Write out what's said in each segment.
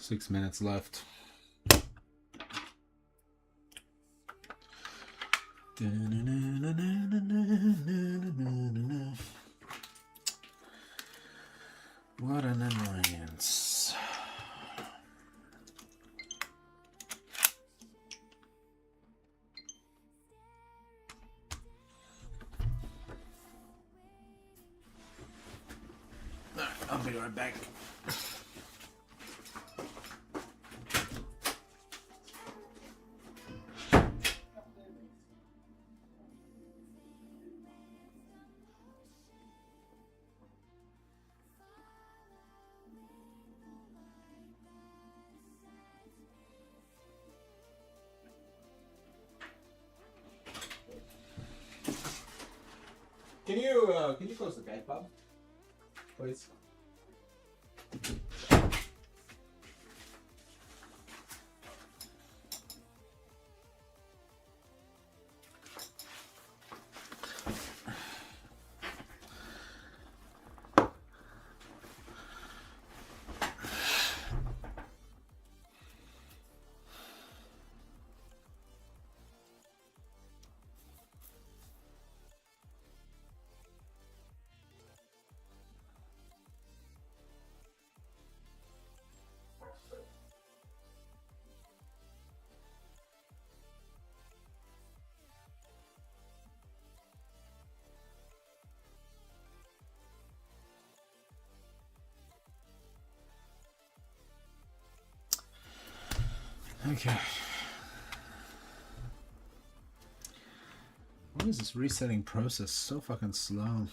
6 minutes left. What an annoyance. I'll be right back. Can you close the gate, Bob? Please. Okay. Why is this resetting process so fucking slow?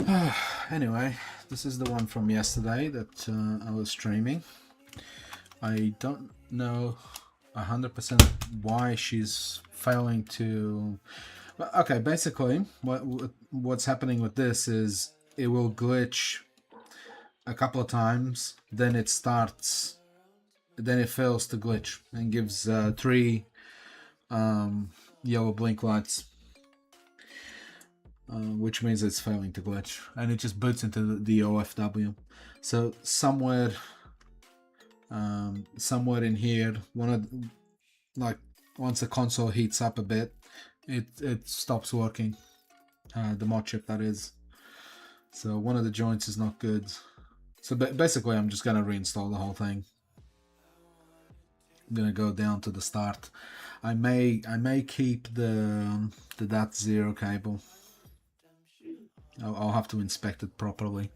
%. Anyway, this is the one from yesterday that I was streaming. I don't know 100% why she's failing to... Okay, basically what's happening with this is it will glitch a couple of times, then it starts, then it fails to glitch and gives 3 yellow blink lights. Which means it's failing to glitch, and it just boots into the OFW. So somewhere in here, once the console heats up a bit, it stops working. The Modchip, that is. So one of the joints is not good. So basically, I'm just gonna reinstall the whole thing. I'm gonna go down to the start. I may keep the .0 cable. I'll have to inspect it properly.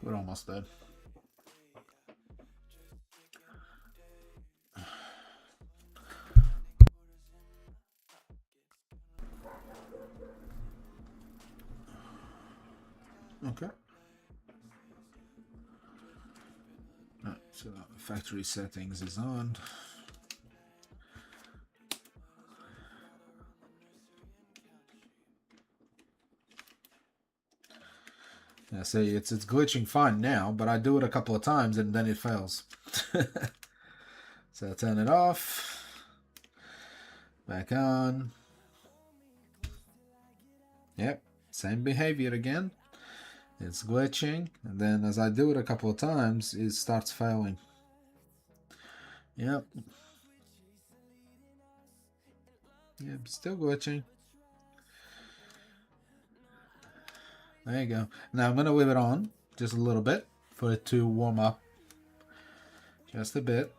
we're almost there. Okay. Right, so factory settings is on. Yeah, see, it's glitching fine now, but I do it a couple of times and then it fails. So turn it off. Back on. Yep, same behavior again. It's glitching, and then as I do it a couple of times, it starts failing. Yep. Yep, still glitching. There you go. Now I'm going to leave it on just a little bit for it to warm up. Just a bit.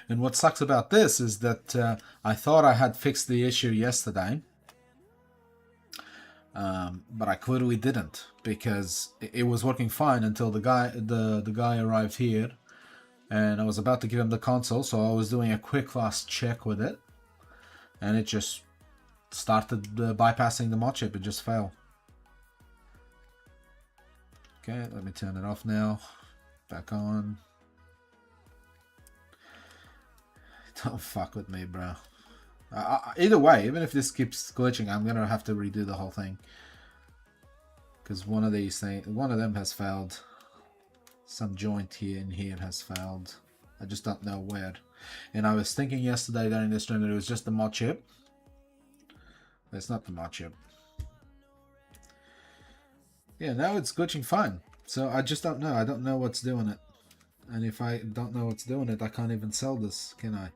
And what sucks about this is that I thought I had fixed the issue yesterday. But I clearly didn't, because it was working fine until the guy arrived here, and I was about to give him the console, so I was doing a quick last check with it, and it just started bypassing the Modchip. It just failed. Okay, let me turn it off now. Back on. Don't fuck with me, bro. Either way, even if this keeps glitching, I'm gonna have to redo the whole thing, because one of them has failed. Some joint here in here has failed. I just don't know where. And I was thinking yesterday during the stream that it was just the Modchip. It's not the Modchip. Yeah, now it's glitching fine. So I just don't know. I don't know what's doing it. And if I don't know what's doing it, I can't even sell this, can I?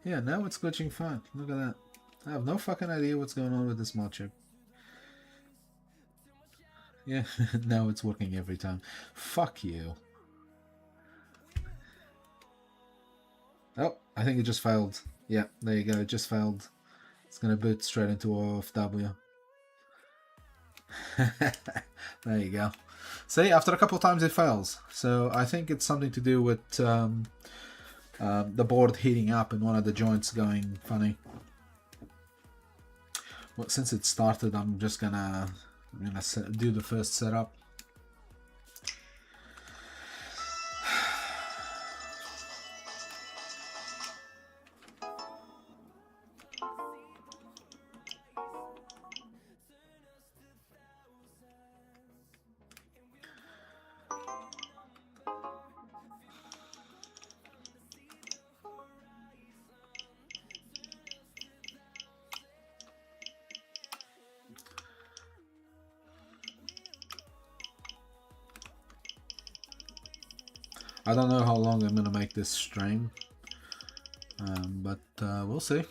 Yeah, now it's glitching fine. Look at that. I have no fucking idea what's going on with this Multimeter. Yeah, now it's working every time. Fuck you. Oh, I think it just failed. Yeah, there you go. It just failed. It's going to boot straight into OFW. There you go. See, after a couple of times it fails. So I think it's something to do with the board heating up and one of the joints going funny. Well, since it started, I'm gonna do the first setup. I don't know how long I'm gonna make this stream, but we'll see.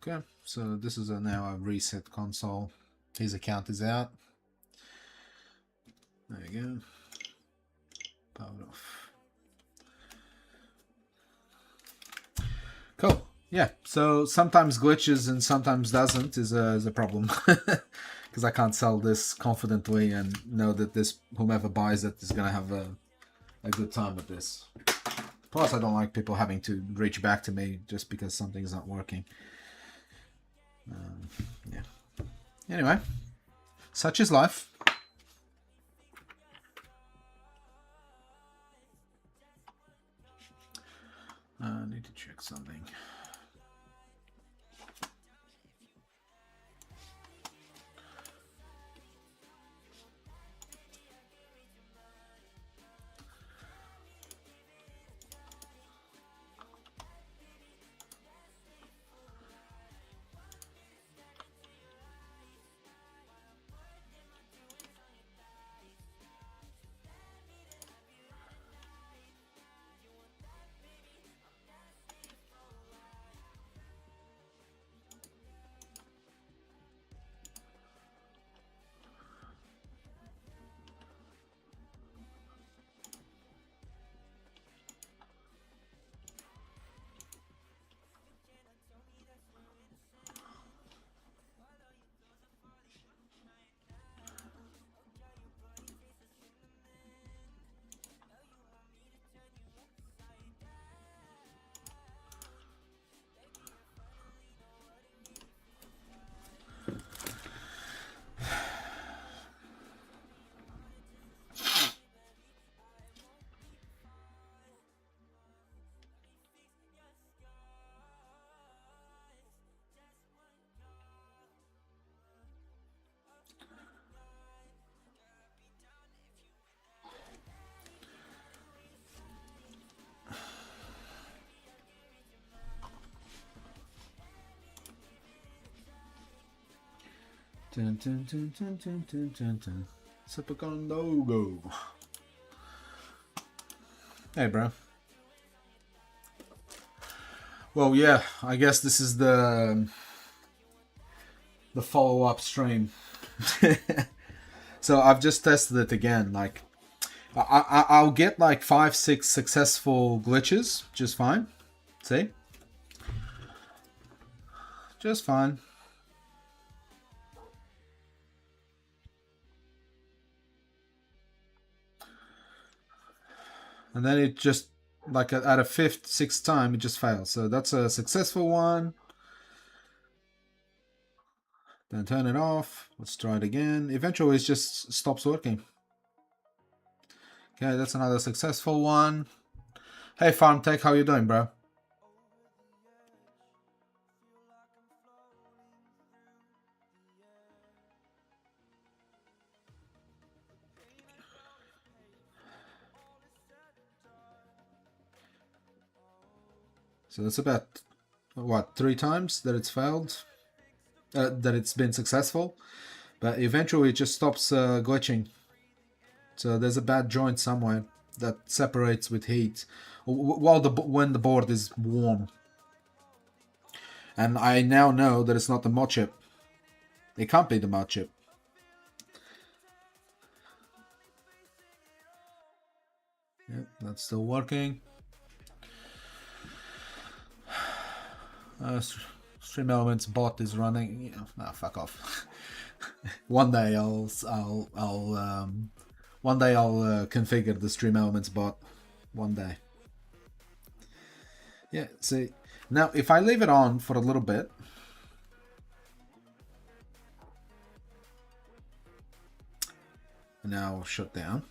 Okay, so this is now a reset console. His account is out. There you go. Power off. Cool. Yeah, so sometimes glitches and sometimes doesn't is a problem. Because I can't sell this confidently and know that whomever buys it is going to have a good time with this. Plus, I don't like people having to reach back to me just because something's not working. Yeah. Anyway, such is life. I need to check something. Dun, dun, dun, dun, dun, dun, dun, dun. Supercondo. Hey, bro. Well, yeah, I guess this is the follow-up stream. So I've just tested it again. Like, I'll get like 5-6 successful glitches, just fine. See? Just fine. And then it just, like at a 5th, 6th time, it just fails. So that's a successful one. Then turn it off. Let's try it again. Eventually it just stops working. Okay, that's another successful one. Hey Farm Tech, how you doing, bro? So that's about, what, 3 times that it's failed? That it's been successful. But eventually it just stops glitching. So there's a bad joint somewhere that separates with heat while when the board is warm. And I now know that it's not the Modchip. It can't be the Modchip. Yep, that's still working. Stream Elements bot is running. No, fuck off. One day I'll configure the Stream Elements bot. One day. Yeah. See, now if I leave it on for a little bit, now I'll shut down.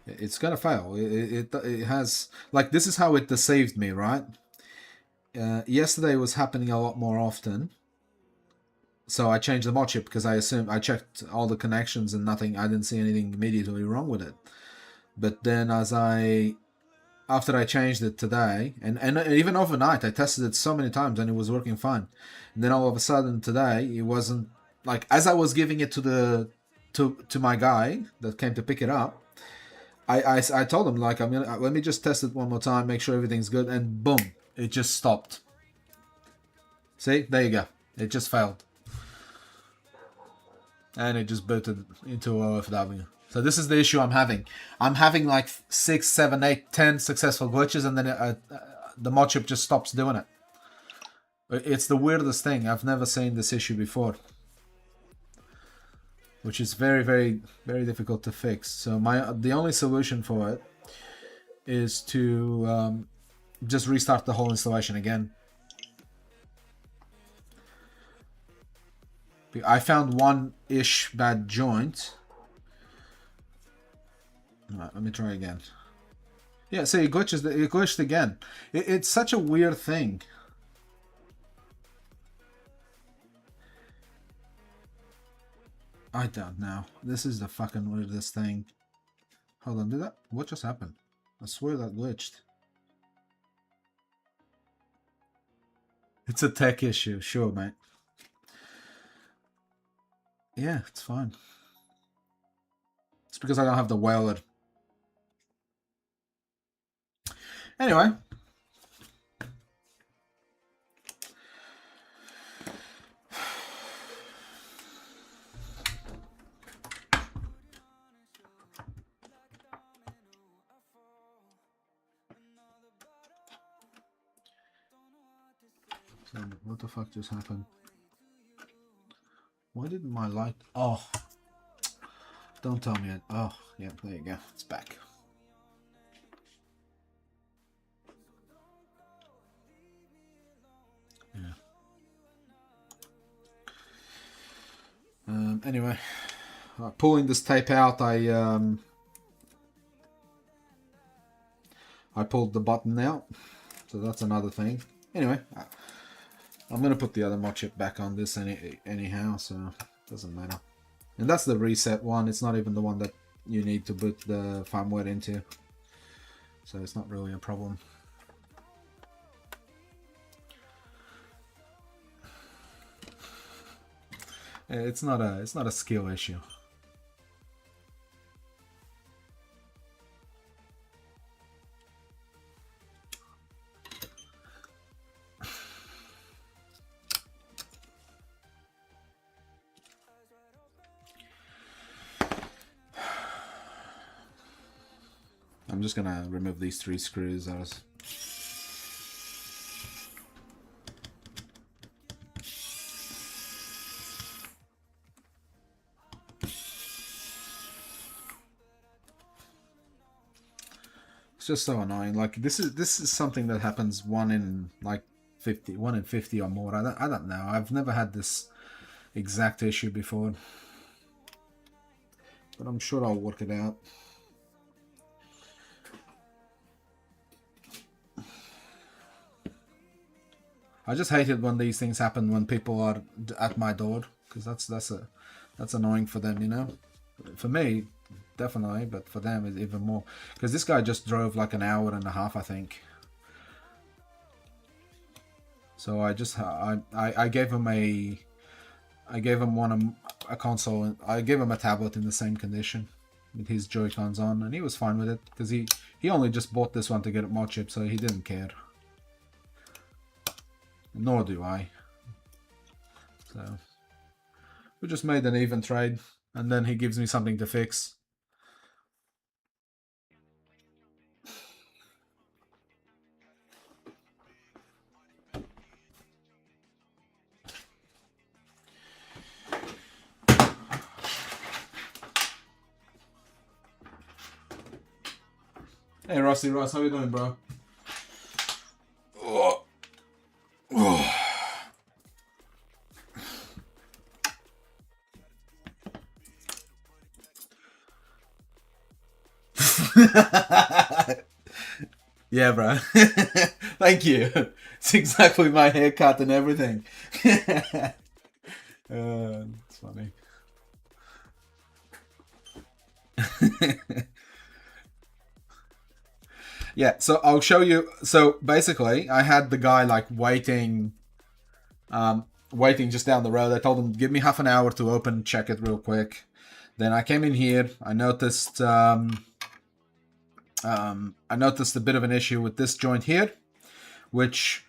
It's gonna fail. It has, like, this is how it deceived me, right? Yesterday was happening a lot more often, so I changed the Modchip because I assumed, I checked all the connections and nothing. I didn't see anything immediately wrong with it. But then after I changed it today, and even overnight, I tested it so many times and it was working fine. And then all of a sudden today, it wasn't, like, as I was giving it to my guy that came to pick it up, I told him, like, let me just test it one more time, make sure everything's good, and boom, it just stopped. See, there you go, it just failed, and it just booted into OFW. So this is the issue I'm having. I'm having like 6, 7, 8, 10 successful glitches, and then the Modchip just stops doing it. It's the weirdest thing. I've never seen this issue before, which is very, very, very difficult to fix. So the only solution for it is to just restart the whole installation again. I found one-ish bad joint. Right, let me try again. Yeah, see, it glitched again. It's such a weird thing. I don't know. This is the fucking weirdest thing. Hold on, what just happened? I swear that glitched. It's a tech issue, sure, mate. Yeah, it's fine. It's because I don't have the whaler. Anyway. So, what the fuck just happened? Why didn't my light... Oh. Don't tell me it. Oh, yeah, there you go. It's back. Yeah. Anyway, pulling this tape out, I pulled the button out, so that's another thing. Anyway, I'm gonna put the other Modchip back on this anyhow, so it doesn't matter. And that's the reset one. It's not even the one that you need to boot the firmware into, so it's not really a problem. It's not a skill issue. I'm just gonna remove these 3 screws as it's just so annoying. Like this is something that happens 1 in like 50, 1 in 50 or more. I don't know. I've never had this exact issue before, but I'm sure I'll work it out. I just hate it when these things happen when people are at my door, because that's annoying for them, you know. For me, definitely, but for them it's even more. Because this guy just drove like an hour and a half, I think. So I gave him a console, and I gave him a tablet in the same condition with his Joy-Cons on, and he was fine with it because he only just bought this one to get it Modchip, so he didn't care. Nor do I. So we just made an even trade, and then he gives me something to fix. Hey Rusty Ross, how you doing, bro? Oh. Oh. Yeah, bro. Thank you. It's exactly my haircut and everything. It's funny. Yeah, so I'll show you. So basically, I had the guy like waiting just down the road. I told him, give me half an hour to open, check it real quick. Then I came in here. I noticed a bit of an issue with this joint here, which,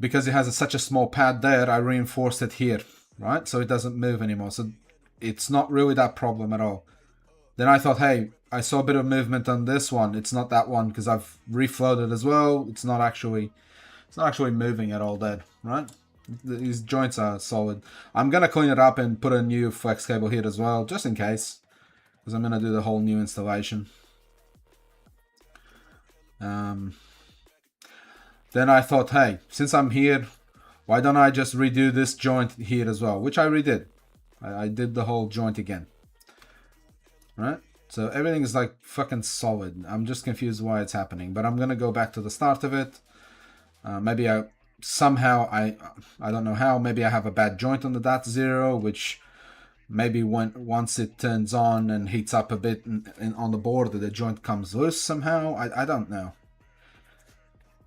because it has such a small pad there, I reinforced it here, right? So it doesn't move anymore. So it's not really that problem at all. Then I thought, hey, I saw a bit of movement on this one. It's not that one because I've reflowed it as well. It's not actually moving at all there, right? These joints are solid. I'm gonna clean it up and put a new flex cable here as well, just in case, because I'm gonna do the whole new installation. Then I thought, hey, since I'm here, why don't I just redo this joint here as well, which I redid. I did the whole joint again. Right? So everything is like fucking solid. I'm just confused why it's happening, but I'm gonna go back to the start of it. Maybe I don't know how. Maybe I have a bad joint on the .0, which maybe once it turns on and heats up a bit on the board, the joint comes loose somehow. I don't know.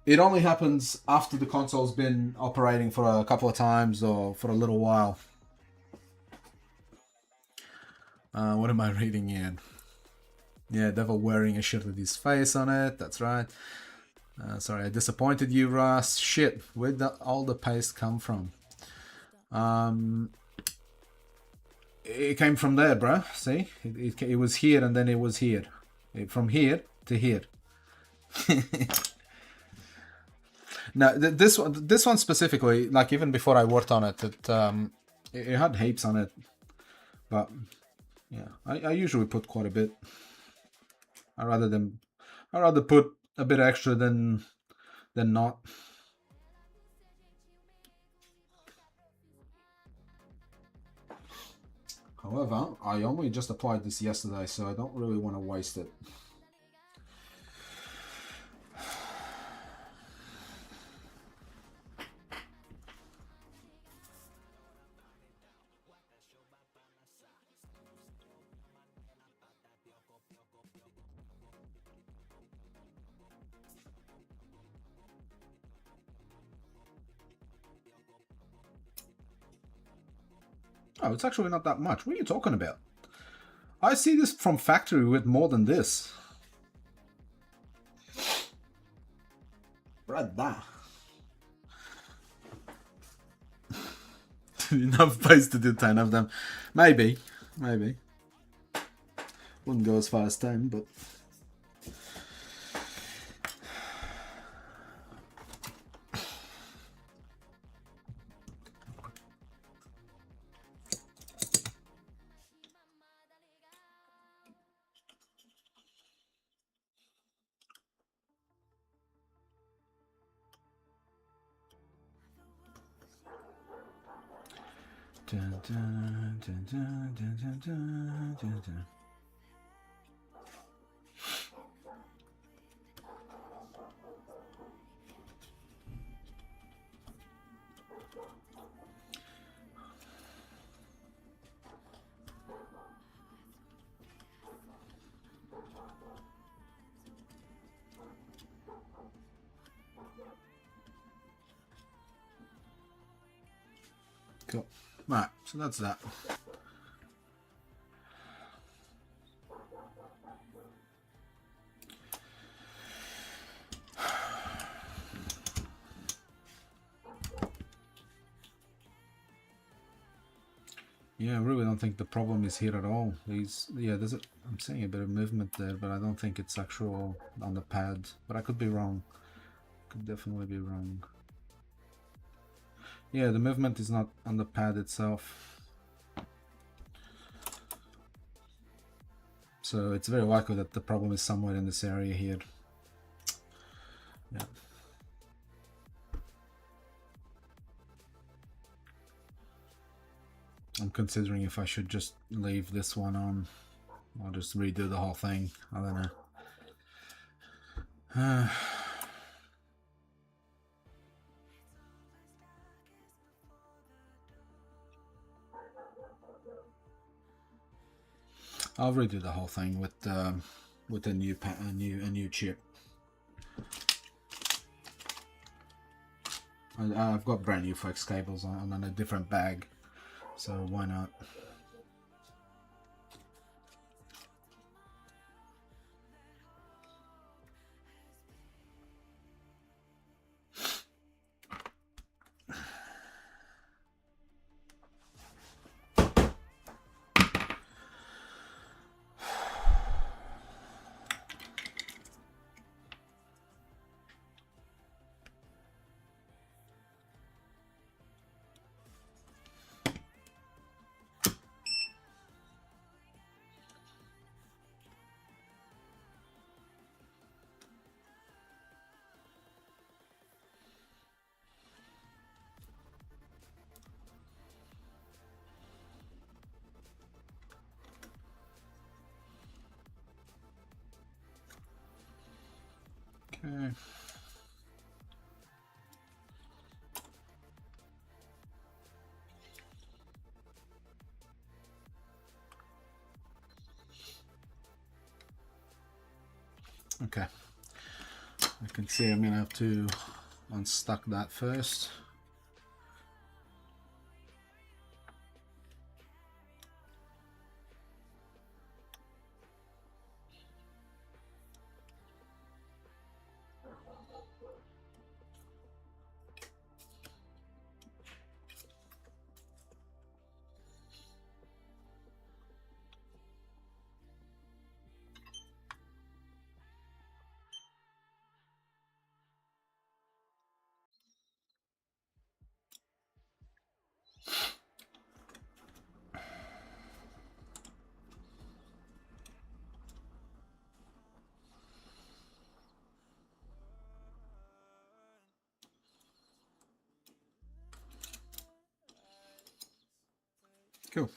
It only happens after the console's been operating for a couple of times or for a little while. What am I reading here? Yeah, Devil wearing a shirt with his face on it. That's right. Sorry, I disappointed you, Russ. Shit, where'd all the paste come from? It came from there, bruh. See? It was here and then it was here. From here to here. Now, this one specifically, like even before I worked on it, it had heaps on it. But yeah, I usually put quite a bit. I'd rather put a bit extra than not. However, I only just applied this yesterday, so I don't really want to waste it. Oh, it's actually not that much. What are you talking about? I see this from factory with more than this. Right there. Enough space to do 10 of them. Maybe. Maybe. Wouldn't go as far as 10, but... Dun, dun, dun, dun, dun, dun, dun, dun. Cool. Right, so that's that. Yeah, I really don't think the problem is here at all. I'm seeing a bit of movement there, but I don't think it's actual on the pad. But I could be wrong. Could definitely be wrong. Yeah, the movement is not on the pad itself. So it's very likely that the problem is somewhere in this area here. Yeah. I'm considering if I should just leave this one on or just redo the whole thing. I don't know. I'll redo the whole thing with a new chip. I've got brand new flex cables on a different bag, so why not? Okay. Okay. I can see I'm gonna have to unstuck that first. Cool.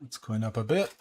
Let's clean up a bit.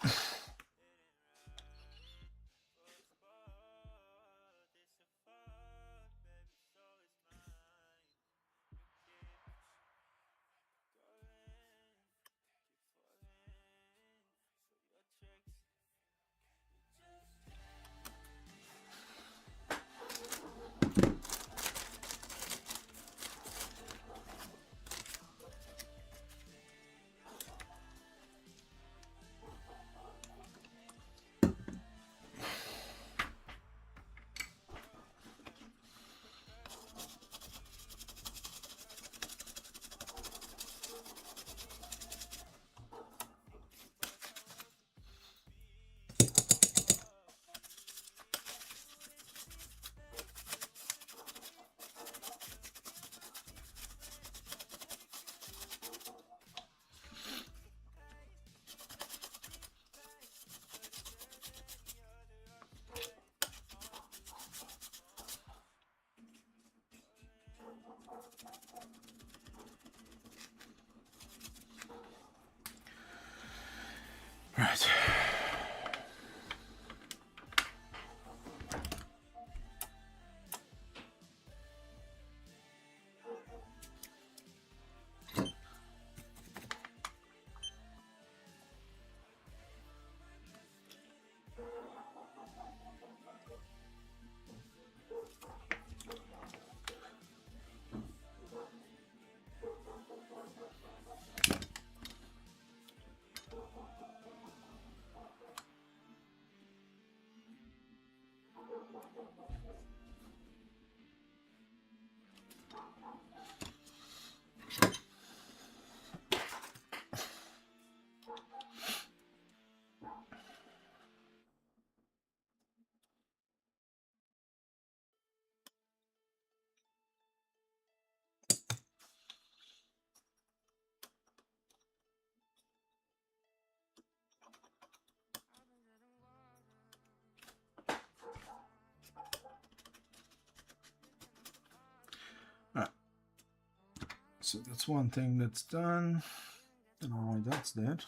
So that's one thing that's done. Don't know why that's dead.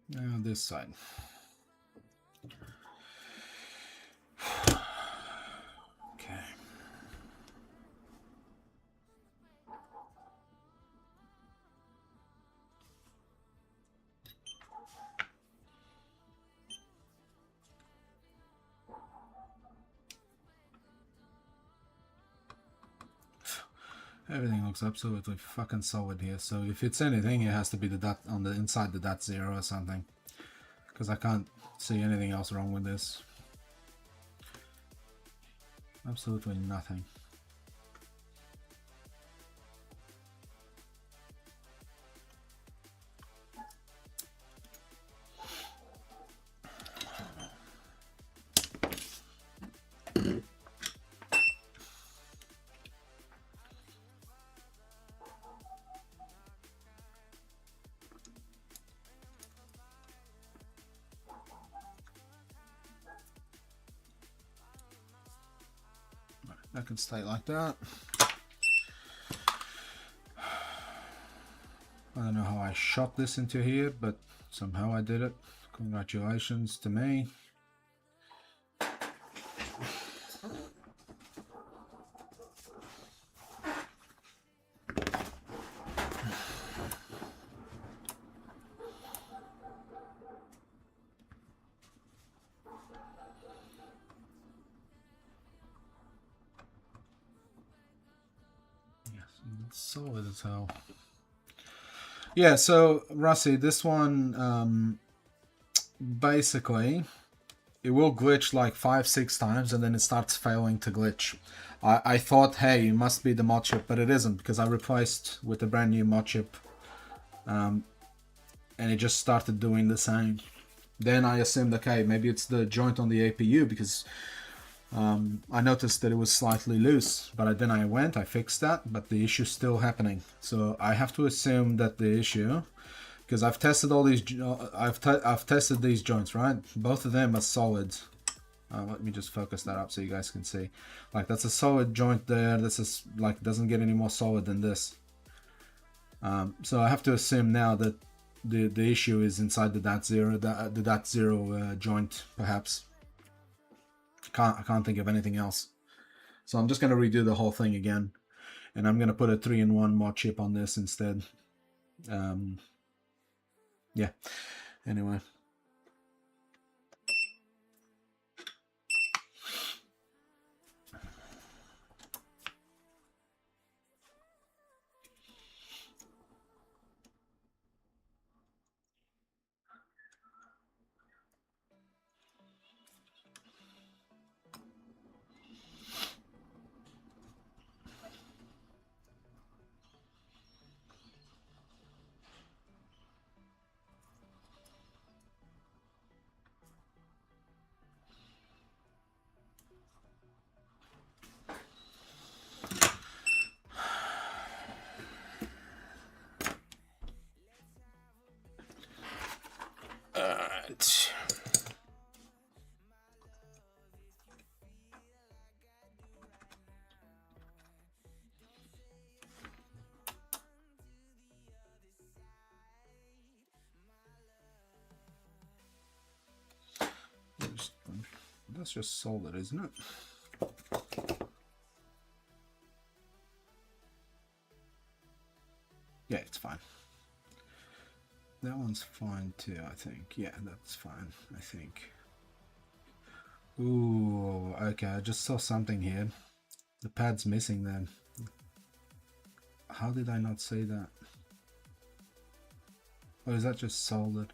Now this side. Okay. Everything looks absolutely fucking solid here, so if it's anything, it has to be the dot on the inside the dot zero or something, because I can't see anything else wrong with this. Absolutely nothing. That can stay like that. I don't know how I shot this into here, but somehow I did it. Congratulations to me. Solid as hell. Yeah, so Rusty, this one basically it will glitch like 5-6 times and then it starts failing to glitch. I thought, hey, it must be the Modchip, but it isn't, because I replaced with a brand new Modchip and it just started doing the same. Then I assumed, okay, maybe it's the joint on the APU, because I noticed that it was slightly loose, but then I fixed that, but the issue's still happening. So I have to assume that the issue, because I've tested all these, I've tested these joints, right? Both of them are solid. Let me just focus that up so you guys can see. Like, that's a solid joint there. This is like, doesn't get any more solid than this. So I have to assume now that the issue is inside the dot zero, the dot zero joint, perhaps. I can't think of anything else. So I'm just going to redo the whole thing again. And I'm going to put a 3-in-1 Modchip on this instead. Yeah. Anyway. That's just solid, isn't it? Yeah, it's fine. That one's fine too, I think. Yeah, that's fine, I think. Ooh, okay, I just saw something here. The pad's missing then. How did I not see that? Or is that just soldered?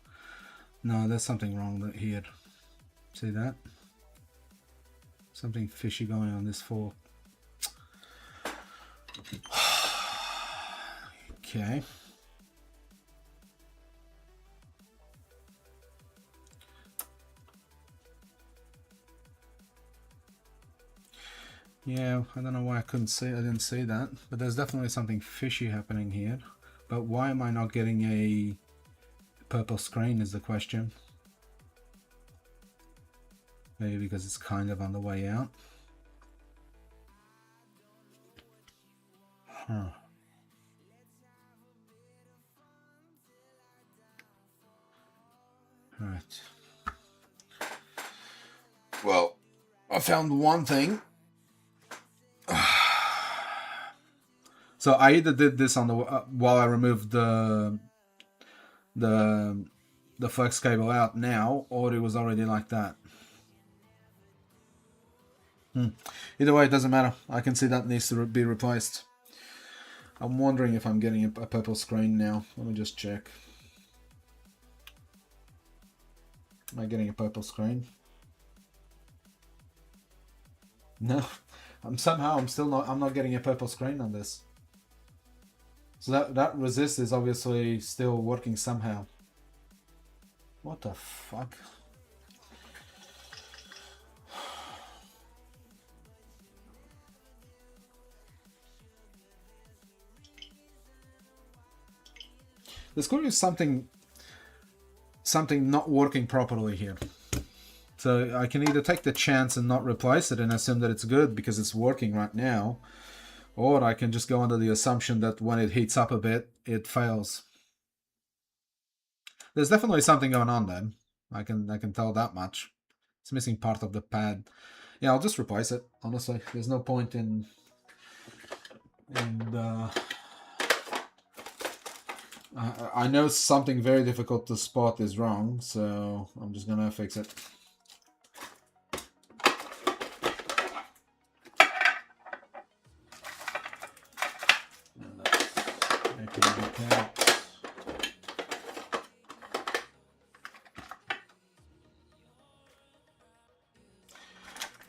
No, there's something wrong here. See that? Something fishy going on this fork. Okay. Yeah, I don't know why I didn't see that, but there's definitely something fishy happening here. But why am I not getting a purple screen is the question. Maybe because it's kind of on the way out. Huh. Right. Well, I found one thing. So I either did this on the while I removed the flex cable out now, or it was already like that. Either way, it doesn't matter. I can see that needs to be replaced. I'm wondering if I'm getting a purple screen now. Let me just check. Am I getting a purple screen? No. I'm not getting a purple screen on this. So that resist is obviously still working somehow. What the fuck? There's clearly something not working properly here. So I can either take the chance and not replace it and assume that it's good because it's working right now, or I can just go under the assumption that when it heats up a bit, it fails. There's definitely something going on then. I can tell that much. It's missing part of the pad. Yeah, I'll just replace it, honestly. There's no point in I know something very difficult to spot is wrong, so I'm just gonna fix it.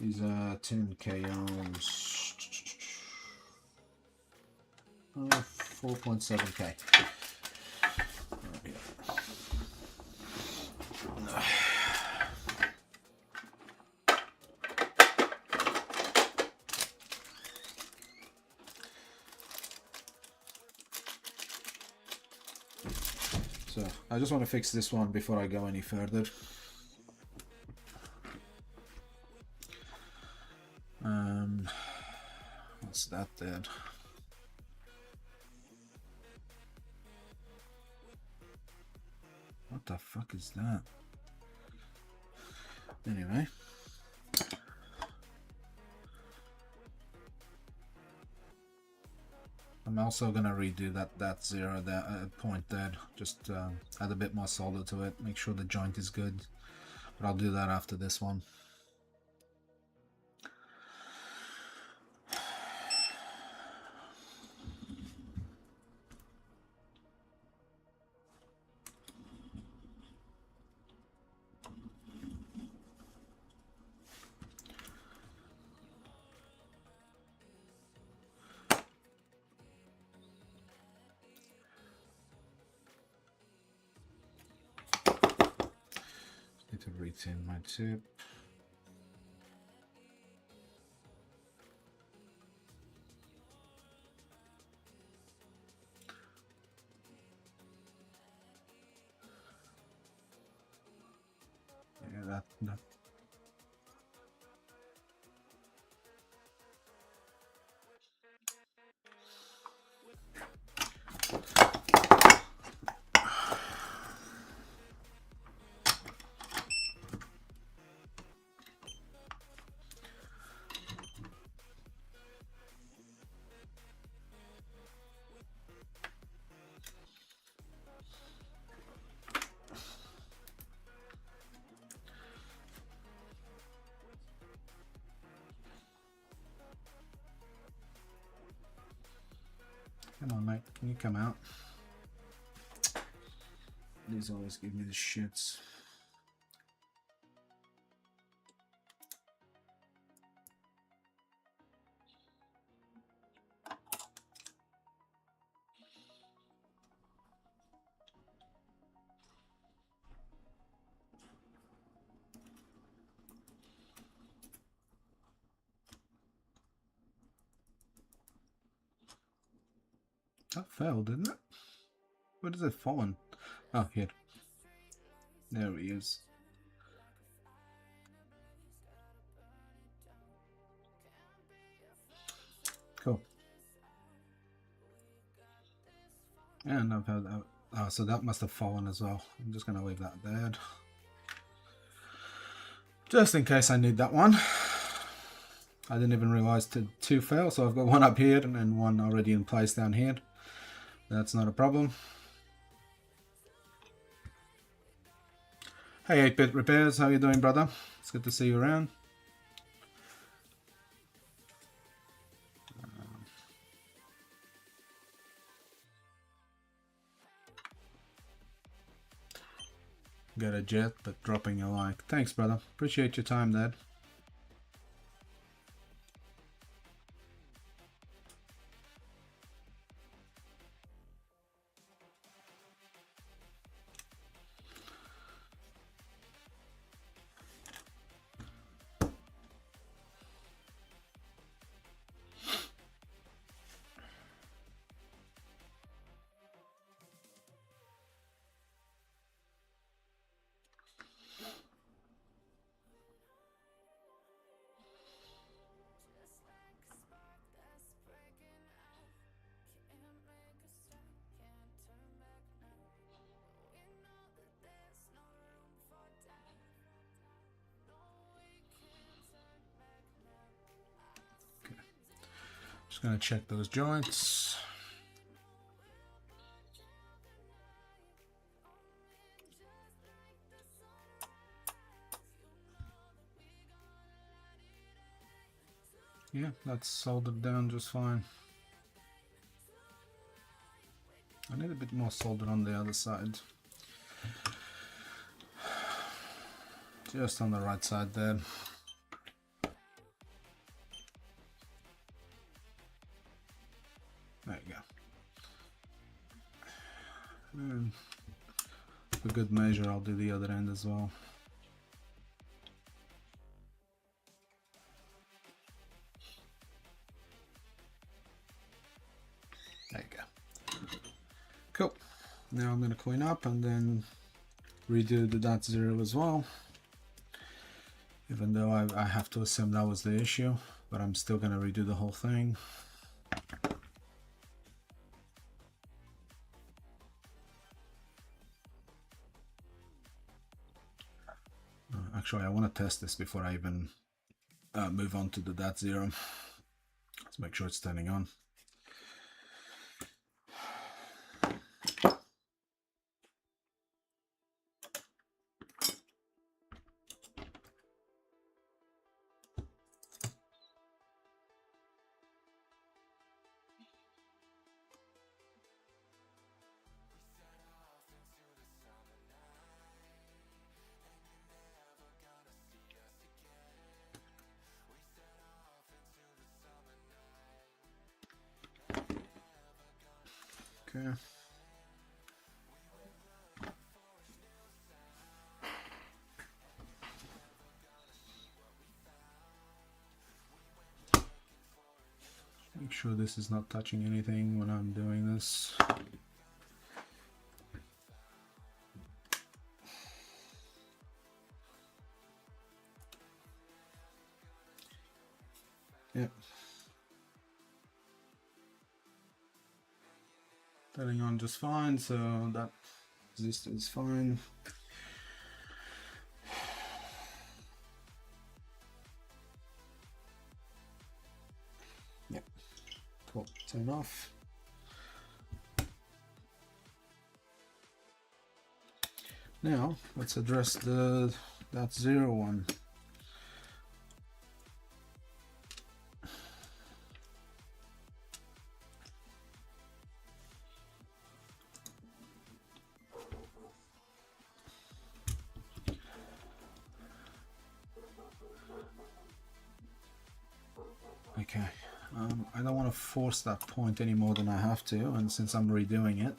These are 10k ohms. 4.7k. So I just want to fix this one before I go any further. What's that then? What the fuck is that? Anyway. I'm also gonna redo that zero point there. Just add a bit more solder to it. Make sure the joint is good. But I'll do that after this one. Need to retain my tip. Yeah, that. Come on, mate. Can you come out? These always give me the shits. That fell, didn't it? Where does it fall in? Oh, here. There he is. Cool. And I've had that. Oh, so that must have fallen as well. I'm just going to leave that there. Just in case I need that one. I didn't even realize two fell, so I've got one up here and then one already in place down here. That's not a problem. Hey 8-Bit Repairs, how you doing, brother? It's good to see you around. Got a jet, but dropping a like. Thanks, brother. Appreciate your time, Dad. Just gonna check those joints. Yeah, that's soldered down just fine. I need a bit more solder on the other side. Just on the right side there. There you go. And for good measure, I'll do the other end as well. There you go. Cool. Now I'm going to clean up and then redo the dot zero as well. Even though I have to assume that was the issue, but I'm still going to redo the whole thing. Actually, I want to test this before I even move on to the dot zero. Let's make sure it's turning on. Okay. Make sure this is not touching anything when I'm doing this. Yep. Turning on just fine, so that resistor is fine. Yep. Cool. Turn off. Now let's address the dot zero one. Okay, I don't want to force that point any more than I have to, and since I'm redoing it,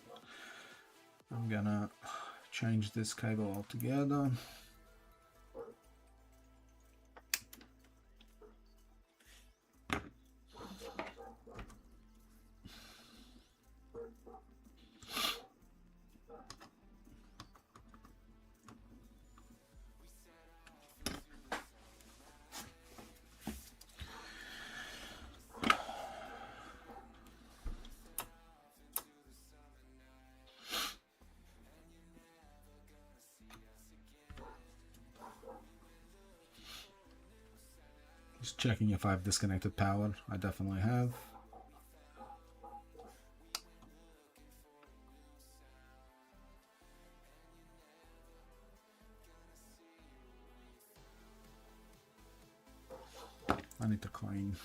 I'm gonna change this cable altogether. Just checking if I've disconnected power. I definitely have. I need to clean.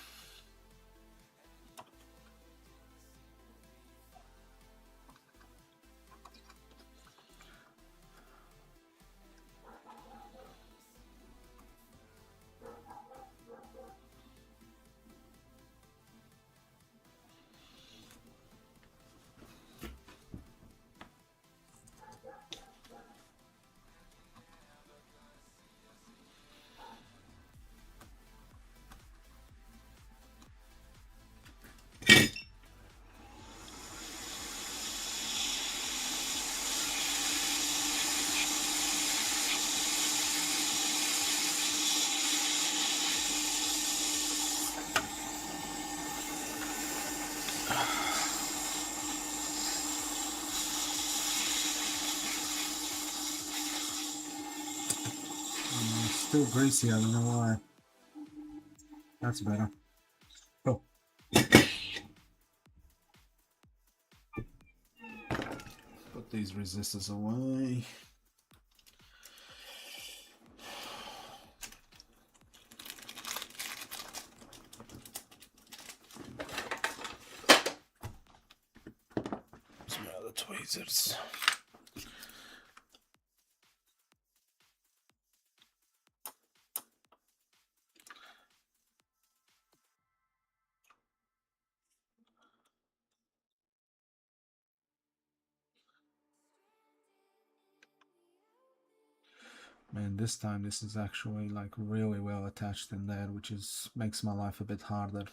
Still greasy, I don't know why. That's better. Oh. Put these resistors away. Some other tweezers. Man, this time this is actually like really well attached in there, which is makes my life a bit harder.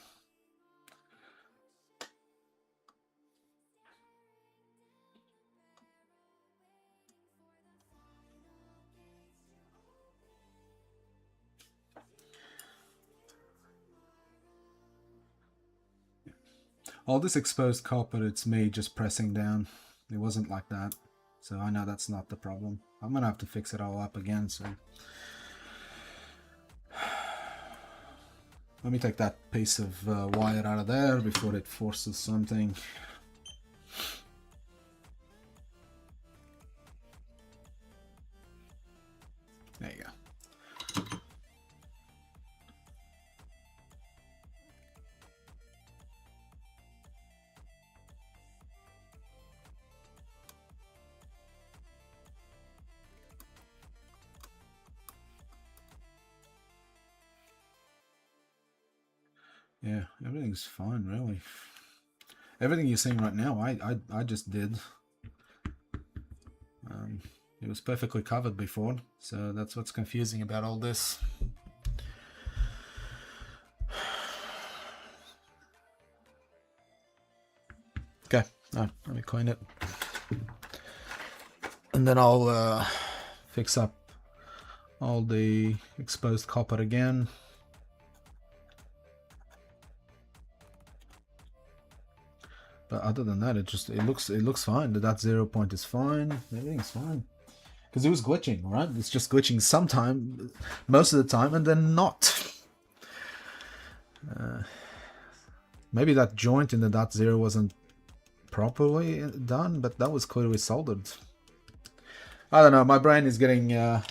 All this exposed copper, it's me just pressing down. It wasn't like that. So I know that's not the problem. I'm gonna have to fix it all up again, so let me take that piece of wire out of there before it forces something. There you go. Yeah, everything's fine, really. Everything you're seeing right now, I just did. It was perfectly covered before, so that's what's confusing about all this. Okay, let me clean it. And then I'll fix up all the exposed copper again. But other than that, it looks fine. That 0 point is fine. Everything's fine. Because it was glitching, right? It's just glitching sometime, most of the time, and then not. Maybe that joint in the .0 wasn't properly done, but that was clearly soldered. I don't know. My brain is getting a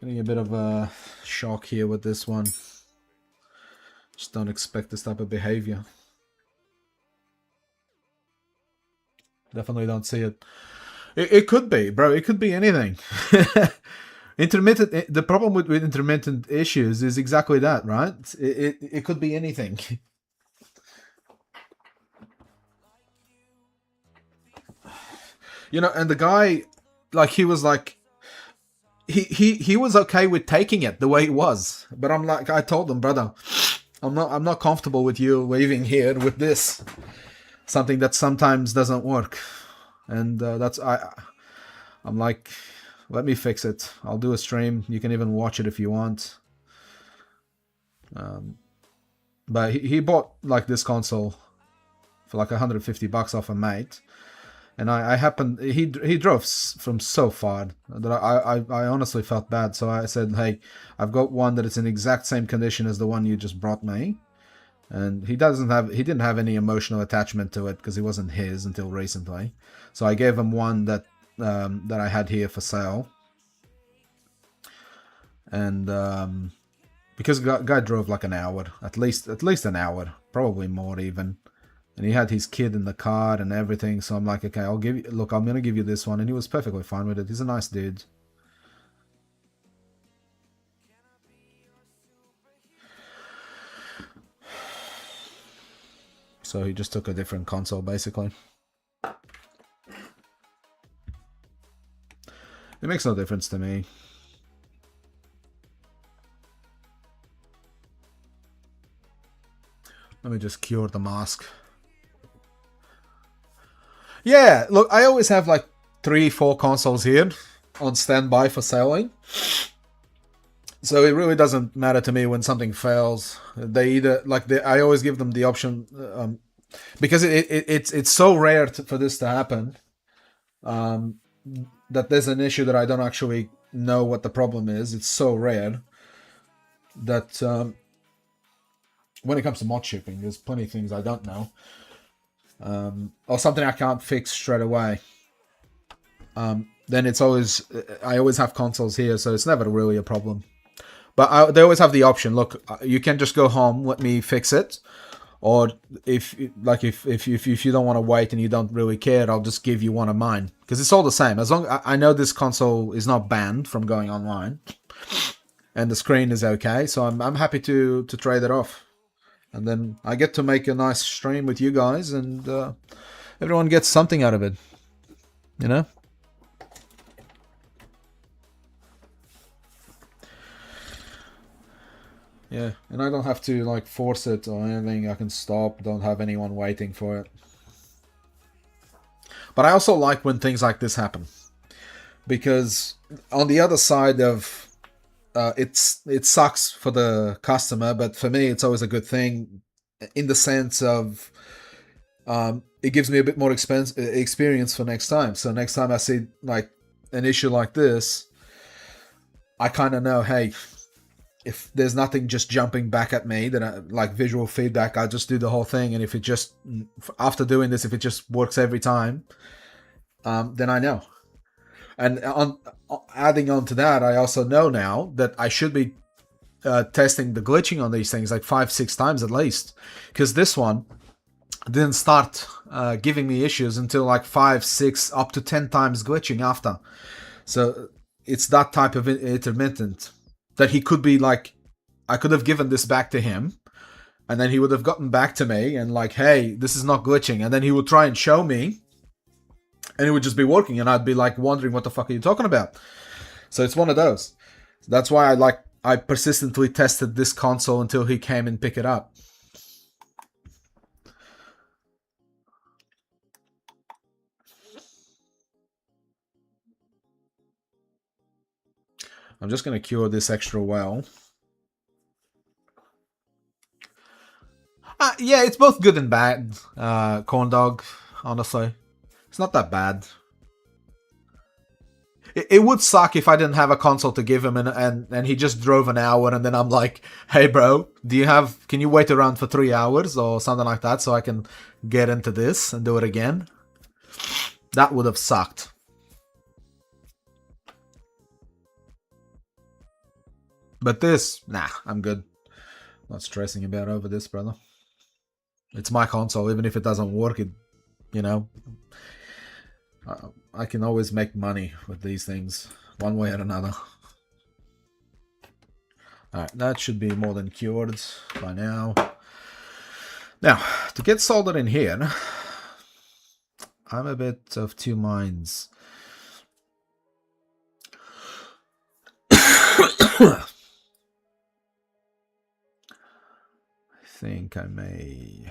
bit of a shock here with this one. Just don't expect this type of behavior. Definitely don't see it. It could be, bro. It could be anything. Intermittent. The problem with intermittent issues is exactly that, right? It could be anything. You know, and the guy, like, he was like, he was okay with taking it the way it was, but I'm like, I told him, brother, I'm not comfortable with you leaving here with this. Something that sometimes doesn't work, and that's I'm like, let me fix it. I'll do a stream. You can even watch it if you want. But he bought like this console for like $150 off a mate, And I happened, he drove from so far that I honestly felt bad. So I said, hey, I've got one that is in exact same condition as the one you just brought me. And he didn't have any emotional attachment to it because it wasn't his until recently. So I gave him one that that I had here for sale. And because guy drove like an hour, at least an hour, probably more even. And he had his kid in the car and everything, so I'm like, okay, I'm gonna give you this one, and he was perfectly fine with it. He's a nice dude. So he just took a different console, basically. It makes no difference to me. Let me just cure the mask. Yeah, look, I always have like 3-4 consoles here on standby for selling. So it really doesn't matter to me when something fails. They either I always give them the option because it's so rare for this to happen that there's an issue that I don't actually know what the problem is. It's so rare that when it comes to mod shipping, there's plenty of things I don't know. Or something I can't fix straight away. Then it's always, I always have consoles here, so it's never really a problem. But they always have the option, look, you can just go home, let me fix it. Or if you don't want to wait and you don't really care, I'll just give you one of mine. Because it's all the same. As long I know this console is not banned from going online. And the screen is okay, so I'm happy to trade it off. And then I get to make a nice stream with you guys, and everyone gets something out of it. You know? Yeah, and I don't have to like force it or anything. I can stop, don't have anyone waiting for it. But I also like when things like this happen. Because on the other side of it sucks for the customer, but for me it's always a good thing in the sense of it gives me a bit more experience for next time. So next time I see like an issue like this, I kind of know, hey, if there's nothing just jumping back at me, then like visual feedback, I'll just do the whole thing. And if it just, after doing this, if it just works every time, then I know. And adding on to that, I also know now that I should be testing the glitching on these things like 5-6 times at least. Because this one didn't start giving me issues until like 5-6 up to 10 times glitching after. So it's that type of intermittent that he could be like, I could have given this back to him and then he would have gotten back to me and like, hey, this is not glitching. And then he would try and show me and it would just be working and I'd be like wondering what the fuck are you talking about? So it's one of those. That's why I persistently tested this console until he came and picked it up. I'm just going to cure this extra well. Yeah, it's both good and bad, corn dog, honestly. It's not that bad. It would suck if I didn't have a console to give him and he just drove an hour and then I'm like, hey bro, can you wait around for 3 hours or something like that so I can get into this and do it again? That would have sucked. But this, nah, I'm good. Not stressing about over this, brother. It's my console, even if it doesn't work, I can always make money with these things, one way or another. Alright, that should be more than cured by now. Now, to get soldered in here, I'm a bit of two minds. I think I may...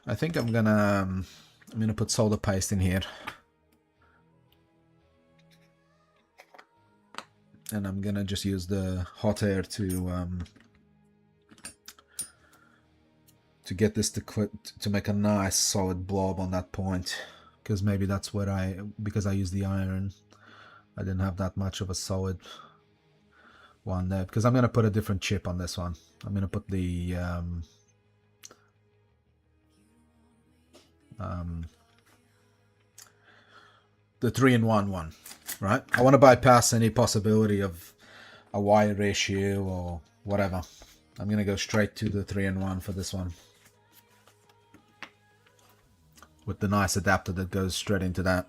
I think I'm gonna put solder paste in here. and I'm gonna just use the hot air to get this to make a nice solid blob on that point, because maybe that's what because I use the iron, I didn't have that much of a solid one there, because I'm gonna put a different chip on this one. I'm gonna put the 3-in-1 one, right? I want to bypass any possibility of a wire ratio or whatever. I'm gonna go straight to the 3-in-1 for this one, with the nice adapter that goes straight into that.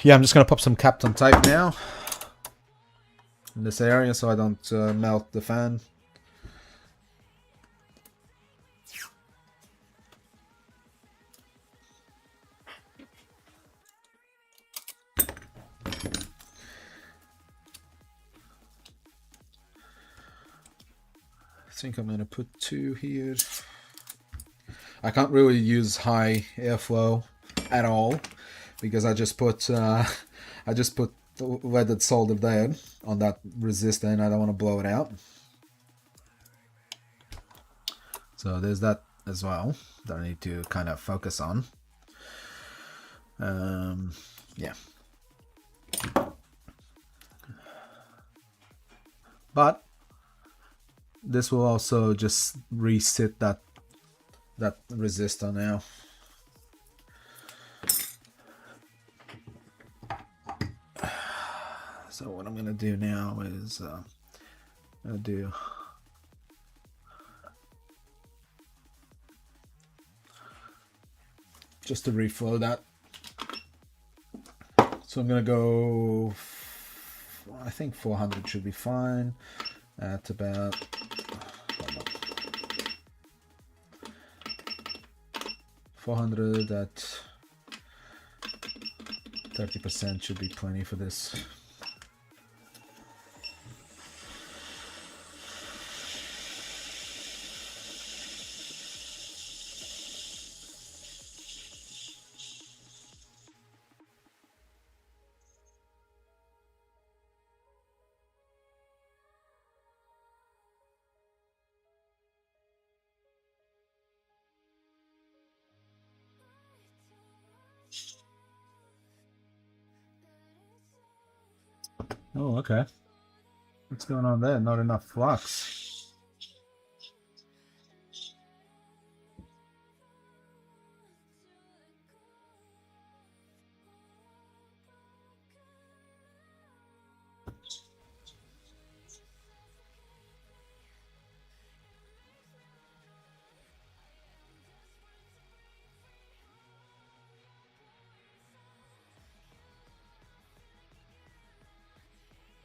Yeah, I'm just gonna pop some Kapton tape now in this area so I don't melt the fan. I think I'm gonna put 2 here. I can't really use high airflow at all because I just put leaded solder there on that resistor, and I don't want to blow it out. So there's that as well that I need to kind of focus on. Yeah. But this will also just reset that resistor now. So what I'm gonna do now is I'm gonna do just to reflow that. So I'm gonna go, I think 400 should be fine at about, 400 at 30% should be plenty for this. Oh, okay. What's going on there? Not enough flux.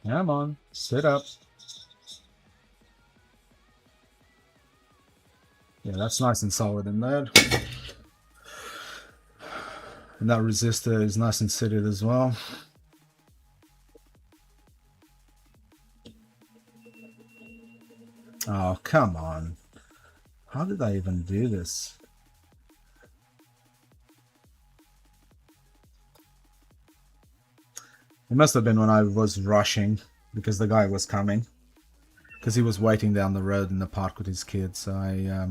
Come on, sit up. Yeah, that's nice and solid in there. And that resistor is nice and seated as well. Oh, come on. How did I even do this? It must have been when I was rushing because the guy was coming. Because he was waiting down the road in the park with his kids, so I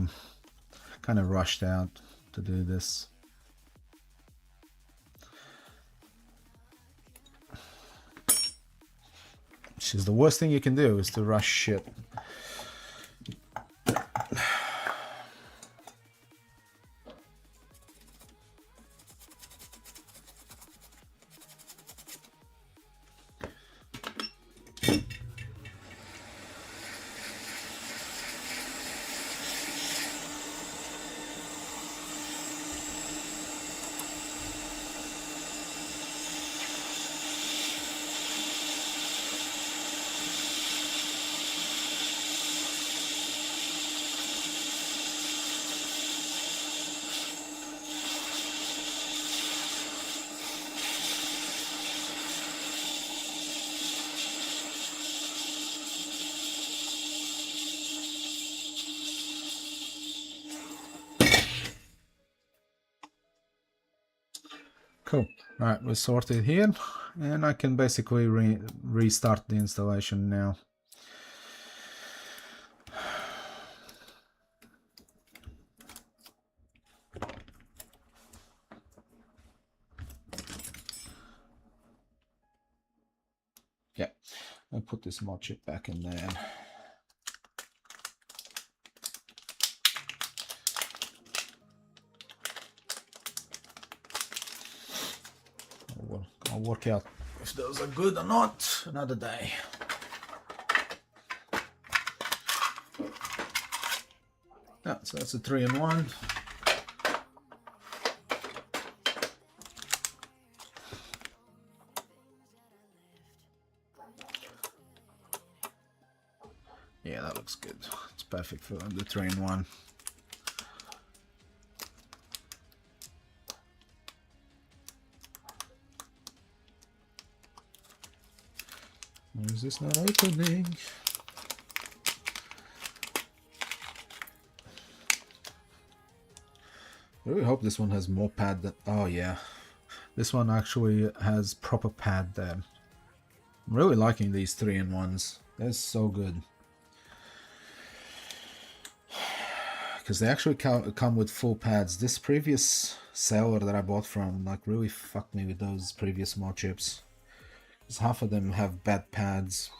kind of rushed out to do this. Which is the worst thing you can do, is to rush shit. Cool. Alright, we're sorted here, and I can basically restart the installation now. Yeah, I'll put this Modchip back in there. I'll work out if those are good or not another day. Yeah, so that's a 3-in-1. Yeah, that looks good. It's perfect for the 3-in-1. Why is this not opening? I really hope this one has more pad than... Oh yeah, this one actually has proper pad there. I'm really liking these 3-in-1s. They're so good. Because they actually come with full pads. This previous seller that I bought from like really fucked me with those previous Modchips. Because half of them have bad pads.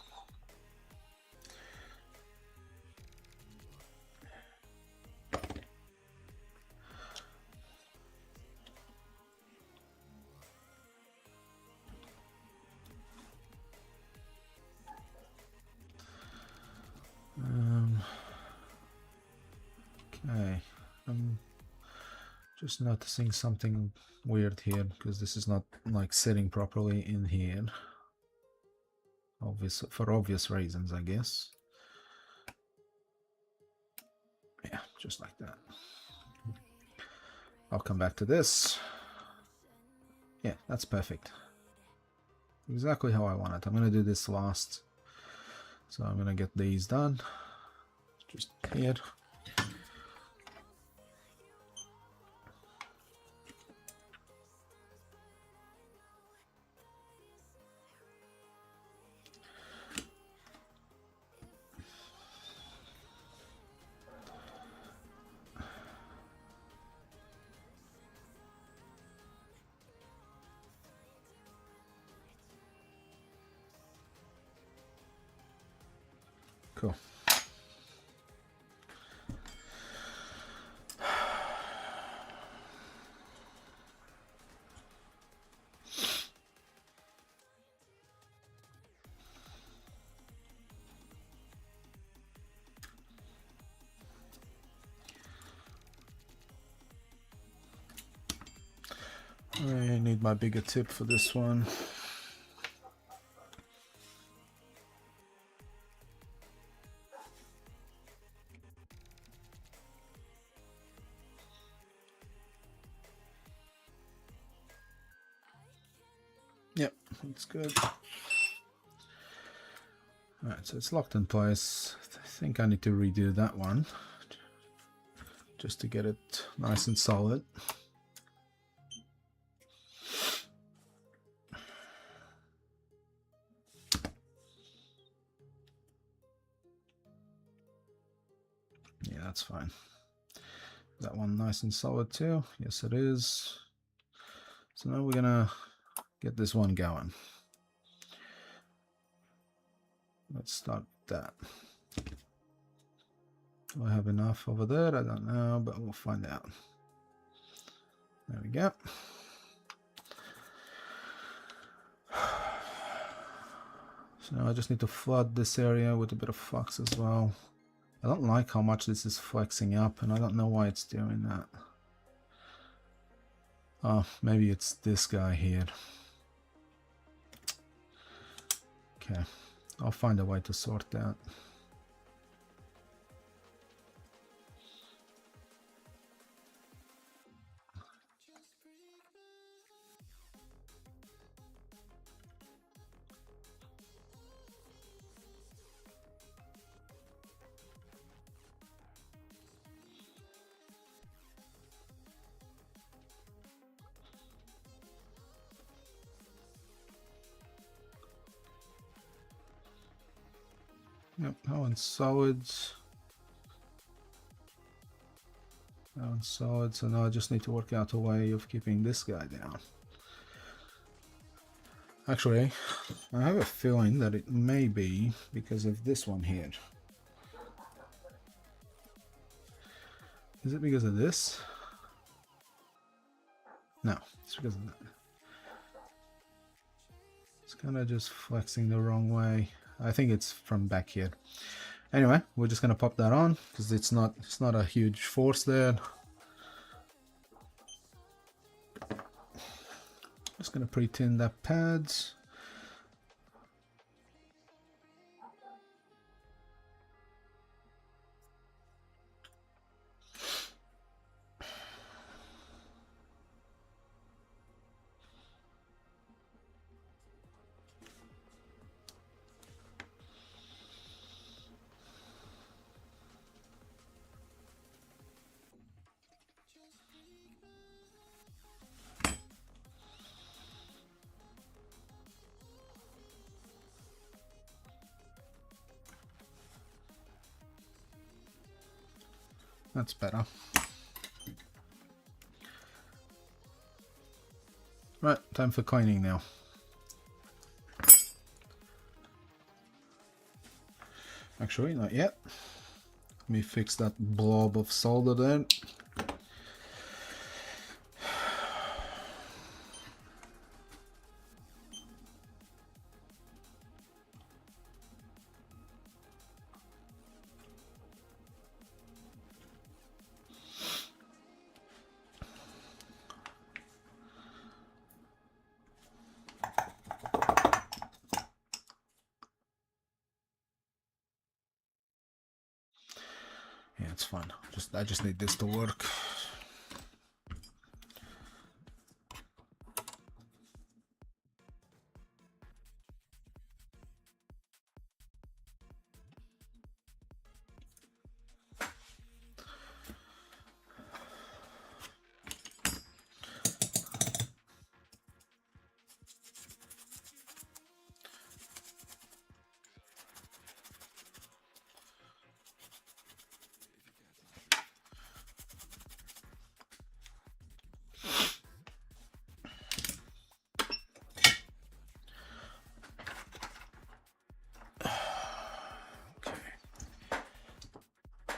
Okay, I'm just noticing something weird here because this is not like sitting properly in here. For obvious reasons, I guess. Yeah, just like that. I'll come back to this. Yeah, that's perfect. Exactly how I want it. I'm gonna do this last. So I'm gonna get these done. Just here. Cool. I need my bigger tip for this one. Yep, that's good. Alright, so it's locked in place. I think I need to redo that one just to get it nice and solid. Yeah, that's fine. That one nice and solid too. Yes, it is. So now we're gonna get this one going. Let's start with that. Do I have enough over there? I don't know, but we'll find out. There we go. So now I just need to flood this area with a bit of flux as well. I don't like how much this is flexing up, and I don't know why it's doing that. Oh, maybe it's this guy here. Okay, I'll find a way to sort that. Yep, that one's solids. That one's solid, so now I just need to work out a way of keeping this guy down. Actually, I have a feeling that it may be because of this one here. Is it because of this? No, it's because of that. It's kind of just flexing the wrong way. I think it's from back here. Anyway, we're just gonna pop that on because it's not a huge force there. Just gonna pre-tin that pads. That's better. Right, time for cleaning now. Actually, not yet. Let me fix that blob of solder there. Yeah, it's fine. I just need this to work.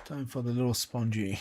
Time for the little spongy.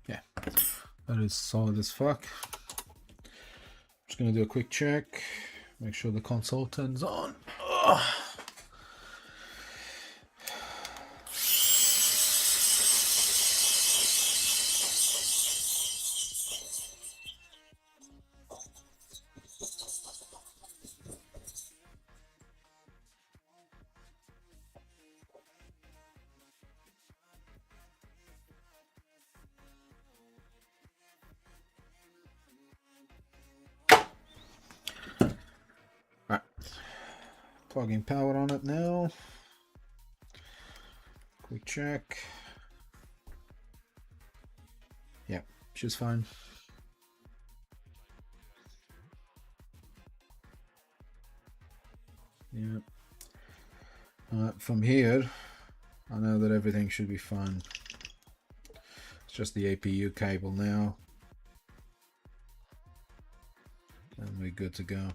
Yeah, that is solid as fuck. Just gonna do a quick check, make sure the console turns on. Ugh. Right, plugging power on it now. Quick check. Yep, she's fine. Yep. From here, I know that everything should be fine. It's just the APU cable now, and we're good to go.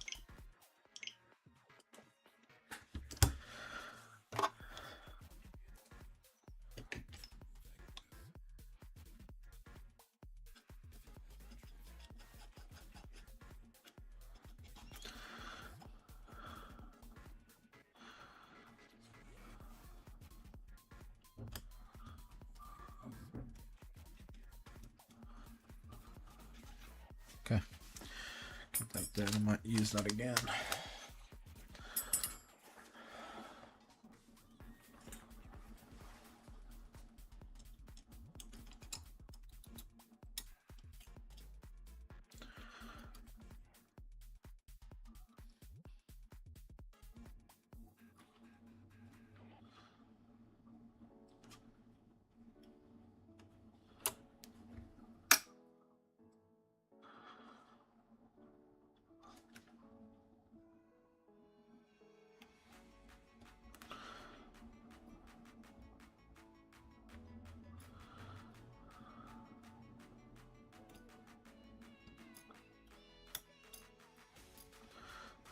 left there. I might use that again.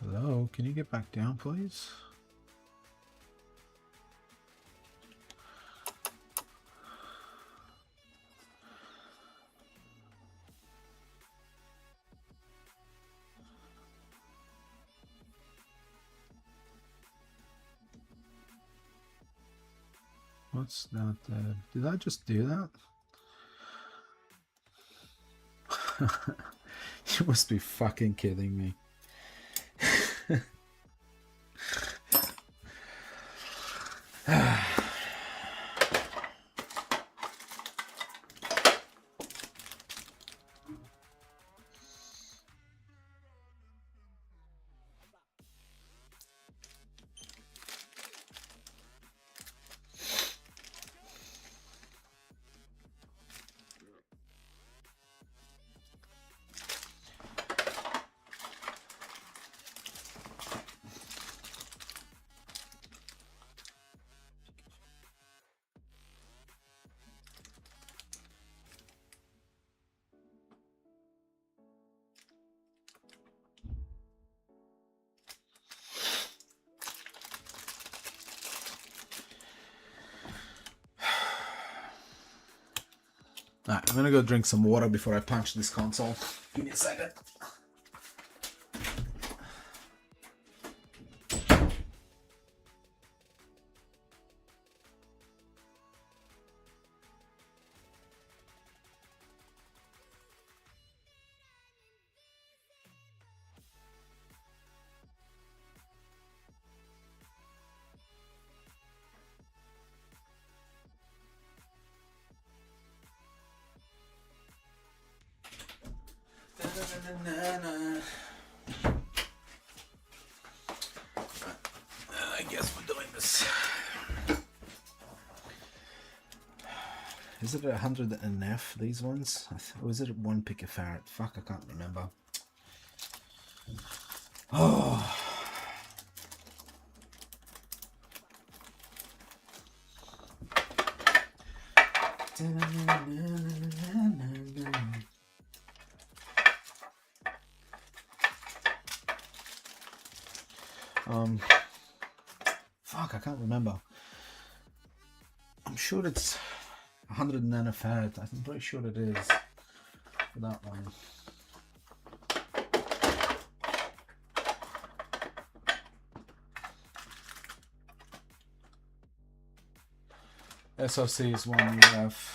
Hello, can you get back down, please? What's that? Did I just do that? You must be fucking kidding me. Alright, I'm gonna go drink some water before I punch this console. Give me a second. I guess we're doing this. Is it 100 NF, these ones? Or is it 1 picofarad? Fuck, I can't remember. Oh. Fuck, I can't remember. I'm sure it's 100 nanofarad. I'm pretty sure it is for that one. SOC is 1 UF.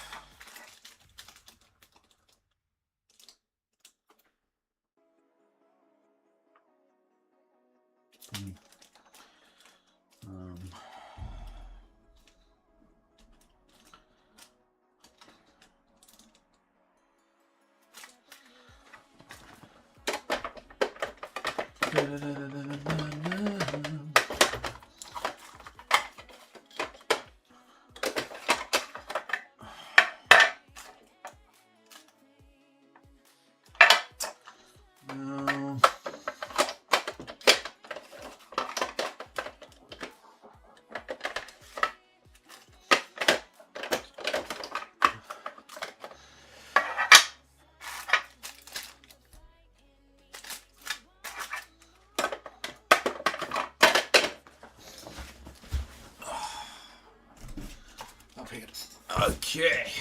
Okay.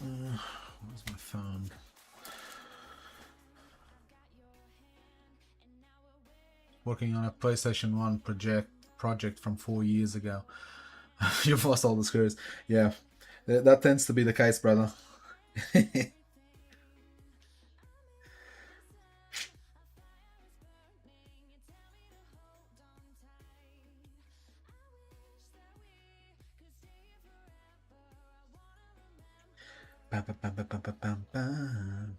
Where's my phone? Working on a PlayStation 1 project from 4 years ago. You've lost all the screws. Yeah, that tends to be the case, brother. Bam, bam, bam, bam, bam, bam, bam.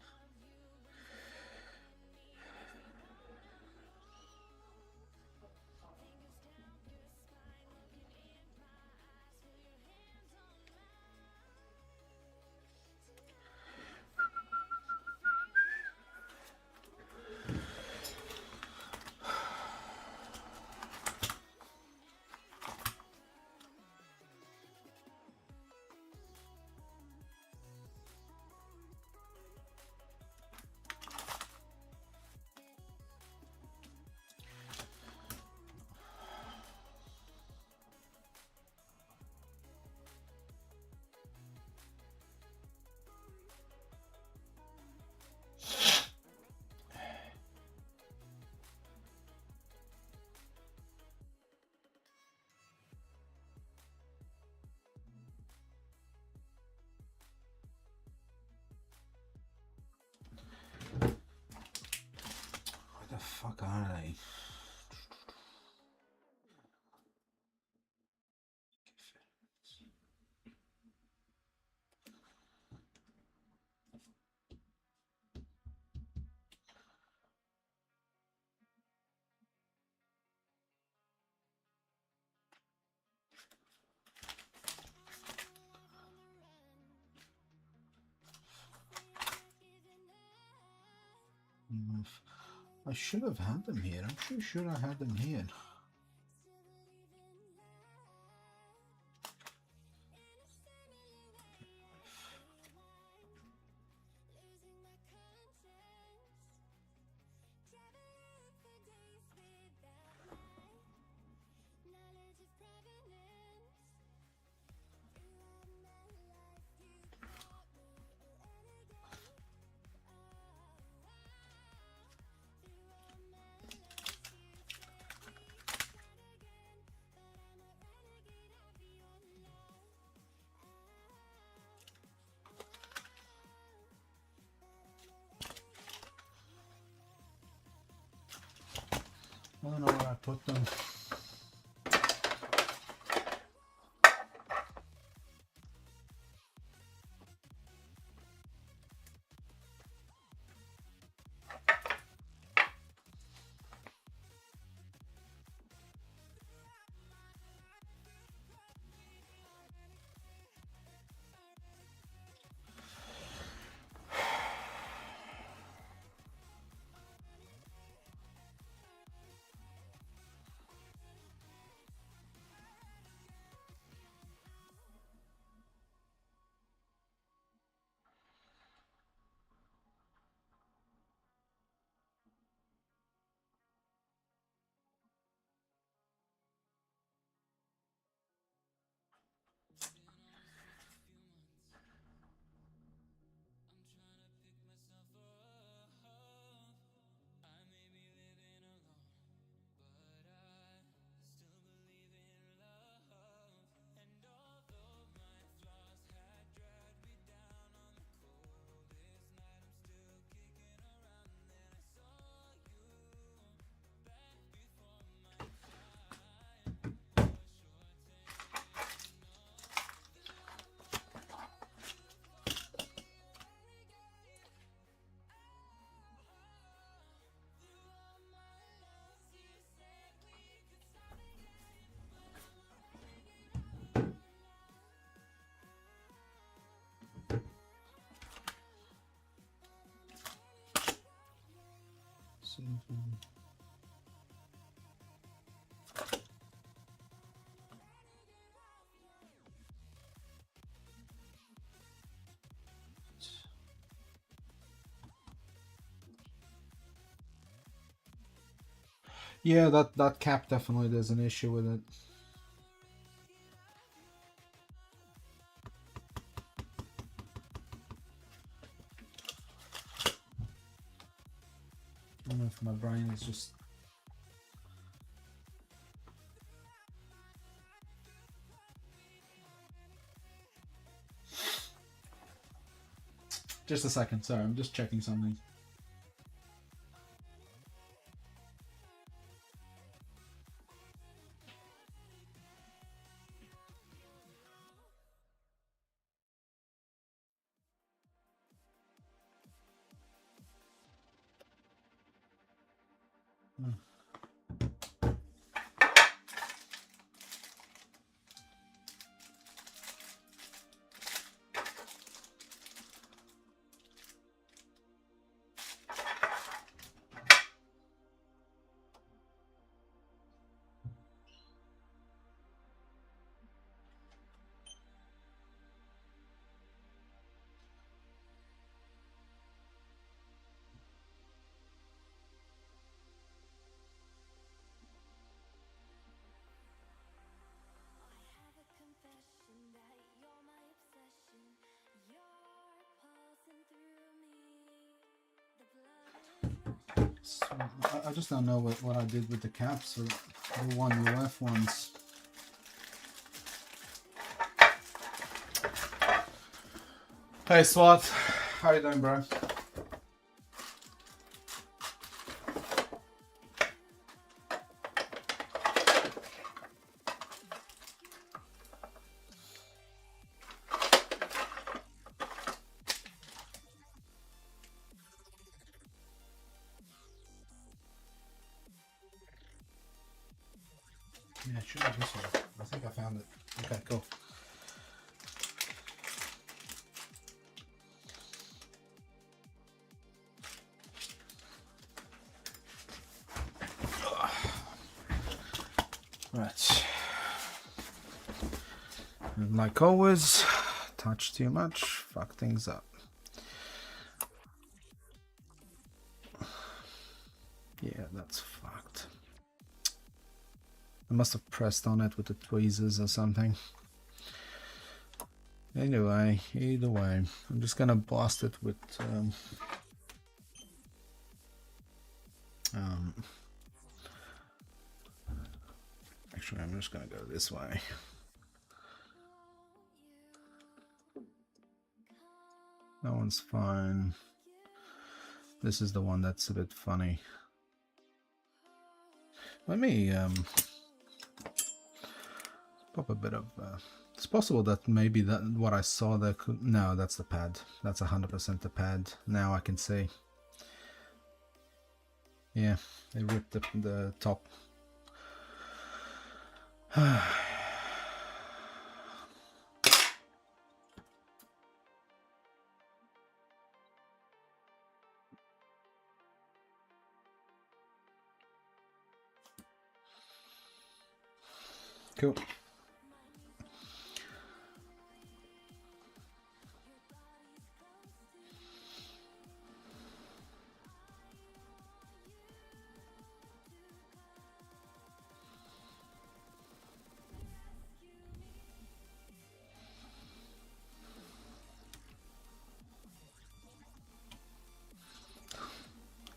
Where the fuck are they? I should have had them here. I'm pretty sure I had them here. I don't know where I put them. Yeah, that cap definitely there's an issue with it. if my brain is just... Just a second, sorry, I'm just checking something. So, I just don't know what I did with the caps, or the one UF ones. Hey SWAT, how you doing, bro? Yeah, it should be this one. I think I found it. Okay, cool. Right. And like always, touch too much, fuck things up. Yeah, that's fucked. I must have pressed on it with the tweezers or something. Anyway, either way, I'm just gonna blast it with actually, I'm just gonna go this way. That one's fine. This is the one that's a bit funny. Let me pop a bit of it's possible that maybe that what I saw there could... No, that's the pad. That's 100% the pad. Now I can see. Yeah, they ripped the top. Cool.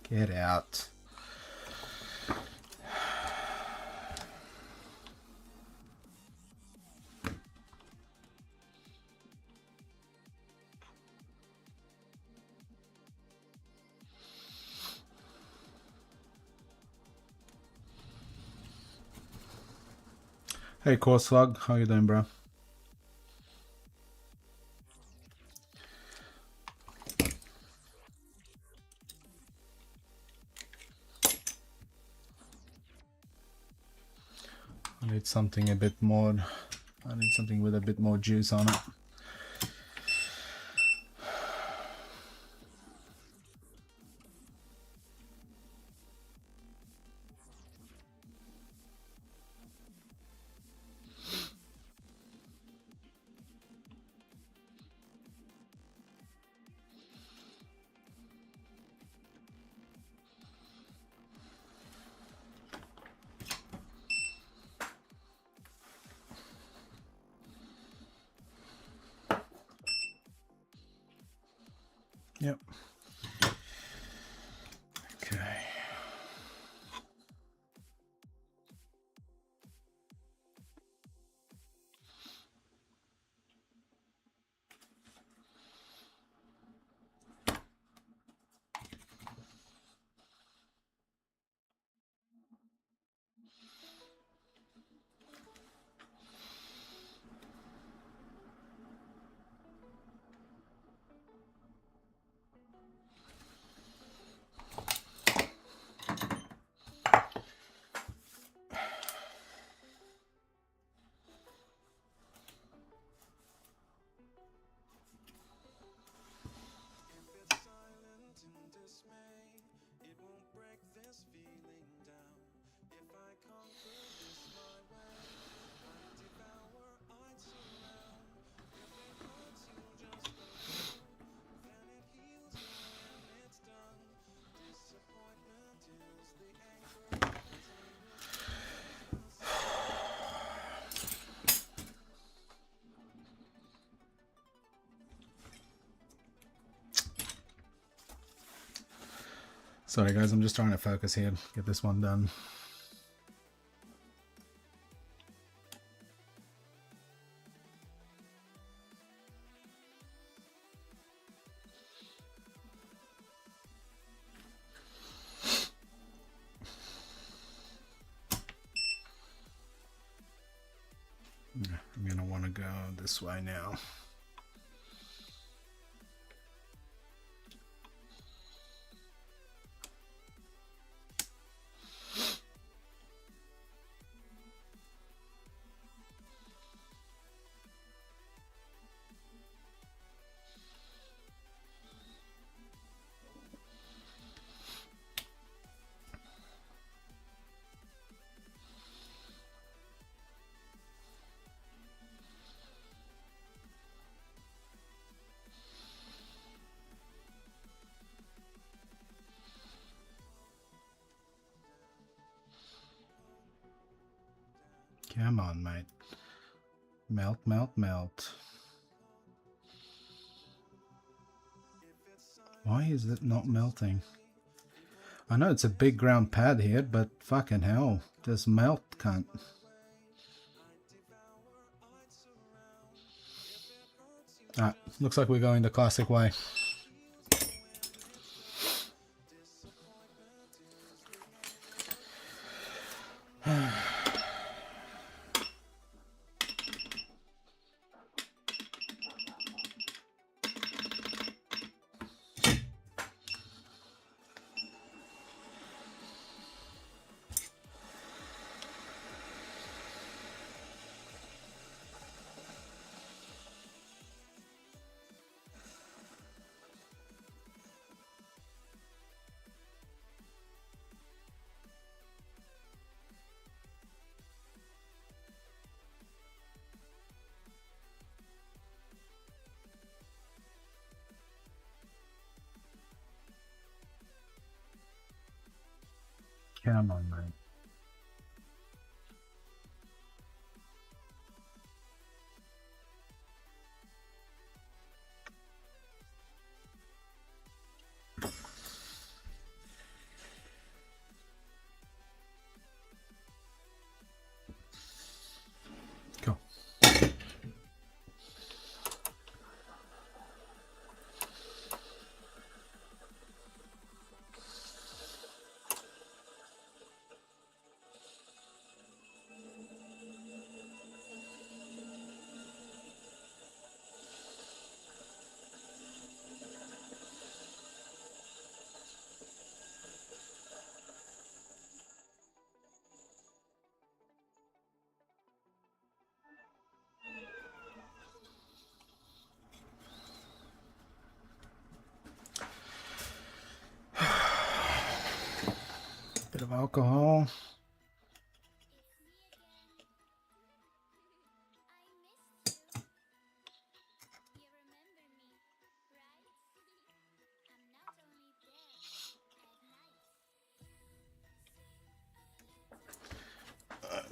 Get out. Hey, Core Slug, how you doing, bro? I need something a bit more. I need something with a bit more juice on it. Yep. Okay. Sorry guys, I'm just trying to focus here, get this one done. I'm gonna want to go this way now. Come on, mate. Melt, melt, melt. Why is it not melting? I know it's a big ground pad here, but fucking hell, just melt, cunt. Ah, looks like we're going the classic way. Come on, mate. Cool. Bit of alcohol.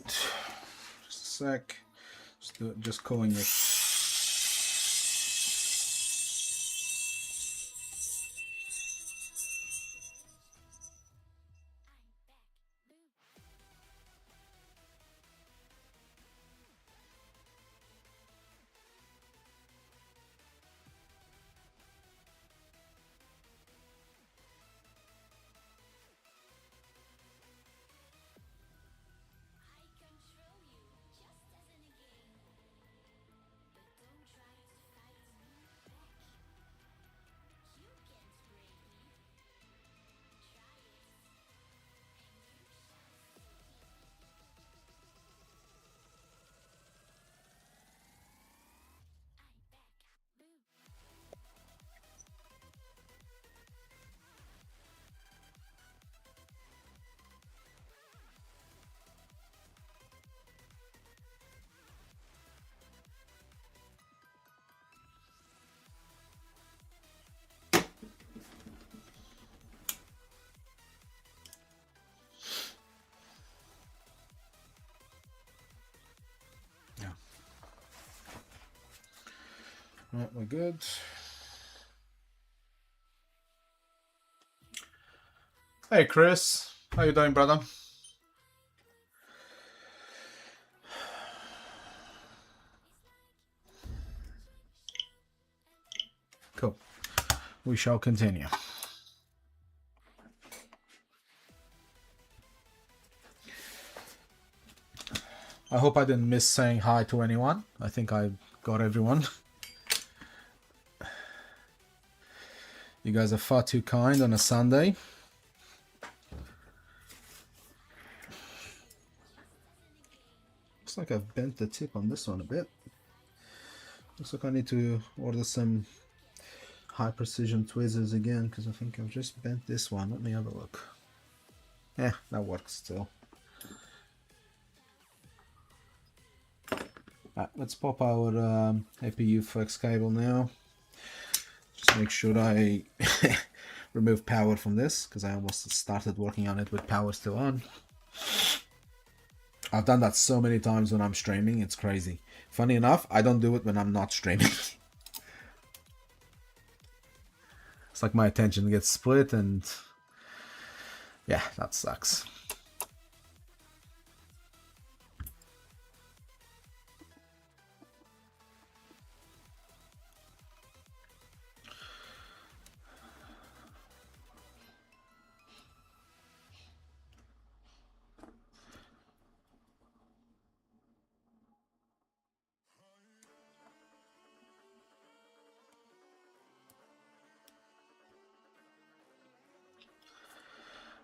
Just a sec. Just cooling it. Right, we're good. Hey Chris, how you doing, brother? Cool. We shall continue. I hope I didn't miss saying hi to anyone. I think I got everyone. You guys are far too kind on a Sunday. Looks like I've bent the tip on this one a bit. Looks like I need to order some high precision tweezers again, because I think I've just bent this one. Let me have a look. Yeah, that works still. Right, let's pop our APU flex cable now. Just make sure I remove power from this, because I almost started working on it with power still on. I've done that so many times when I'm streaming, it's crazy. Funny enough, I don't do it when I'm not streaming. It's like my attention gets split, and yeah, that sucks.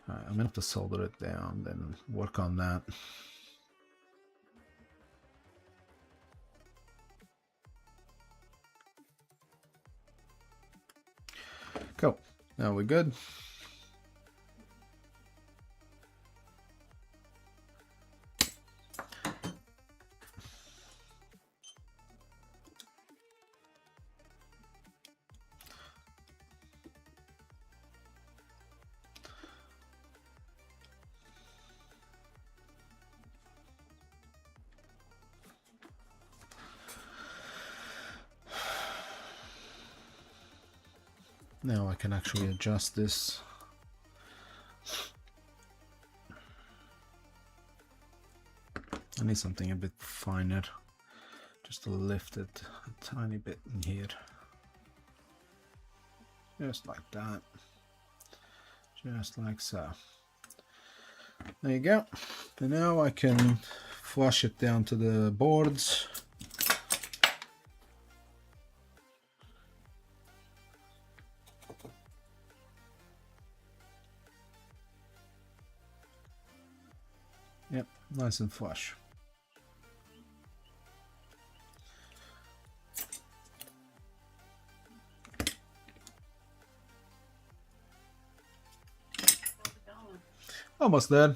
Alright, I'm gonna have to solder it down, then work on that. Cool. Now we're good. Now I can actually adjust this. I need something a bit finer, just to lift it a tiny bit in here. Just like that. Just like so. There you go. And now I can flush it down to the boards. Yep, nice and flush. Almost there.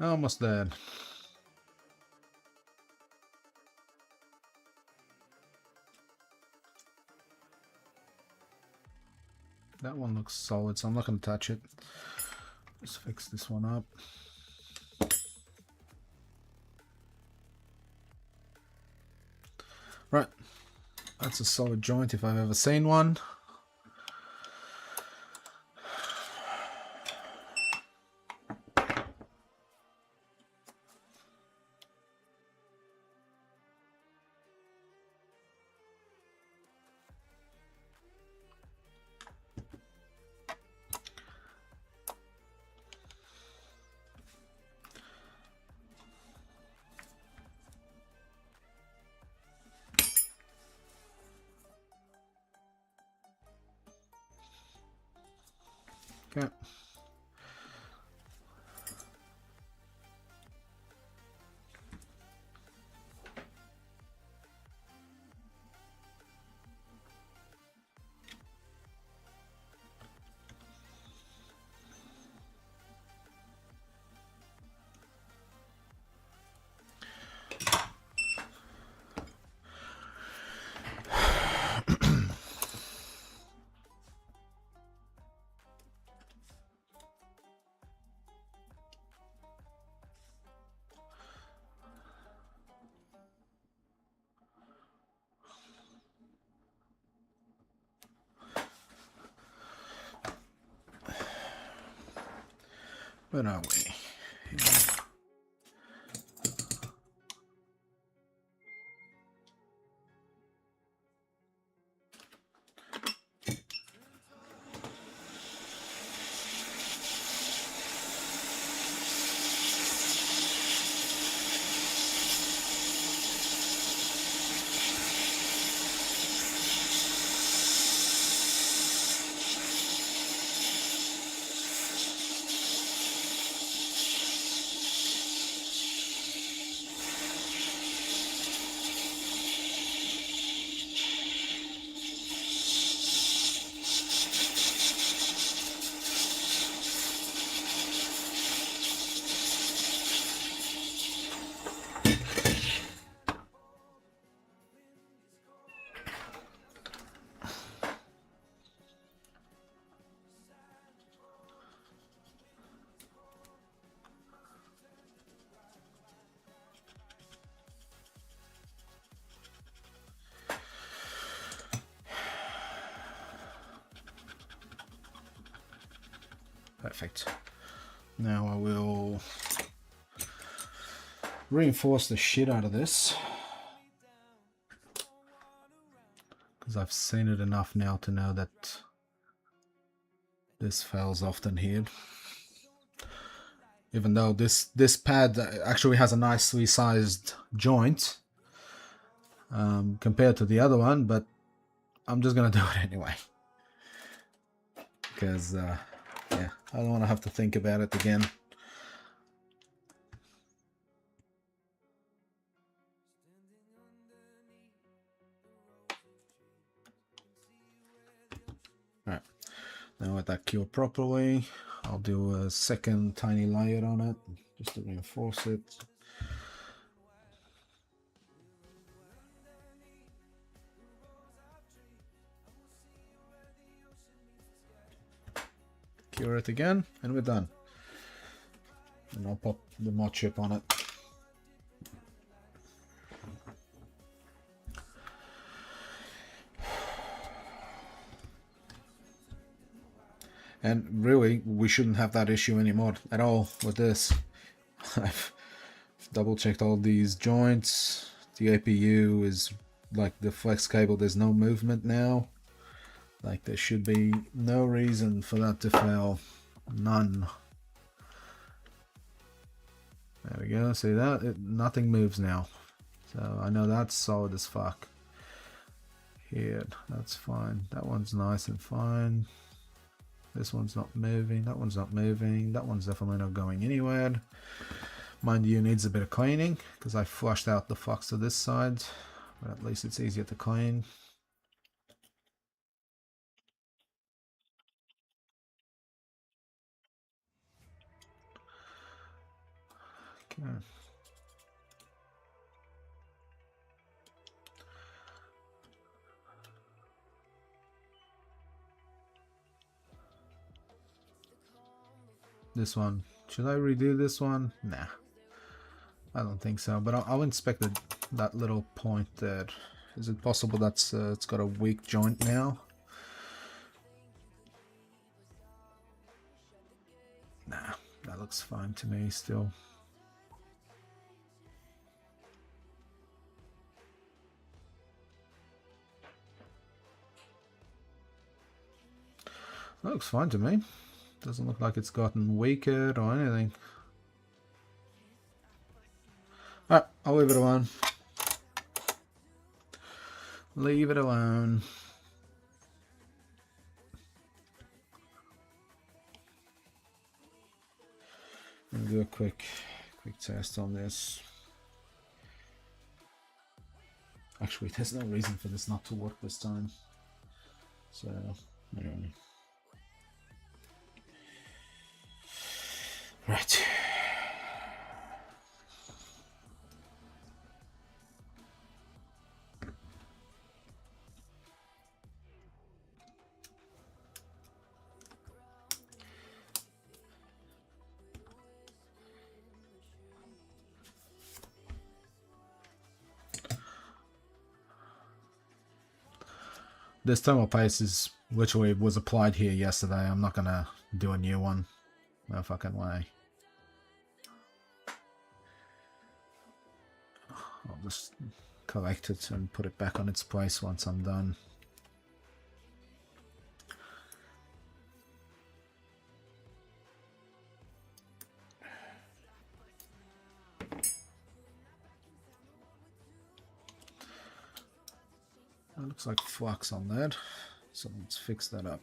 Almost there. That one looks solid, so I'm not going to touch it. Just fix this one up. Right. That's a solid joint if I've ever seen one. Okay. Where are we? Perfect. Now I will reinforce the shit out of this, because I've seen it enough now to know that this fails often here. Even though this pad actually has a nicely sized joint compared to the other one, but I'm just gonna do it anyway, because yeah, I don't want to have to think about it again. Alright, now with that cured properly, I'll do a second tiny layer on it just to reinforce it. Cure it again, and we're done. And I'll pop the Modchip on it. And really, we shouldn't have that issue anymore at all with this. I've double checked all these joints. The APU is like the flex cable, there's no movement now. Like, there should be no reason for that to fail. None. There we go. See that? Nothing moves now. So I know that's solid as fuck. Here, that's fine. That one's nice and fine. This one's not moving. That one's not moving. That one's definitely not going anywhere. Mind you, needs a bit of cleaning because I flushed out the flux to this side. But at least it's easier to clean. Okay. This one. Should I redo this one? Nah. I don't think so, but I'll inspect that little point there. Is it possible that's it's got a weak joint now? Nah, that looks fine to me still. That looks fine to me. Doesn't look like it's gotten weaker or anything. Alright, I'll leave it alone. Leave it alone. I'm gonna do a quick test on this. Actually, there's no reason for this not to work this time. So, anyway. Right. This thermal paste is literally was applied here yesterday. I'm not gonna do a new one. No fucking way. I'll just collect it and put it back on its place once I'm done. It looks like flux on that, so let's fix that up.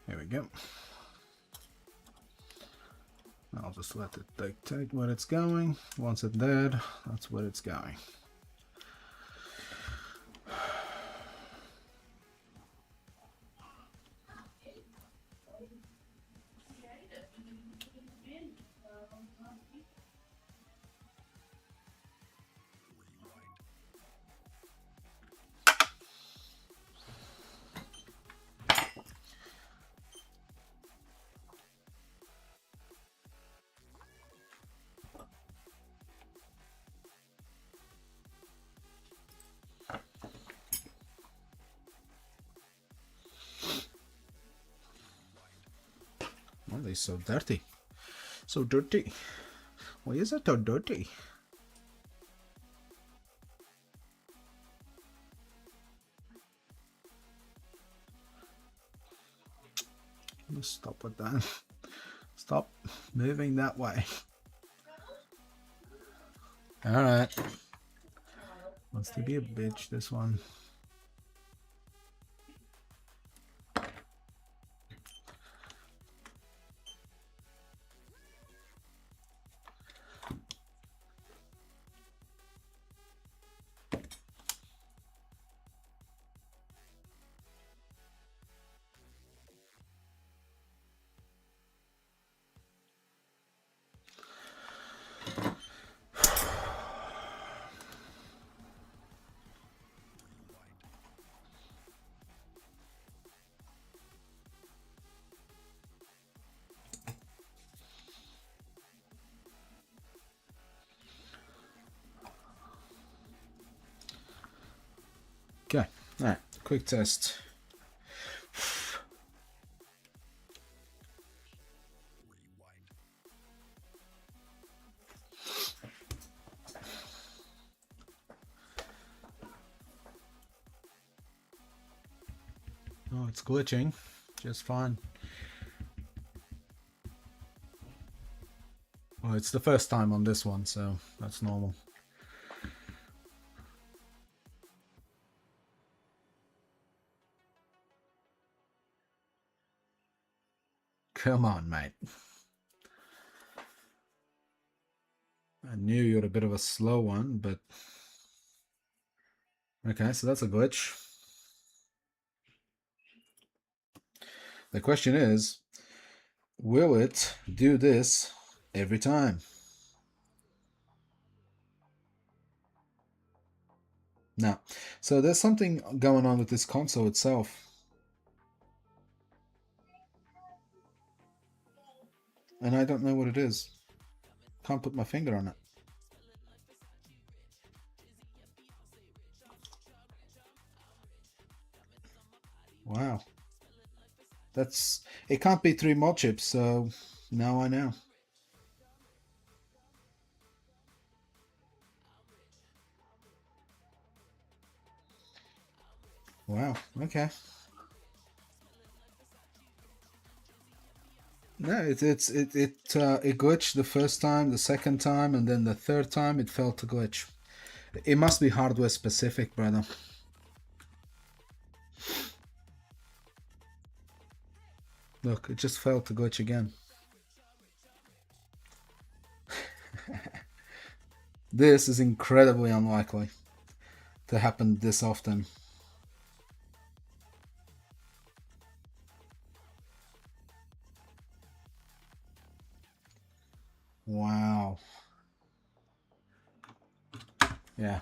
There we go. I'll just let it dictate where it's going. Once it's dead, that's where it's going. Oh, they're so dirty. So dirty. Why is it so dirty? Let's stop with that. Stop moving that way. Alright. Wants to be a bitch, this one. Okay, alright, quick test. Oh, it's glitching just fine. Well, it's the first time on this one, so that's normal. Come on, mate. I knew you were a bit of a slow one, but... Okay, so that's a glitch. The question is, will it do this every time? No. So there's something going on with this console itself. And I don't know what it is. Can't put my finger on it. Wow. It can't be 3 Modchips, so now I know. Wow, okay. No, it glitched the first time, the second time, and then the third time it failed to glitch. It must be hardware specific, brother. Look, it just failed to glitch again. This is incredibly unlikely to happen this often. Wow. Yeah.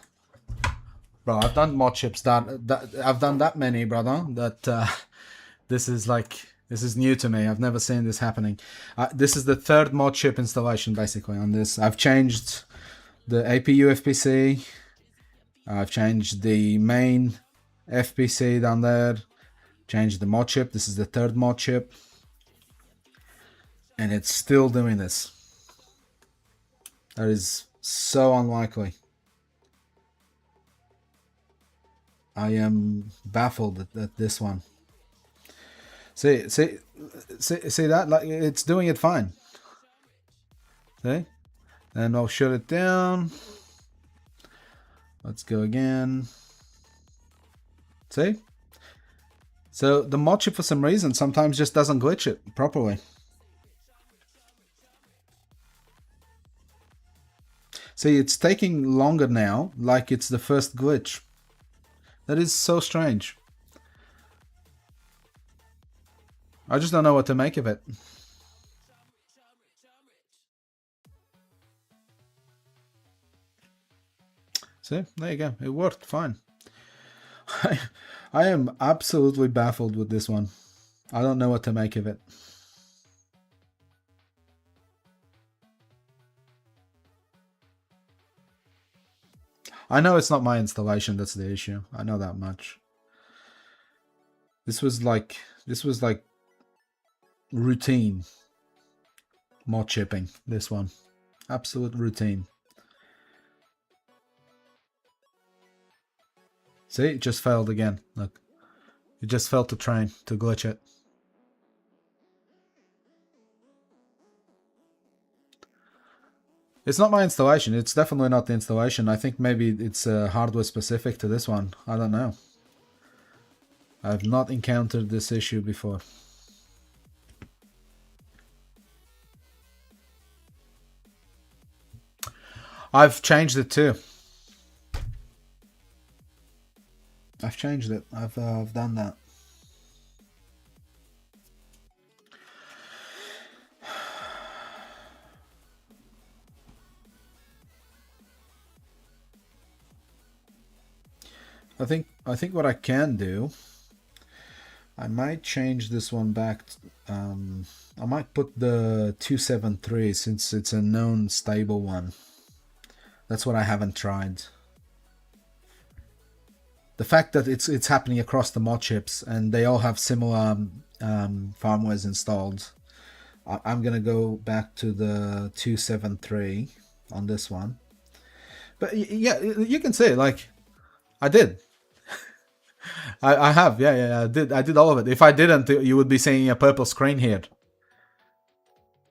Bro, I've done Modchips that I've done that many, brother, that this is new to me. I've never seen this happening. This is the third Modchip installation basically on this. I've changed the APU FPC. I've changed the main FPC down there. Changed the Modchip. This is the third Modchip. And it's still doing this. That is so unlikely. I am baffled at this one. See that? Like, it's doing it fine. See? And I'll shut it down. Let's go again. See? So the Modchip for some reason sometimes just doesn't glitch it properly. See, it's taking longer now, like it's the first glitch. That is so strange. I just don't know what to make of it. See, there you go. It worked fine. I am absolutely baffled with this one. I don't know what to make of it. I know it's not my installation that's the issue. I know that much. This was like routine mod chipping. This one, absolute routine. See, it just failed again. Look, it just failed to train, to glitch it. It's not my installation. It's definitely not the installation. I think maybe it's hardware specific to this one. I don't know. I've not encountered this issue before. I've changed it too. I've changed it. I've done that. I think what I can do, I might change this one back. I might put the 273 since it's a known stable one. That's what I haven't tried. The fact that it's happening across the mod chips and they all have similar firmwares installed, I'm gonna go back to the 273 on this one. But yeah, you can see, like, I did. I have, yeah, I did all of it. If I didn't, you would be seeing a purple screen here.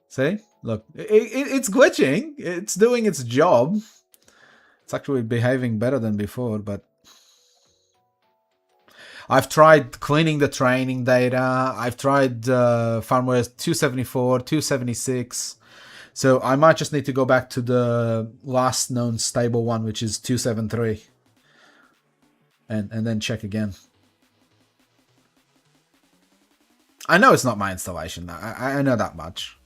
See, look, it's glitching. It's doing its job. It's actually behaving better than before, but I've tried cleaning the training data. I've tried firmware 274, 276. So I might just need to go back to the last known stable one, which is 273. And then check again. I know it's not my installation. I know that much.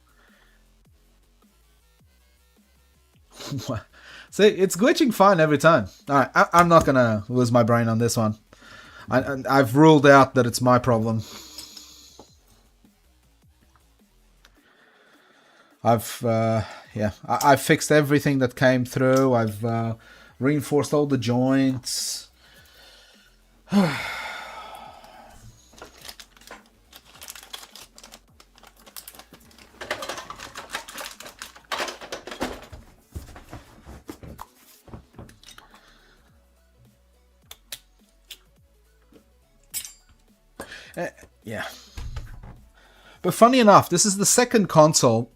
See, it's glitching fine every time. Alright, I'm not gonna lose my brain on this one. I've ruled out that it's my problem. I've fixed everything that came through. I've reinforced all the joints. Yeah. But funny enough, this is the second console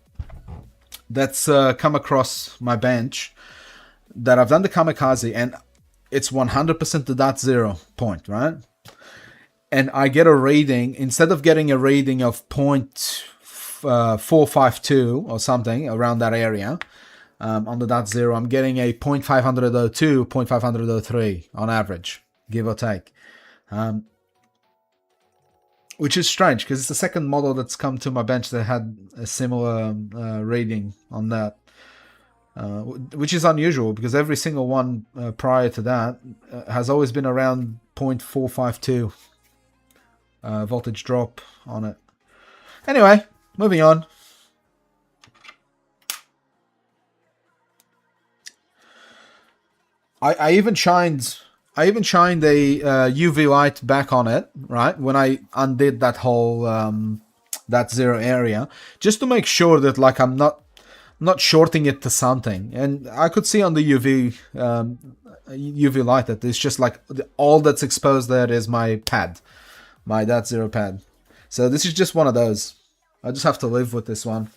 that's come across my bench that I've done the kamikaze, and it's 100% the dot zero point, right? And I get a rating, instead of getting a rating of 0.452 or something around that area, on the dot zero, I'm getting a 0.502, 0.503 on average, give or take. Which is strange, because it's the second model that's come to my bench that had a similar rating on that. Which is unusual, because every single one prior to that has always been around 0.452 voltage drop on it. Anyway, moving on. I even shined a UV light back on it, right, when I undid that whole that zero area, just to make sure that like I'm not shorting it to something. And I could see on the UV light that it's just like all that's exposed there is my pad, my dot zero pad. So this is just one of those. I just have to live with this one.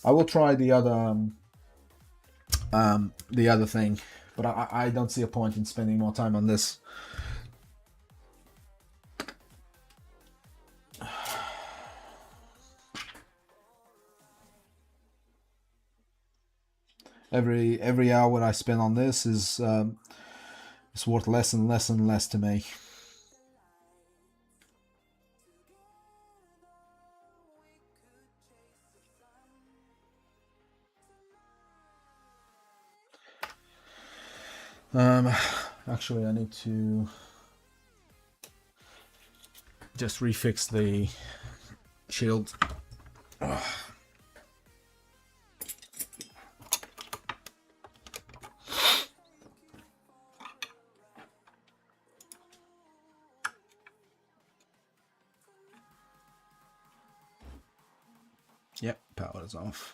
I will try the other thing, but I don't see a point in spending more time on this. Every hour I spend on this is it's worth less and less and less to me. Actually, I need to just refix the shield. Ugh. Yep, power is off.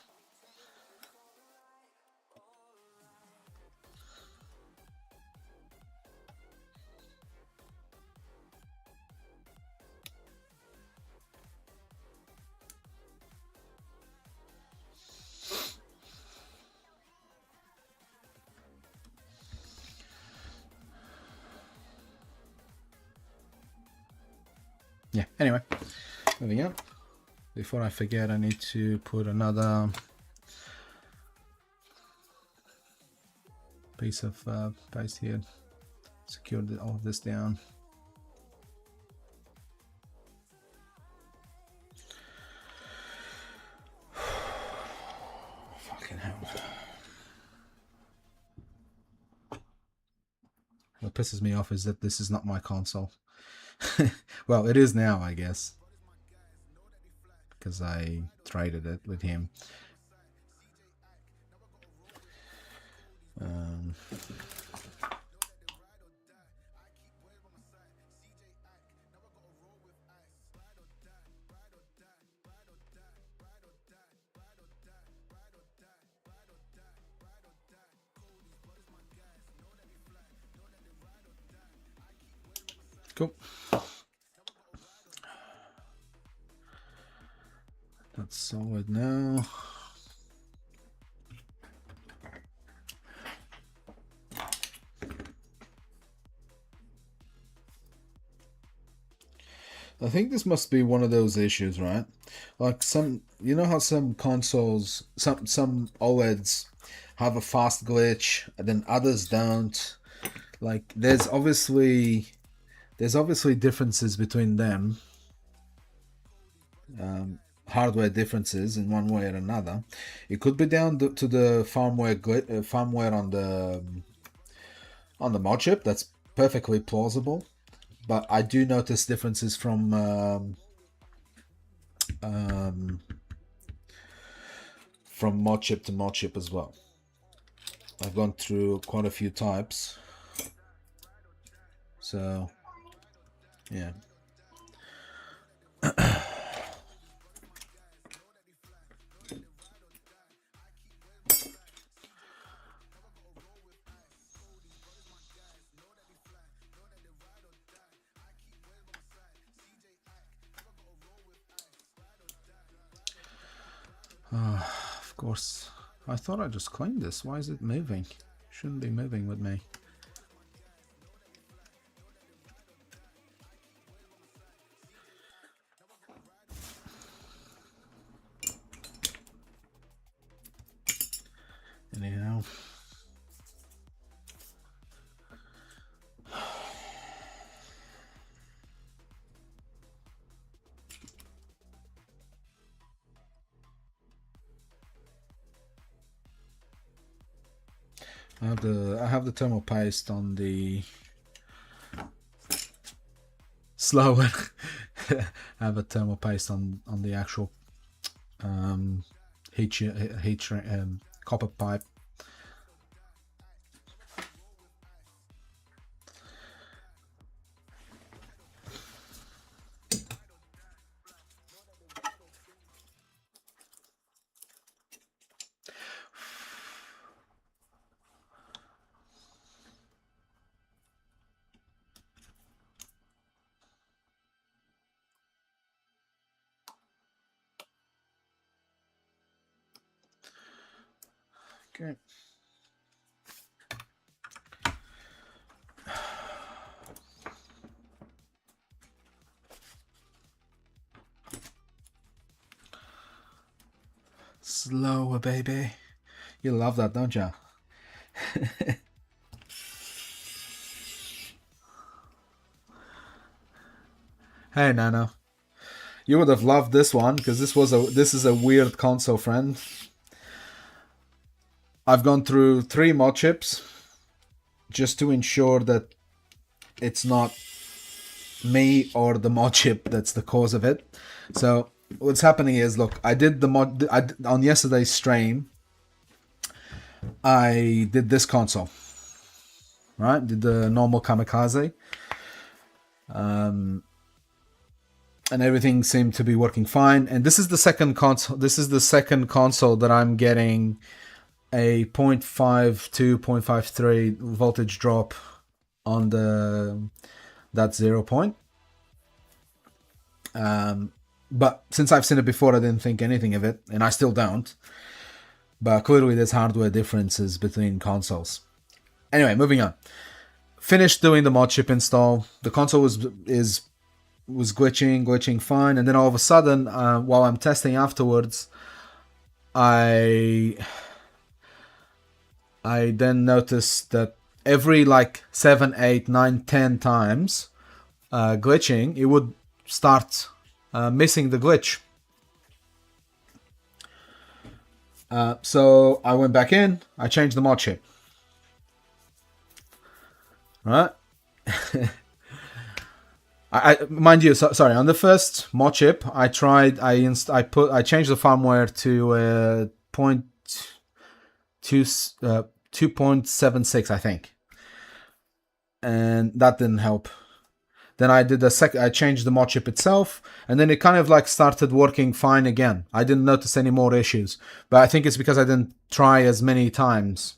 Yeah, anyway, moving on. Before I forget, I need to put another piece of paste here, secure all of this down. Fucking hell. What pisses me off is that this is not my console. Well, it is now, I guess, because I traded it with him. Cool. That's solid now. I think this must be one of those issues, right? Like some, you know how some consoles, some OLEDs have a fast glitch, and then others don't. Like there's obviously differences between them. Hardware differences in one way or another. It could be down to the firmware on the Modchip. That's perfectly plausible. But I do notice differences from Modchip to Modchip as well. I've gone through quite a few types, so yeah. Of course, I thought I just cleaned this. Why is it moving? Shouldn't be moving with me. Anyhow. I have the thermal paste on the slower. I have a thermal paste on the actual copper pipe. Okay. Slower, baby. You love that, don't you? Hey, Nano. You would have loved this one because this is a weird console, friend. I've gone through 3 Modchips just to ensure that it's not me or the Modchip that's the cause of it. So what's happening is, look, I did the on yesterday's stream. I did this console, right? Did the normal kamikaze, and everything seemed to be working fine. And this is the second console. This is the second console that I'm getting a 0.52, 0.53 voltage drop on that 0 point. But since I've seen it before, I didn't think anything of it, and I still don't. But clearly there's hardware differences between consoles. Anyway, moving on. Finished doing the Modchip install. The console was glitching fine, and then all of a sudden, while I'm testing afterwards, I then noticed that every like 7, 8, 9, 10 times glitching, it would start missing the glitch. So I went back in, I changed the Modchip. Right? I mind you, sorry, on the first Modchip, I changed the firmware to 2.76, I think, and that didn't help. Then I did I changed the Modchip itself, and then it kind of like started working fine again. I didn't notice any more issues, but I think it's because I didn't try as many times.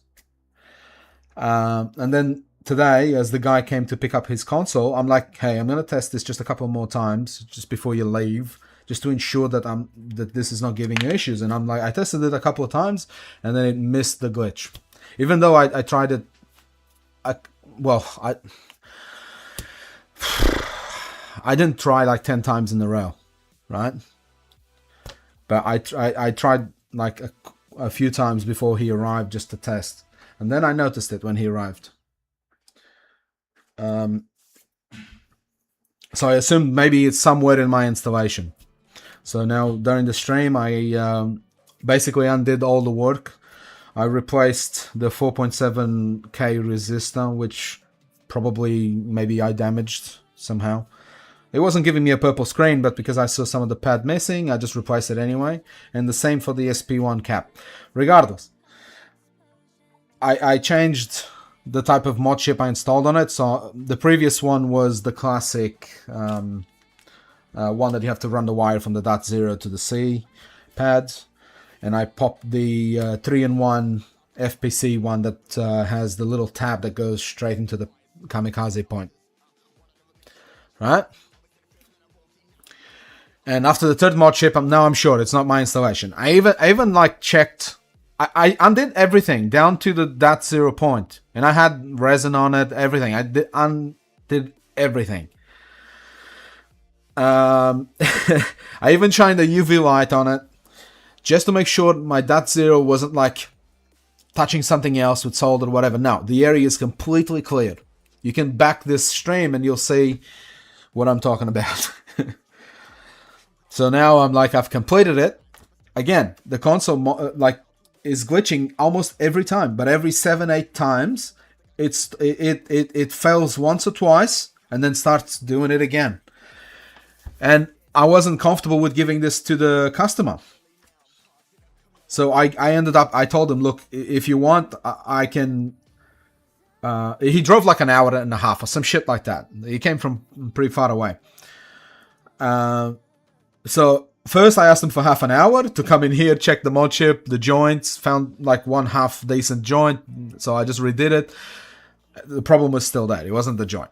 And then today, as the guy came to pick up his console, I'm like, hey, I'm gonna test this just a couple more times just before you leave, just to ensure that this is not giving you issues. And I'm like, I tested it a couple of times, and then it missed the glitch, even though I tried it. I didn't try like 10 times in a row, right? But I tried like a few times before he arrived just to test, and then I noticed it when he arrived. So I assumed maybe it's somewhere in my installation. So now during the stream, I basically undid all the work. I replaced the 4.7K resistor, which probably maybe I damaged somehow. It wasn't giving me a purple screen, but because I saw some of the pad missing, I just replaced it anyway. And the same for the SP1 cap. Regardless, I changed the type of Modchip I installed on it. So the previous one was the classic one that you have to run the wire from the .0 to the C pad. And I popped the 3-in-1 FPC one that has the little tab that goes straight into the kamikaze point. Right? And after the third Modchip, I'm sure it's not my installation. I even like checked. I undid everything down to that 0 point, and I had resin on it. Everything I undid everything. I even shined a UV light on it just to make sure my .0 wasn't like touching something else with solder or whatever. No, the area is completely clear. You can back this stream and you'll see what I'm talking about. So now I'm like, I've completed it. Again, the console is glitching almost every time, but every 7-8 times it fails once or twice and then starts doing it again. And I wasn't comfortable with giving this to the customer. So I ended up, I told him, look, if you want, I can... he drove like an hour and a half or some shit like that. He came from pretty far away. So first I asked him for half an hour to come in here, check the Modchip, the joints, found like one half decent joint. So I just redid it. The problem was still there. It wasn't the joint.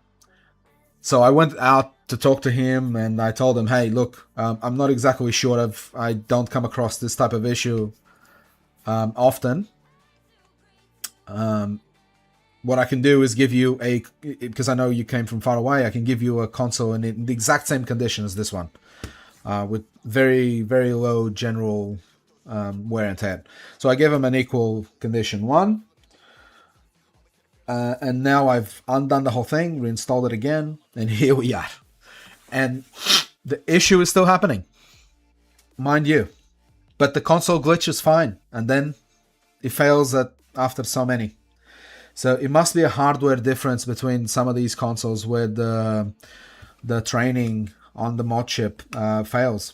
So I went out to talk to him and I told him, hey, look, I'm not exactly sure I don't come across this type of issue often. What I can do is give you because I know you came from far away, I can give you a console in the exact same condition as this one. With very, very low general wear and tear. So I gave him an equal condition one. And now I've undone the whole thing, reinstalled it again, and here we are. And the issue is still happening, mind you. But the console glitch is fine, and then it fails after so many. So it must be a hardware difference between some of these consoles where the training on the Modchip fails.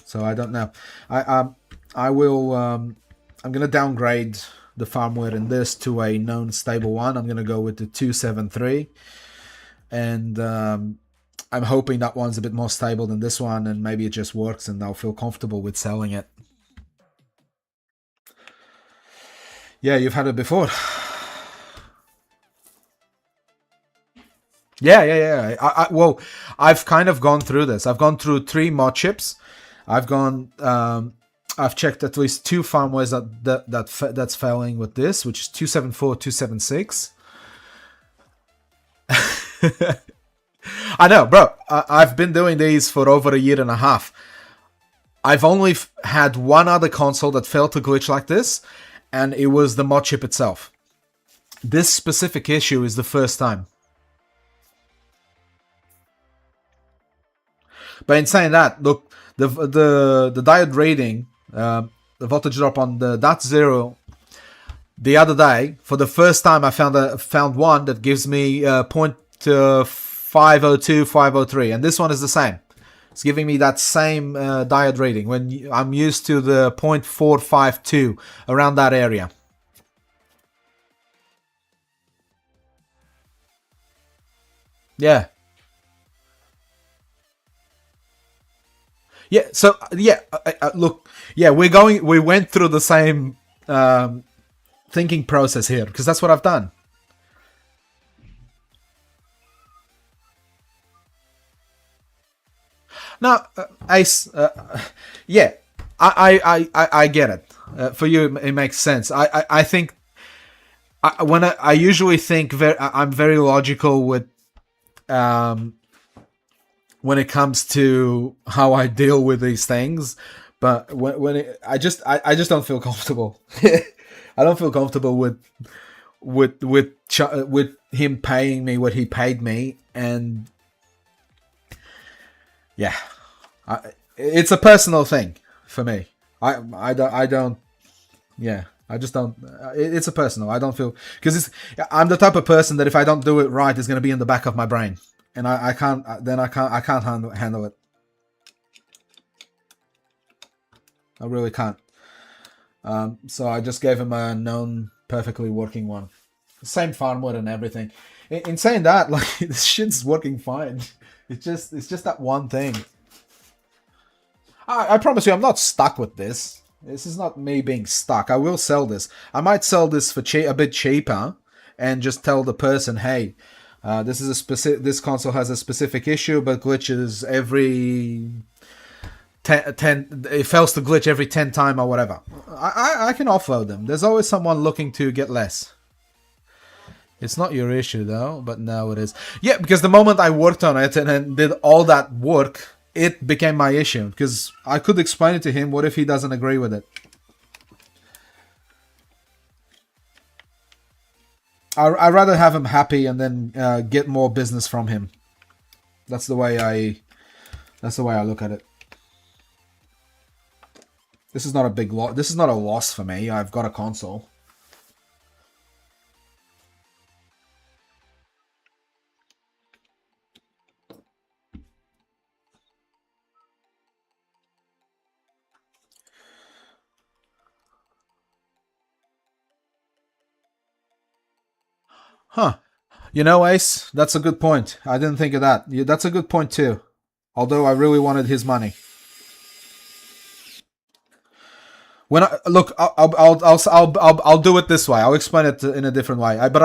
So I don't know. I will. I'm gonna downgrade the firmware in this to a known stable one. I'm gonna go with the 273, and I'm hoping that one's a bit more stable than this one, and maybe it just works, and I'll feel comfortable with selling it. Yeah, you've had it before. Yeah. Well, I've kind of gone through this. I've gone through 3 Modchips. I've checked at least 2 firmwares that's failing with this, which is 274, 276. I know, bro. I've been doing these for over a year and a half. I've only had one other console that failed to glitch like this, and it was the Modchip itself. This specific issue is the first time. But in saying that, look, the diode reading, the voltage drop on the .0, the other day, for the first time, I found one that gives me 0.502, 503, and this one is the same. It's giving me that same diode reading when I'm used to the 0.452, around that area. Yeah. Yeah, so yeah, look, yeah, we went through the same thinking process here, because that's what I've done. Now, Ace, yeah, I get it. For you, it makes sense. I think I usually think I'm very logical with when it comes to how I deal with these things, but I just don't feel comfortable. I don't feel comfortable with him paying me what he paid me, and yeah, it's a personal thing for me. I don't. Yeah, I just don't. It's a personal. I don't feel, because I'm the type of person that if I don't do it right, it's going to be in the back of my brain. And I can't handle it. I really can't. So I just gave him a known, perfectly working one. Same firmware and everything. In saying that, like, this shit's working fine. It's just that one thing. I promise you, I'm not stuck with this. This is not me being stuck. I will sell this. I might sell this for a bit cheaper and just tell the person, hey, This is a specific. This console has a specific issue, but glitches every 10. It fails to glitch every 10 times or whatever. I can offload them. There's always someone looking to get less. It's not your issue though, but now it is. Yeah, because the moment I worked on it and did all that work, it became my issue. Because I could explain it to him. What if he doesn't agree with it? I'd rather have him happy and then get more business from him. That's the way I look at it. This is not a big loss. This is not a loss for me. I've got a console. Huh. You know, Ace, that's a good point. I didn't think of that. Yeah, that's a good point too. Although I really wanted his money. When I look, I'll do it this way. I'll explain it in a different way. But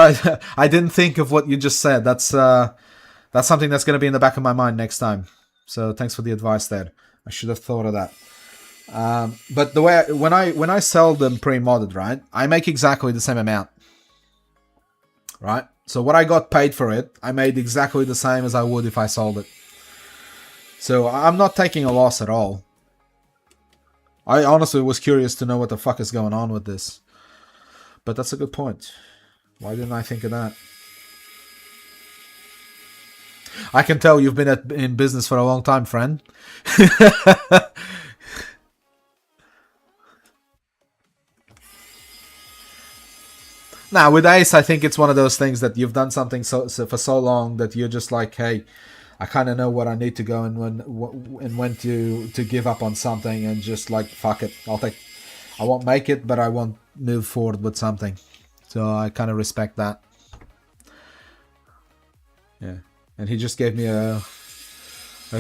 I didn't think of what you just said. That's something that's going to be in the back of my mind next time. So thanks for the advice there. I should have thought of that. But the way when I sell them pre-modded, right, I make exactly the same amount. Right? So what I got paid for it, I made exactly the same as I would if I sold it. So I'm not taking a loss at all. I honestly was curious to know what the fuck is going on with this. But that's a good point. Why didn't I think of that? I can tell you've been in business for a long time, friend. Now, with Ace, I think it's one of those things that you've done something for so long that you're just like, hey, I kind of know what I need to go and when to give up on something and just like, fuck it. I won't make it, but I won't move forward with something. So I kind of respect that. Yeah. And he just gave me a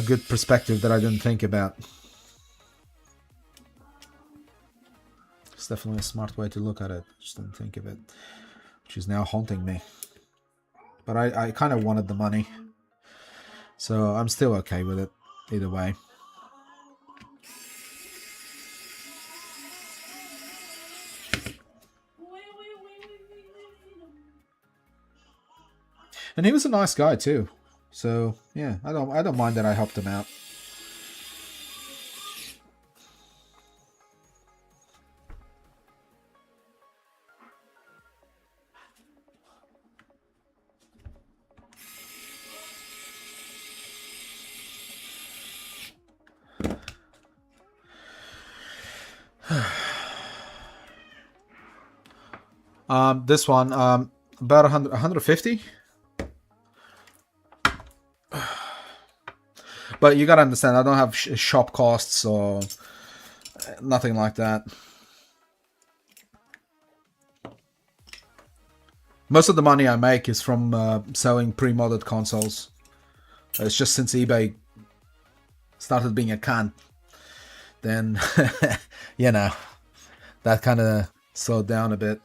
good perspective that I didn't think about. It's definitely a smart way to look at it. Just didn't think of it. Which is now haunting me. But I kind of wanted the money. So I'm still okay with it. Either way. And he was a nice guy too. So yeah, I don't mind that I helped him out. This one, about 150. But you gotta understand, I don't have shop costs or nothing like that. Most of the money I make is from selling pre-modded consoles. It's just since eBay started being a cunt, then, you know, that kind of slowed down a bit.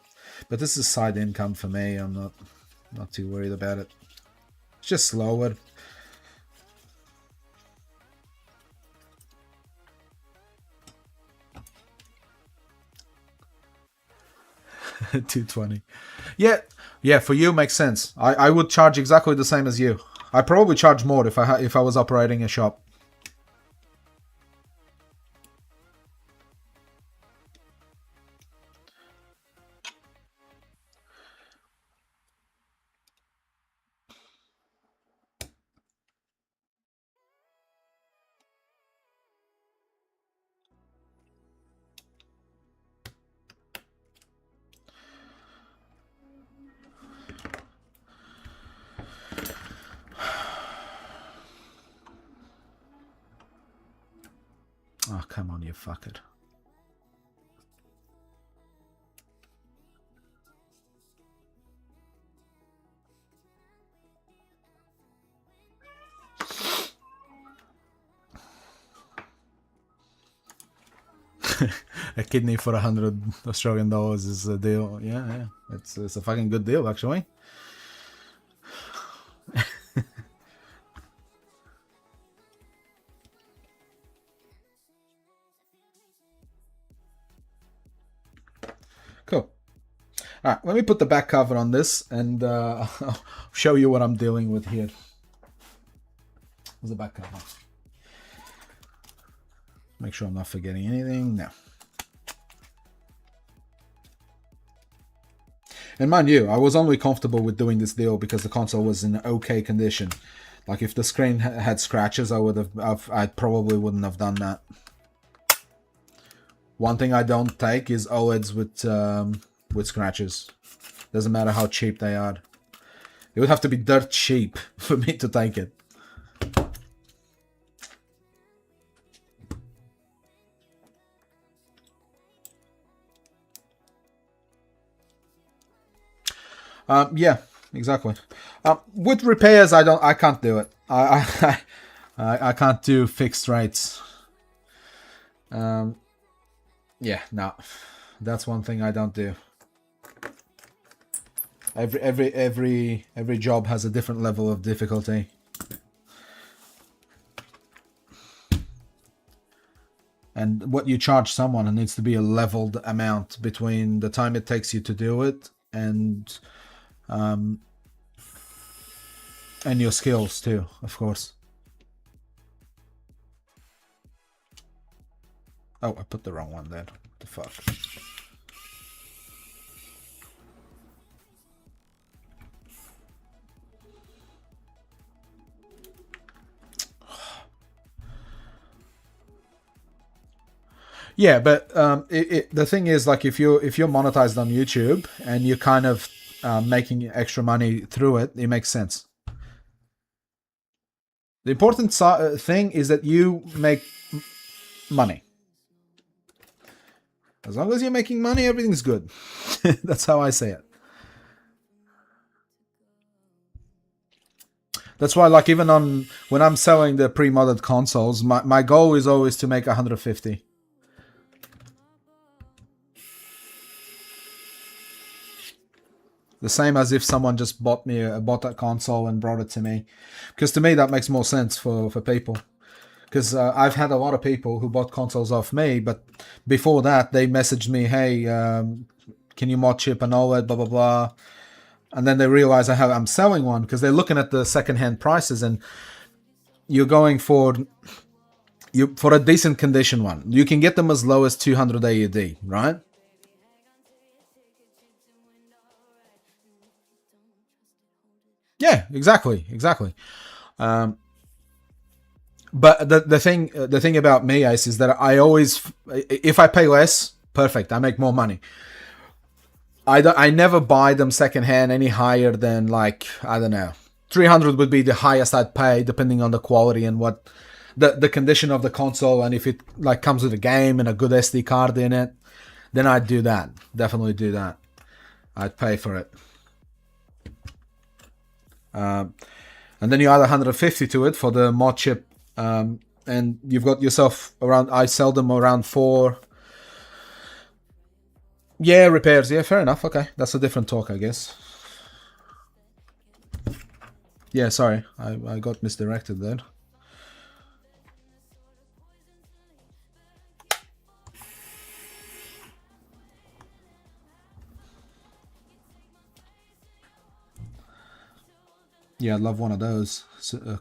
But this is side income for me. I'm not too worried about it. It's just slower. $220. Yeah. For you makes sense. I would charge exactly the same as you. I probably charge more if I was operating a shop. Oh, come on, you fucker. A kidney for 100 Australian dollars is a deal. Yeah. It's a fucking good deal, actually. All right, let me put the back cover on this and I'll show you what I'm dealing with here. There's the back cover. Make sure I'm not forgetting anything. No. And mind you, I was only comfortable with doing this deal because the console was in okay condition. Like if the screen had scratches, I probably wouldn't have done that. One thing I don't take is OLEDs with scratches. Doesn't matter how cheap they are. It would have to be dirt cheap for me to take it. Yeah, exactly. With repairs, I can't do it. I can't do fixed rates. Yeah, no, that's one thing I don't do. Every job has a different level of difficulty. And what you charge someone, it needs to be a leveled amount between the time it takes you to do it and your skills too, of course. Oh, I put the wrong one there. What the fuck? Yeah, but the thing is, like, if you're monetized on YouTube and you're kind of making extra money through it, it makes sense. The important thing is that you make money. As long as you're making money, everything's good. That's how I say it. That's why, like, even when I'm selling the pre-modded consoles, my goal is always to make 150. The same as if someone just bought that console and brought it to me, because to me that makes more sense for people. Because I've had a lot of people who bought consoles off me, but before that they messaged me, "Hey, can you Modchip an OLED, blah blah blah," and then they realize I'm selling one because they're looking at the secondhand prices, and you're going for a decent condition one. You can get them as low as 200 AUD, right? Yeah, exactly. But the thing about me, Ace, is that I always, if I pay less, perfect, I make more money. I never buy them secondhand any higher than, like, I don't know, 300 would be the highest I'd pay, depending on the quality and what the condition of the console, and if it like comes with a game and a good SD card in it, then I'd do that. Definitely do that. I'd pay for it. And then you add 150 to it for the Modchip, and you've got yourself around. I sell them around 4. Yeah, repairs. Yeah, fair enough. Okay, that's a different talk, I guess. Yeah, sorry, I got misdirected there. Yeah, I'd love one of those,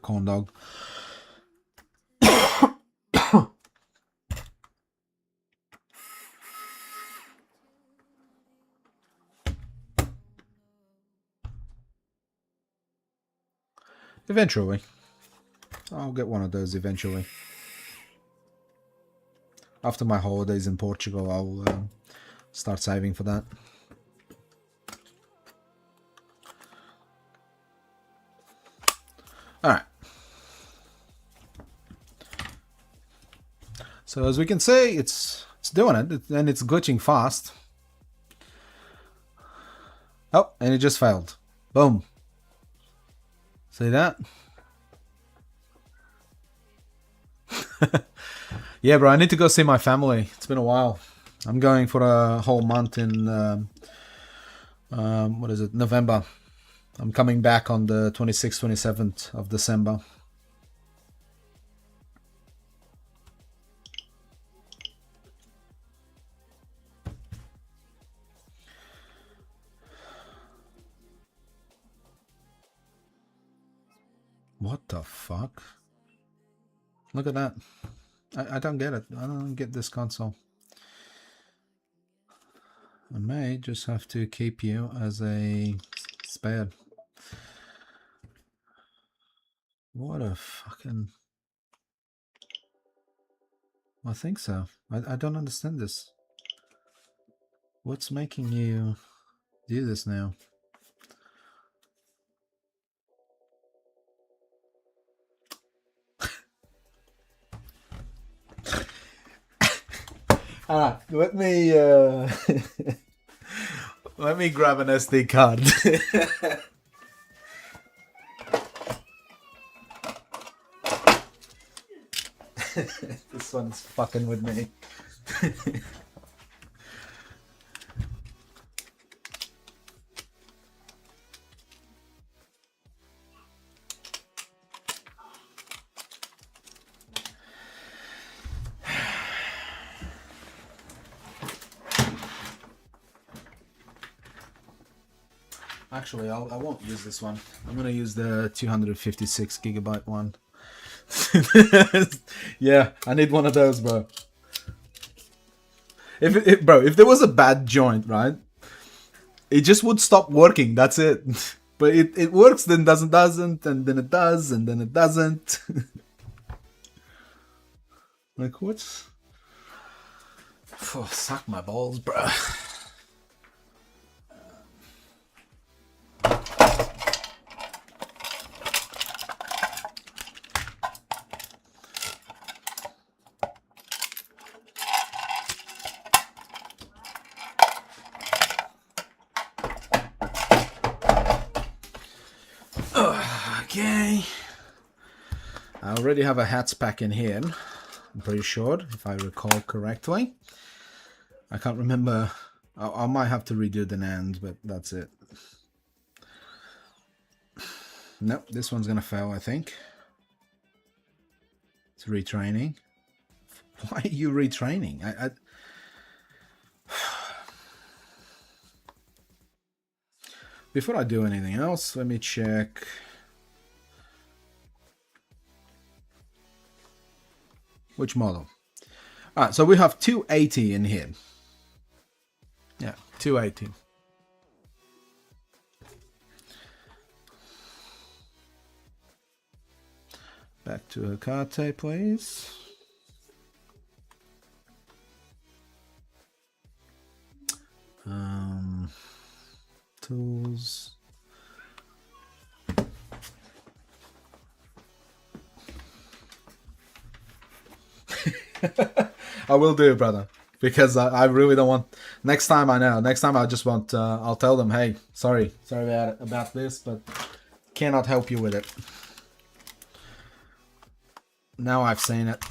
corn dog. Eventually. I'll get one of those eventually. After my holidays in Portugal, I'll start saving for that. Alright. So as we can see, it's doing it, and it's glitching fast. Oh, and it just failed. Boom. See that? Yeah, bro, I need to go see my family. It's been a while. I'm going for a whole month in, what is it, November. I'm coming back on the 26th, 27th of December. What the fuck? Look at that. I don't get it. I don't get this console. I may just have to keep you as a spare. What a fucking... I think so. I don't understand this. What's making you do this now? Let me let me grab an SD card. This one's fucking with me. Actually, I won't use this one. I'm gonna use the 256 gigabyte one. Yeah, I need one of those, bro. If there was a bad joint, right, it just would stop working. That's it. But it works, then doesn't, and then it does, and then it doesn't. Like, what's... Oh, suck my balls, bro. Okay. I already have a hats pack in here. I'm pretty sure, if I recall correctly. I can't remember. I might have to redo the NAND, but that's it. Nope, this one's gonna fail, I think. It's retraining. Why are you retraining? Before I do anything else, let me check. Which model? Alright, so we have 280 in here. Yeah, 280. Back to Akate, please. Tools. I will do it, brother, because I really don't want... Next time I just want... I'll tell them, hey, sorry about this, but cannot help you with it. Now I've seen it.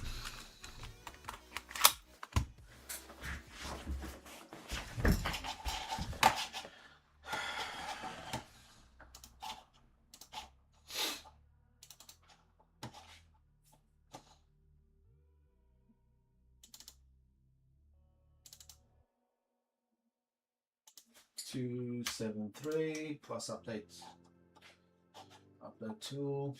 $273 plus update tool.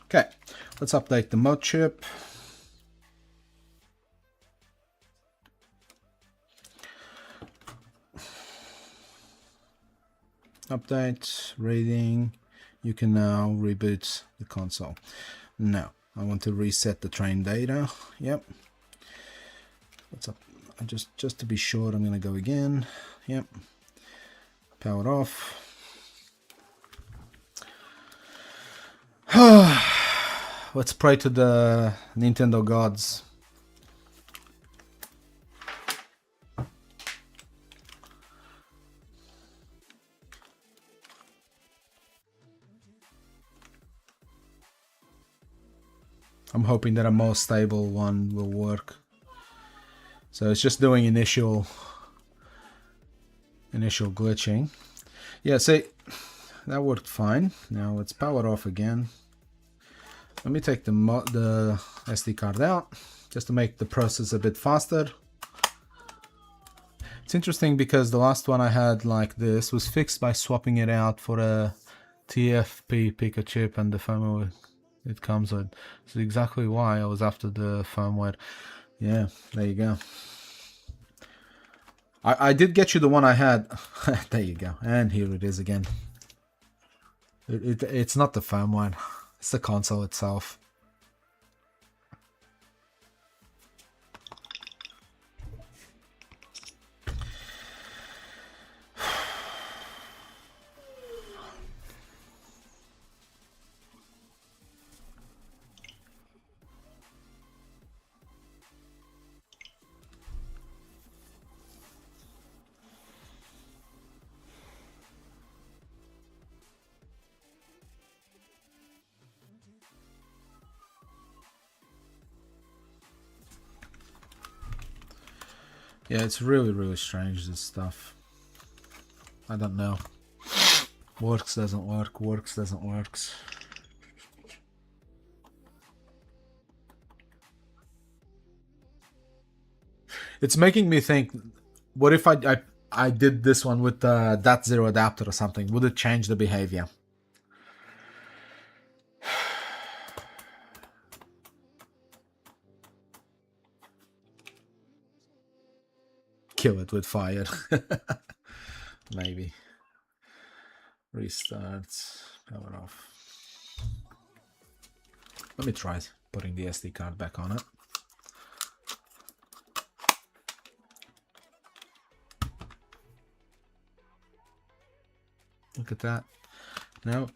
Okay, let's update the Modchip. Update, reading. You can now reboot the console. Now, I want to reset the train data. Yep. What's up? Just to be sure, I'm going to go again. Yep. Power off. Let's pray to the Nintendo gods. I'm hoping that a more stable one will work. So it's just doing initial glitching. Yeah, see, that worked fine. Now let's power off again. Let me take the SD card out just to make the process a bit faster. It's interesting because the last one I had like this was fixed by swapping it out for a TFP Pico chip and the firmware it comes with. So exactly why I was after the firmware. Yeah, there you go. I did get you the one I had. There you go. And here it is again. It's not the firmware. It's the console itself. Yeah, it's really strange, this stuff. I don't know. Works, doesn't work, works, doesn't work. It's making me think, what if I did this one with the .0 adapter or something? Would it change the behavior? Kill it with fire. Maybe. Restart. Power off. Let me try putting the SD card back on it. Look at that. Now,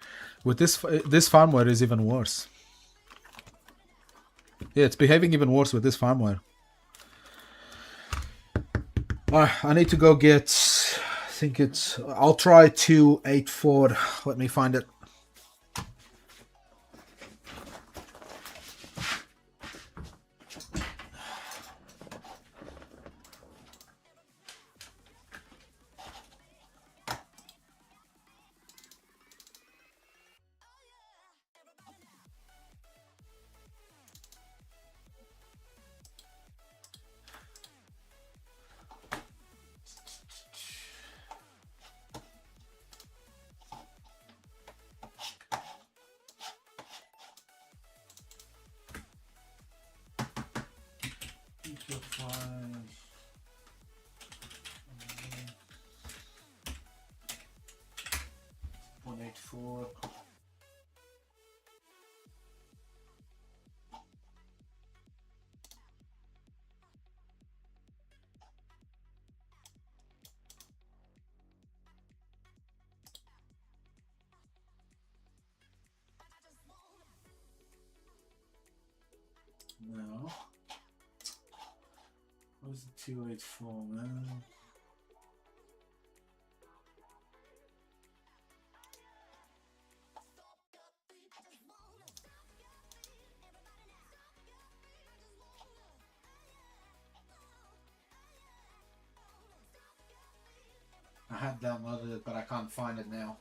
with this firmware is even worse. Yeah, it's behaving even worse with this firmware. I need to go get, I think it's, I'll try 284. Let me find it. No. Where's the 284, man? I had downloaded it, but I can't find it now.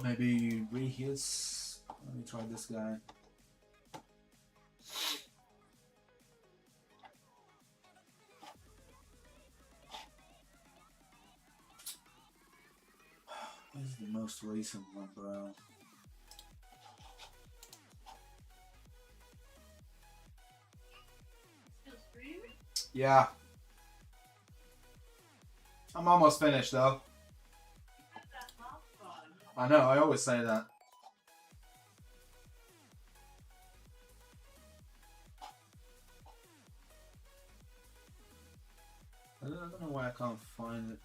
Maybe rehis. Let me try this guy. This is the most recent one, bro. Yeah. I'm almost finished though. I know, I always say that. I don't know why I can't find it.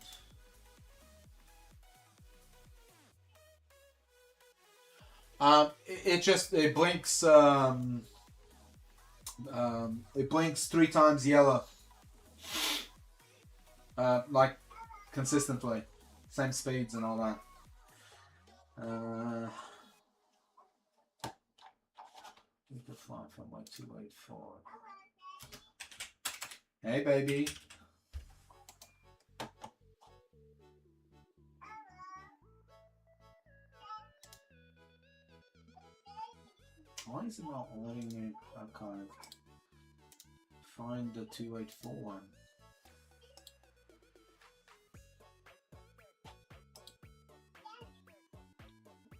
It blinks. It blinks 3 times yellow. Like consistently, same speeds and all that. We could find from my 284. Hey, baby. What do you mean? I can't find the 284 one.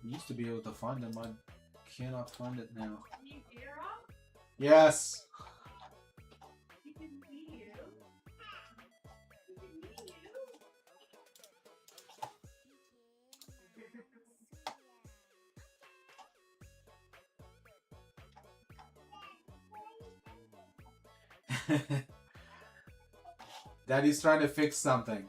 Used to be able to find them. I cannot find it now. Can you hear us? Yes. We can see you. We can hear you. Daddy's trying to fix something.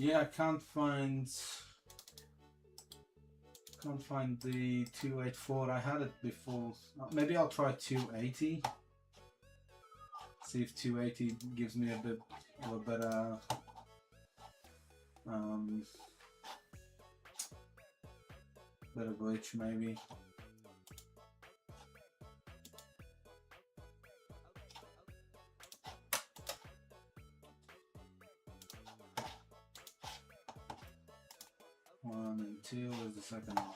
Yeah, I can't find the 284. I had it before. Maybe I'll try 280. See if 280 gives me a little better better glitch maybe. One and two is the second one.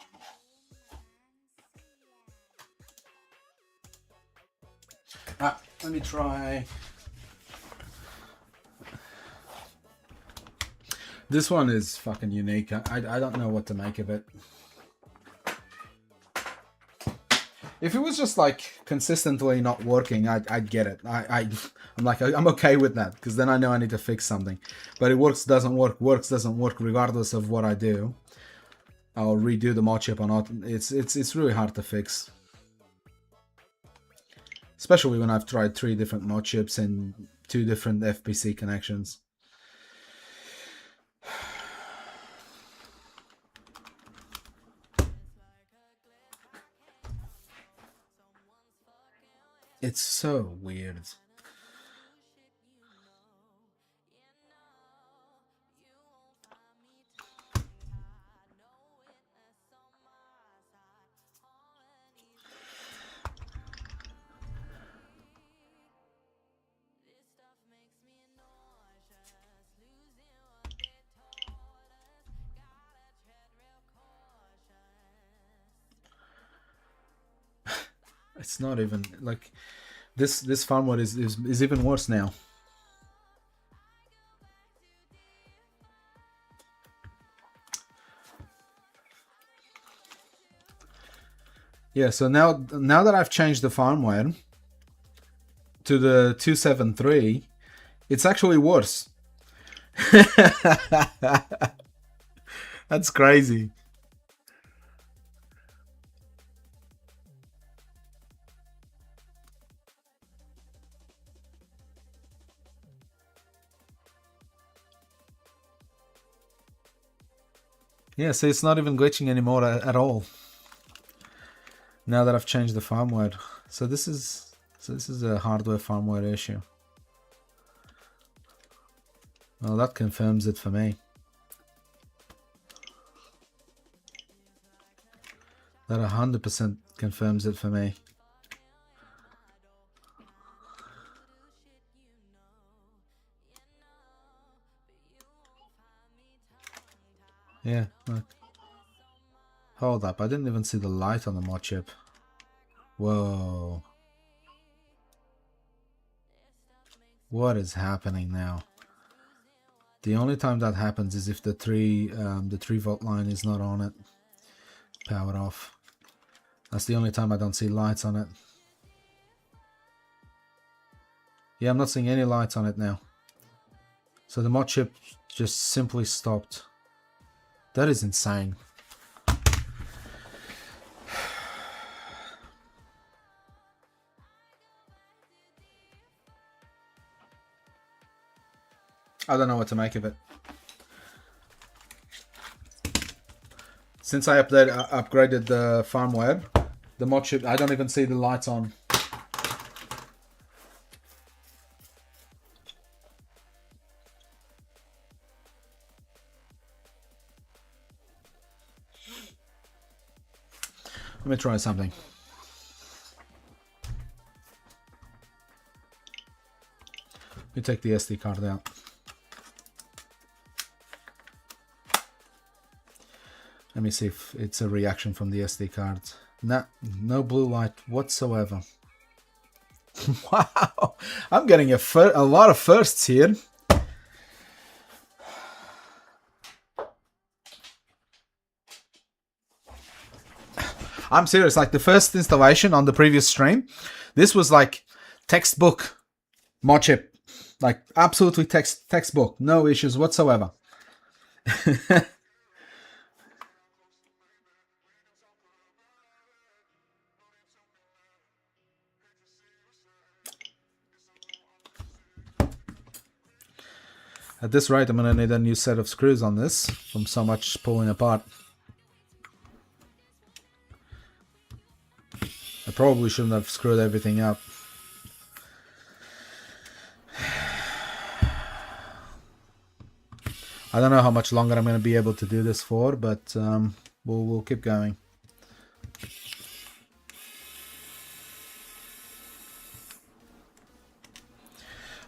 Let me try. This one is fucking unique. I don't know what to make of it. If it was just like consistently not working, I'd get it. I'm like, I'm okay with that, because then I know I need to fix something. But it works, doesn't work, works, doesn't work, regardless of what I do. I'll redo the Modchip or not. It's really hard to fix. Especially when I've tried 3 different Modchips and 2 different FPC connections. It's so weird. It's not even like this firmware is even worse now. Yeah, so now that I've changed the firmware to the 273, it's actually worse. That's crazy. Yeah, so it's not even glitching anymore at all. Now that I've changed the firmware. So this is a hardware firmware issue. Well, that confirms it for me. That 100% confirms it for me. Yeah, look. Hold up, I didn't even see the light on the Modchip. Whoa. What is happening now? The only time that happens is if the 3 volt line is not on it. Power off. That's the only time I don't see lights on it. Yeah, I'm not seeing any lights on it now. So the Modchip just simply stopped. That is insane. I don't know what to make of it. Since I upgraded the firmware, the Modchip, I don't even see the lights on. Let me try something. Let me take the SD card out. Let me see if it's a reaction from the SD card. Nah, no blue light whatsoever. Wow, I'm getting a lot of firsts here. I'm serious, like the first installation on the previous stream, this was like textbook Modchip. Like absolutely textbook, no issues whatsoever. At this rate, I'm gonna need a new set of screws on this from so much pulling apart. I probably shouldn't have screwed everything up. I don't know how much longer I'm going to be able to do this for, but we'll keep going.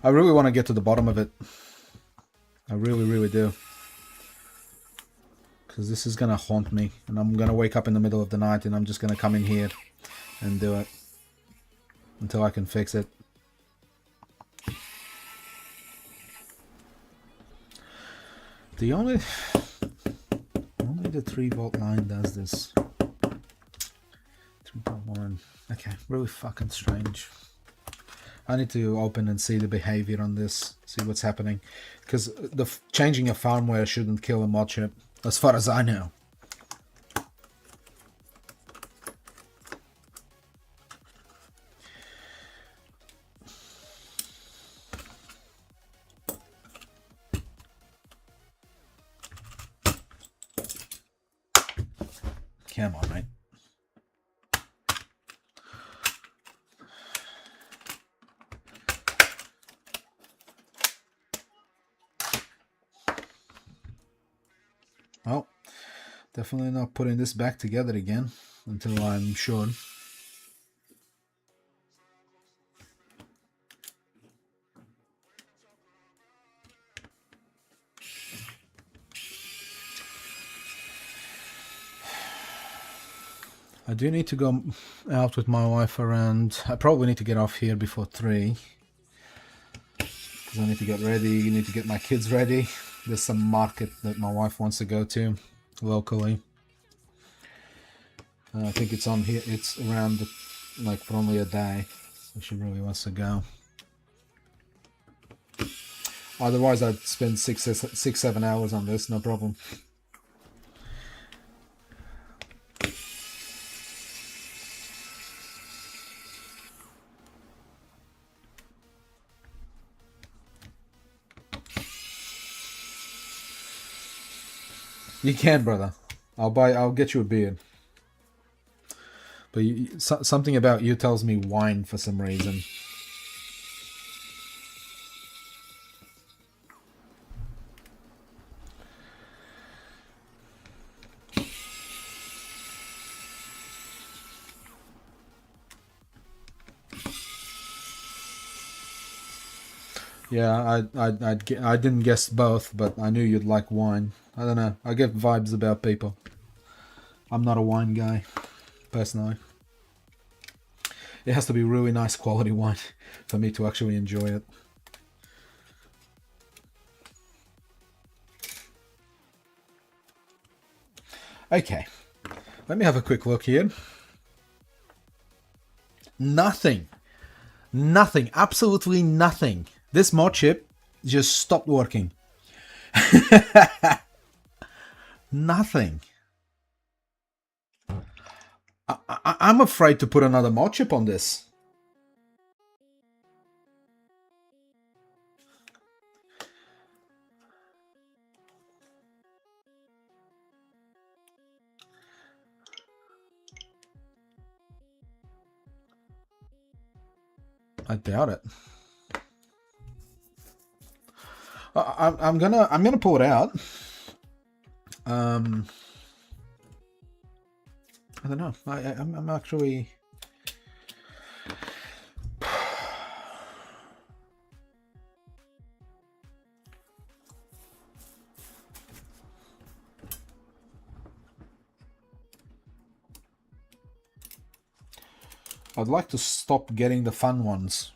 I really want to get to the bottom of it. I really do. Because this is going to haunt me. And I'm going to wake up in the middle of the night and I'm just going to come in here and do it. Until I can fix it. The only the 3-volt line does this. 3.1. Okay, really fucking strange. I need to open and see the behavior on this, see what's happening, because the changing of firmware shouldn't kill a Modchip, as far as I know. Come on, mate. Well, definitely not putting this back together again until I'm sure. I do need to go out with my wife around. I probably need to get off here before 3. Because I need to get ready, I need to get my kids ready. There's some market that my wife wants to go to locally. I think it's on here, it's around like for only a day. So she really wants to go. Otherwise I'd spend 6-7 hours on this, no problem. You can, brother. I'll get you a beer. But something about you tells me wine for some reason. Yeah, I didn't guess both, but I knew you'd like wine. I don't know. I get vibes about people. I'm not a wine guy, personally. It has to be really nice quality wine for me to actually enjoy it. Okay, let me have a quick look here. Nothing, absolutely nothing. This Modchip just stopped working. Nothing. I'm afraid to put another Modchip on this. I doubt it. I'm gonna pull it out. I don't know. I'm actually. I'd like to stop getting the fun ones.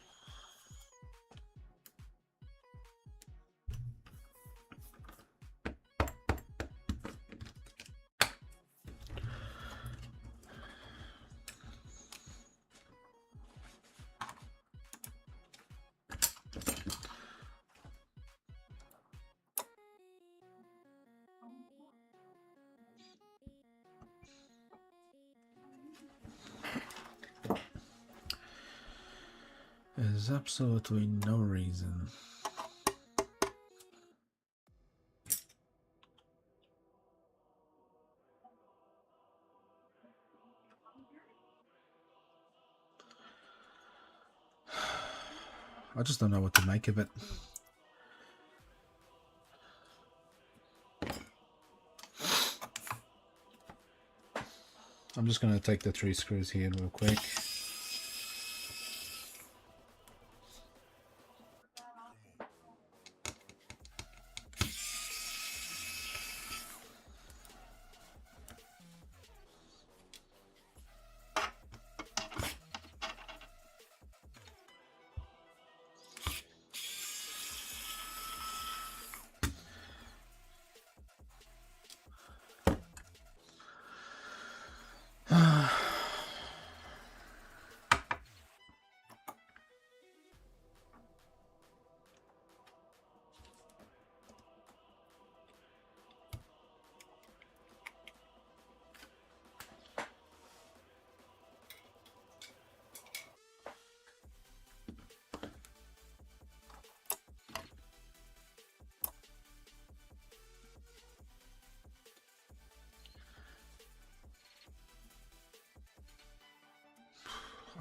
There's absolutely no reason. I just don't know what to make of it. I'm just going to take the 3 screws here real quick.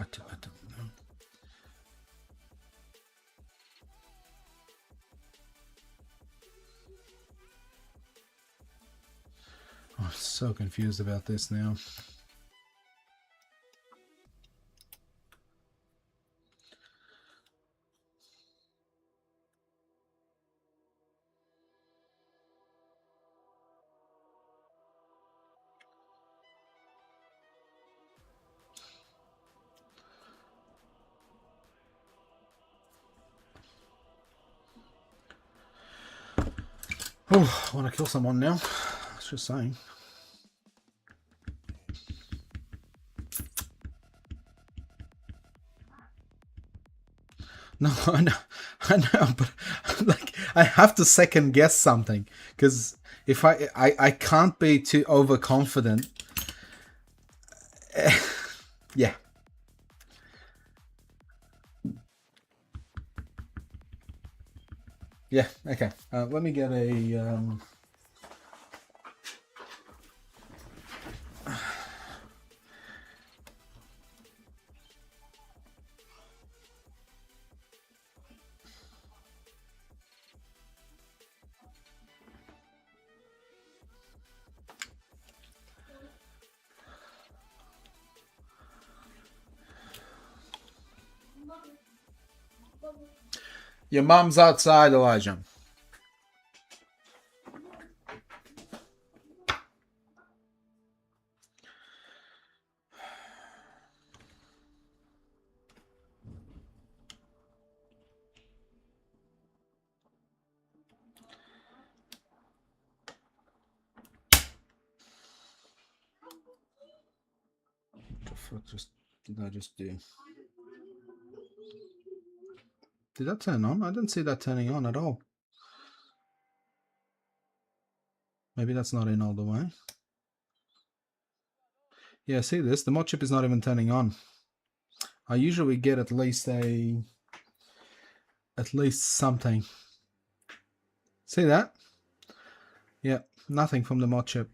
I don't know. Oh, I'm so confused about this now. Oh, I want to kill someone now. I was just saying. No, I know, but like I have to second guess something because if I can't be too overconfident. Yeah. Yeah. Okay. Let me get a. Your mum's outside, Elijah. What the fuck did I just do? Did that turn on? I didn't see that turning on at all. Maybe that's not in all the way. Yeah, see this? The Modchip is not even turning on. I usually get at least something. See that? Yeah, nothing from the Modchip.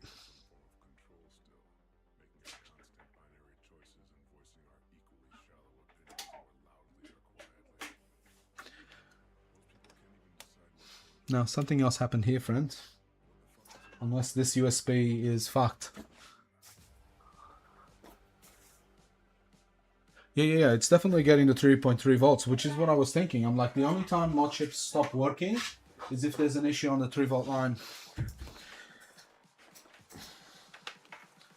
Now, something else happened here, friends. Unless this USB is fucked. Yeah. It's definitely getting the 3.3 volts, which is what I was thinking. I'm like, the only time Modchips stop working is if there's an issue on the 3-volt line.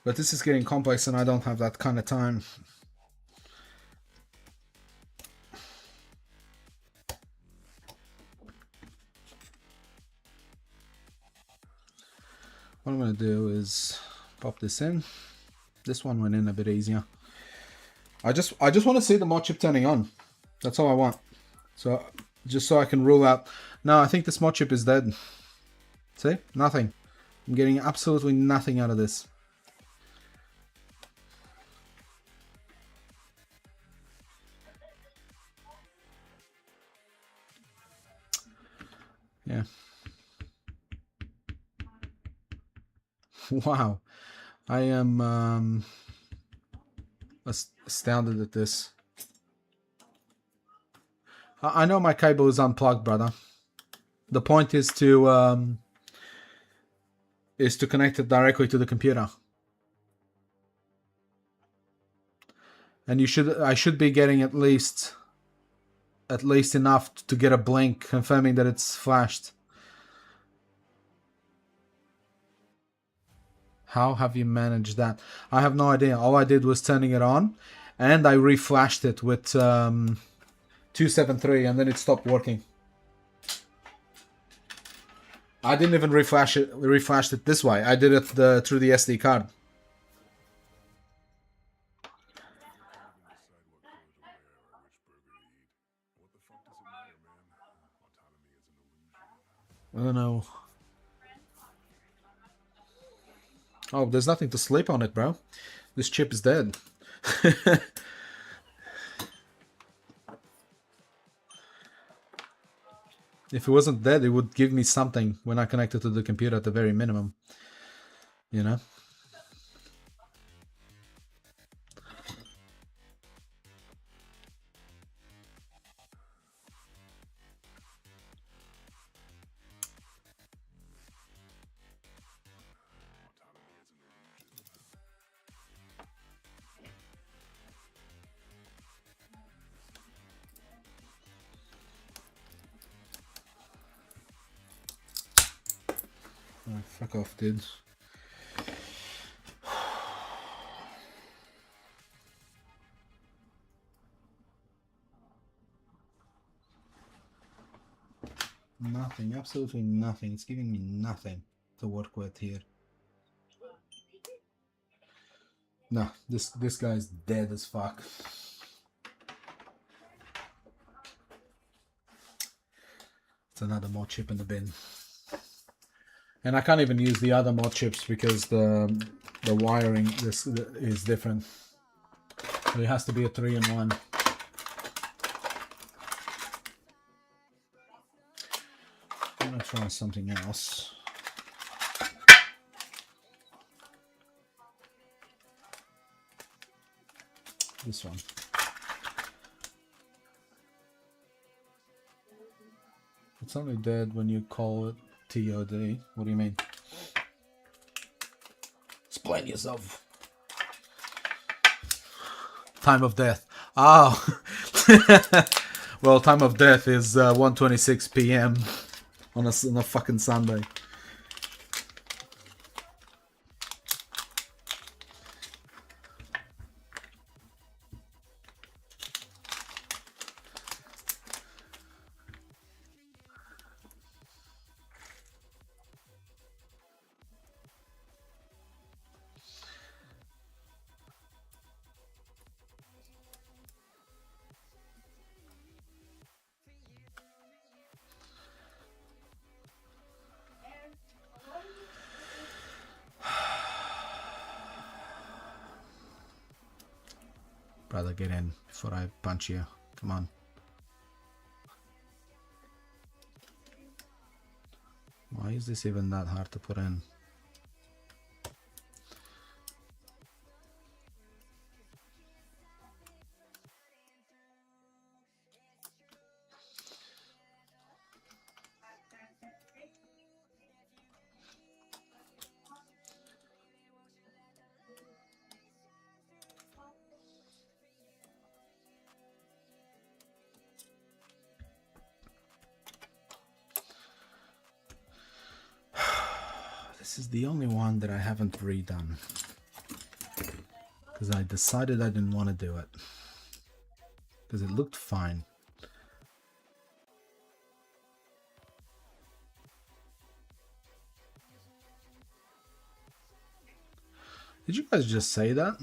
But this is getting complex and I don't have that kind of time. What I'm going to do is pop this in. This one went in a bit easier. I just want to see the Modchip turning on. That's all I want. So just so I can rule out. No, I think this Modchip is dead. See? Nothing. I'm getting absolutely nothing out of this. Yeah. Wow. I am astounded at this. I know my cable is unplugged, brother. The point is to connect it directly to the computer. And I should be getting at least enough to get a blink confirming that it's flashed. How have you managed that? I have no idea. All I did was turning it on, and I reflashed it with 273, and then it stopped working. I didn't even reflash it this way. I did it through the SD card. I don't know. Oh, there's nothing to sleep on it, bro. This chip is dead. If it wasn't dead, it would give me something when I connect it to the computer at the very minimum. You know? Oh, fuck off, dude. Nothing, absolutely nothing. It's giving me nothing to work with here. No, this guy's dead as fuck. It's another mod chip in the bin. And I can't even use the other mod chips because the wiring is different. So it has to be a 3-in-1. I'm gonna try something else. This one. It's only dead when you call it TOD. What do you mean? Explain yourself. Time of death. Oh. Well, time of death is 1:26 p.m. on a fucking Sunday. Brother, get in before I punch you. Come on. Why is this even that hard to put in? This is the only one that I haven't redone. Because I decided I didn't want to do it. Because it looked fine. Did you guys just say that?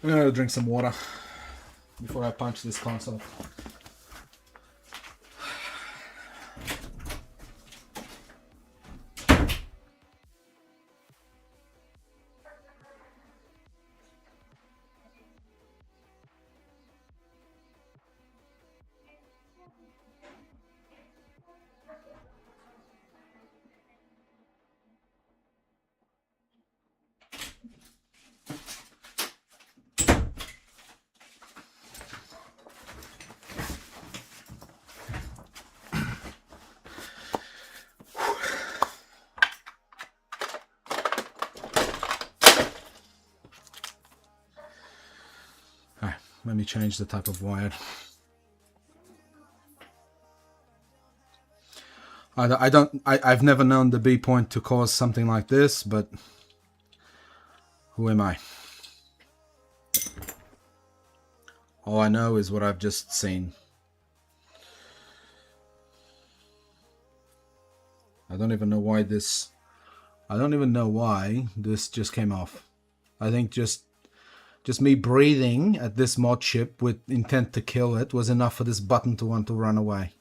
I'm gonna drink some water before I punch this console. Let me change the type of wire. I've never known the B point to cause something like this, but who am I? All I know is what I've just seen. I don't even know why this just came off. I think just me breathing at this mod chip with intent to kill it was enough for this button to want to run away.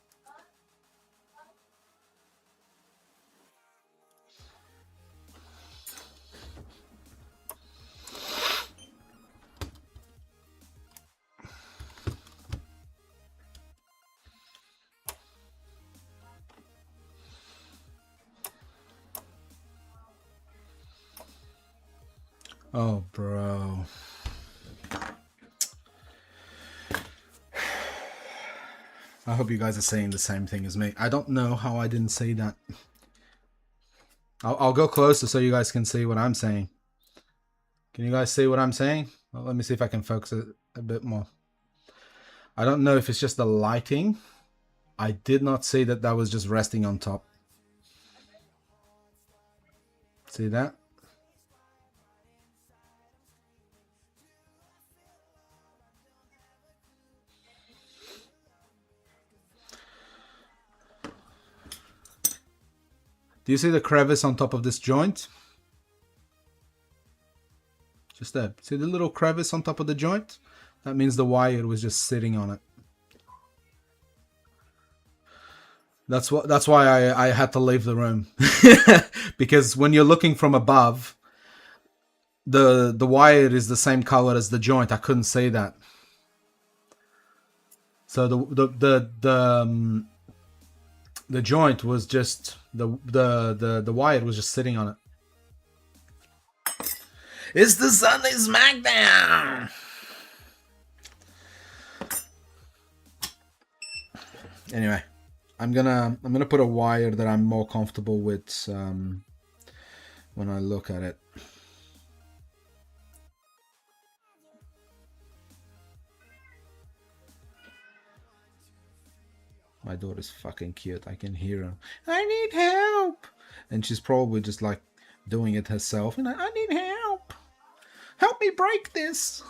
Oh, bro. I hope you guys are saying the same thing as me. I don't know how I didn't say that. I'll go closer so you guys can see what I'm saying. Can you guys see what I'm saying? Well, let me see if I can focus it a bit more. I don't know if it's just the lighting. I did not see that was just resting on top. See that? Do you see the crevice on top of this joint? Just there. See the little crevice on top of the joint? That means the wire was just sitting on it. That's why I had to leave the room. Because when you're looking from above, the wire is the same color as the joint. I couldn't see that. So the joint was just the wire was just sitting on it. It's the Sunday Smackdown. Anyway, I'm gonna put a wire that I'm more comfortable with when I look at it. My daughter's fucking cute. I can hear her. I need help. And she's probably just like doing it herself. And I need help. Help me break this.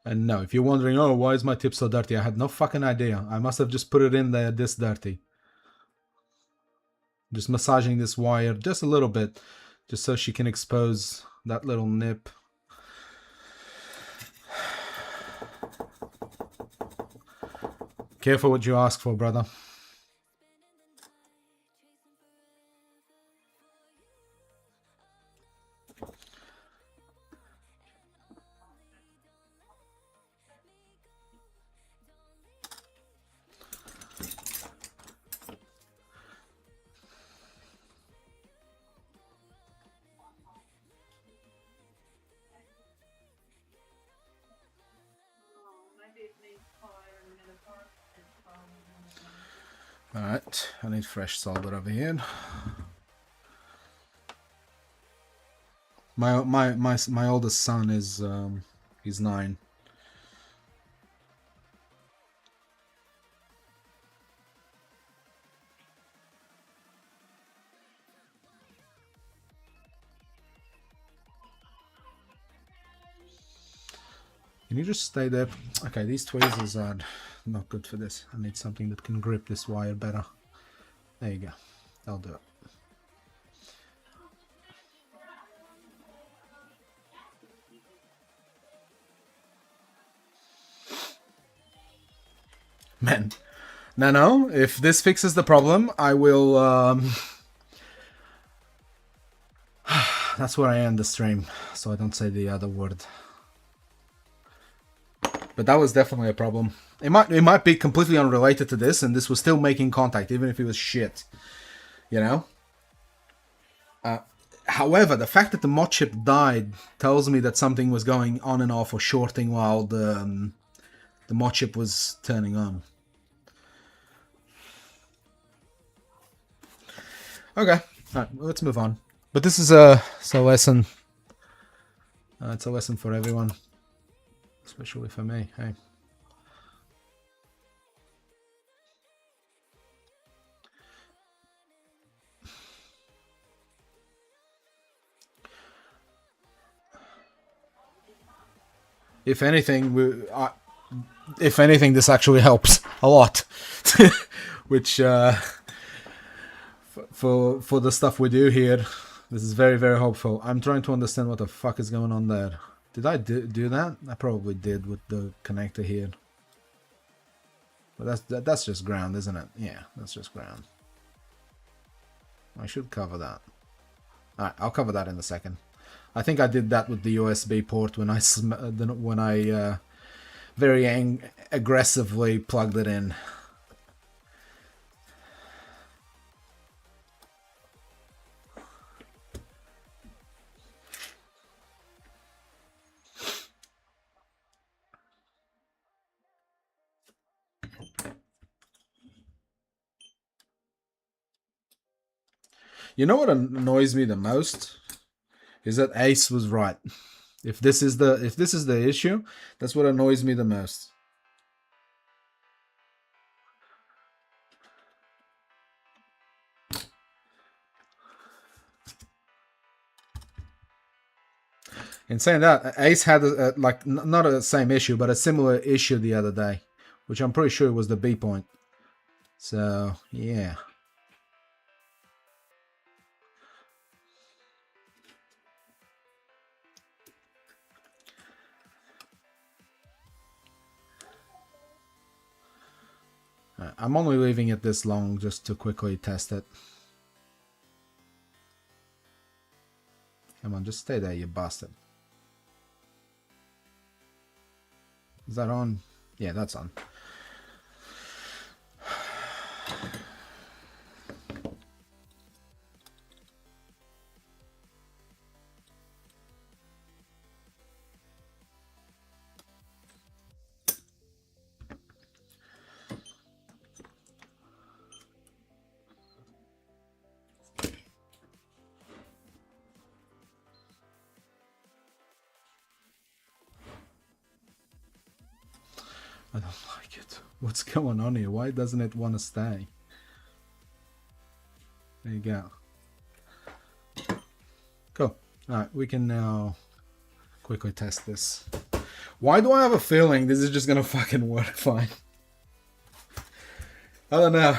And no, if you're wondering, oh, why is my tip so dirty? I had no fucking idea. I must have just put it in there this dirty. Just massaging this wire just a little bit, just so she can expose that little nip. Careful what you ask for, brother. Alright, I need fresh solder over here. My oldest son is he's 9. Can you just stay there? Okay, these tweezers are not good for this. I need something that can grip this wire better. There you go. That'll do it. Man, no, if this fixes the problem, I will, that's where I end the stream, so I don't say the other word. But that was definitely a problem. It might be completely unrelated to this, and this was still making contact, even if it was shit. You know? However, the fact that the Modchip died tells me that something was going on and off or shorting while the Modchip was turning on. Okay, alright, well, let's move on. But this is a lesson. It's a lesson for everyone, especially for me. Hey. If anything, this actually helps a lot. Which, for the stuff we do here, this is very, very helpful. I'm trying to understand what the fuck is going on there. Did I do that? I probably did with the connector here. But that's just ground, isn't it? Yeah, that's just ground. I should cover that. Alright, I'll cover that in a second. I think I did that with the USB port when I very aggressively plugged it in. You know what annoys me the most is that Ace was right. If this is the issue, that's what annoys me the most. In saying that, Ace had like not the same issue, but a similar issue the other day, which I'm pretty sure was the B point. So yeah. I'm only leaving it this long just to quickly test it. Come on, just stay there, you bastard. Is that on? Yeah, that's on. I don't like it. What's going on here? Why doesn't it want to stay? There you go. Cool. Alright, we can now quickly test this. Why do I have a feeling this is just gonna fucking work fine? I don't know.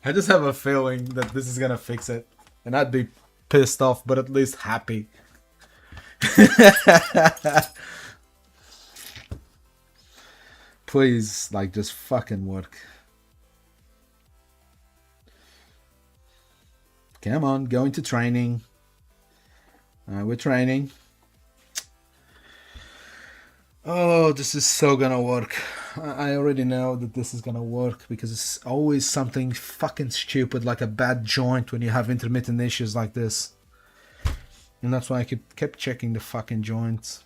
I just have a feeling that this is gonna fix it. And I'd be pissed off, but at least happy. Please, like, just fucking work. Come on, go into training. We're training. Oh, this is so gonna work. I already know that this is gonna work because it's always something fucking stupid like a bad joint when you have intermittent issues like this. And that's why I kept checking the fucking joints.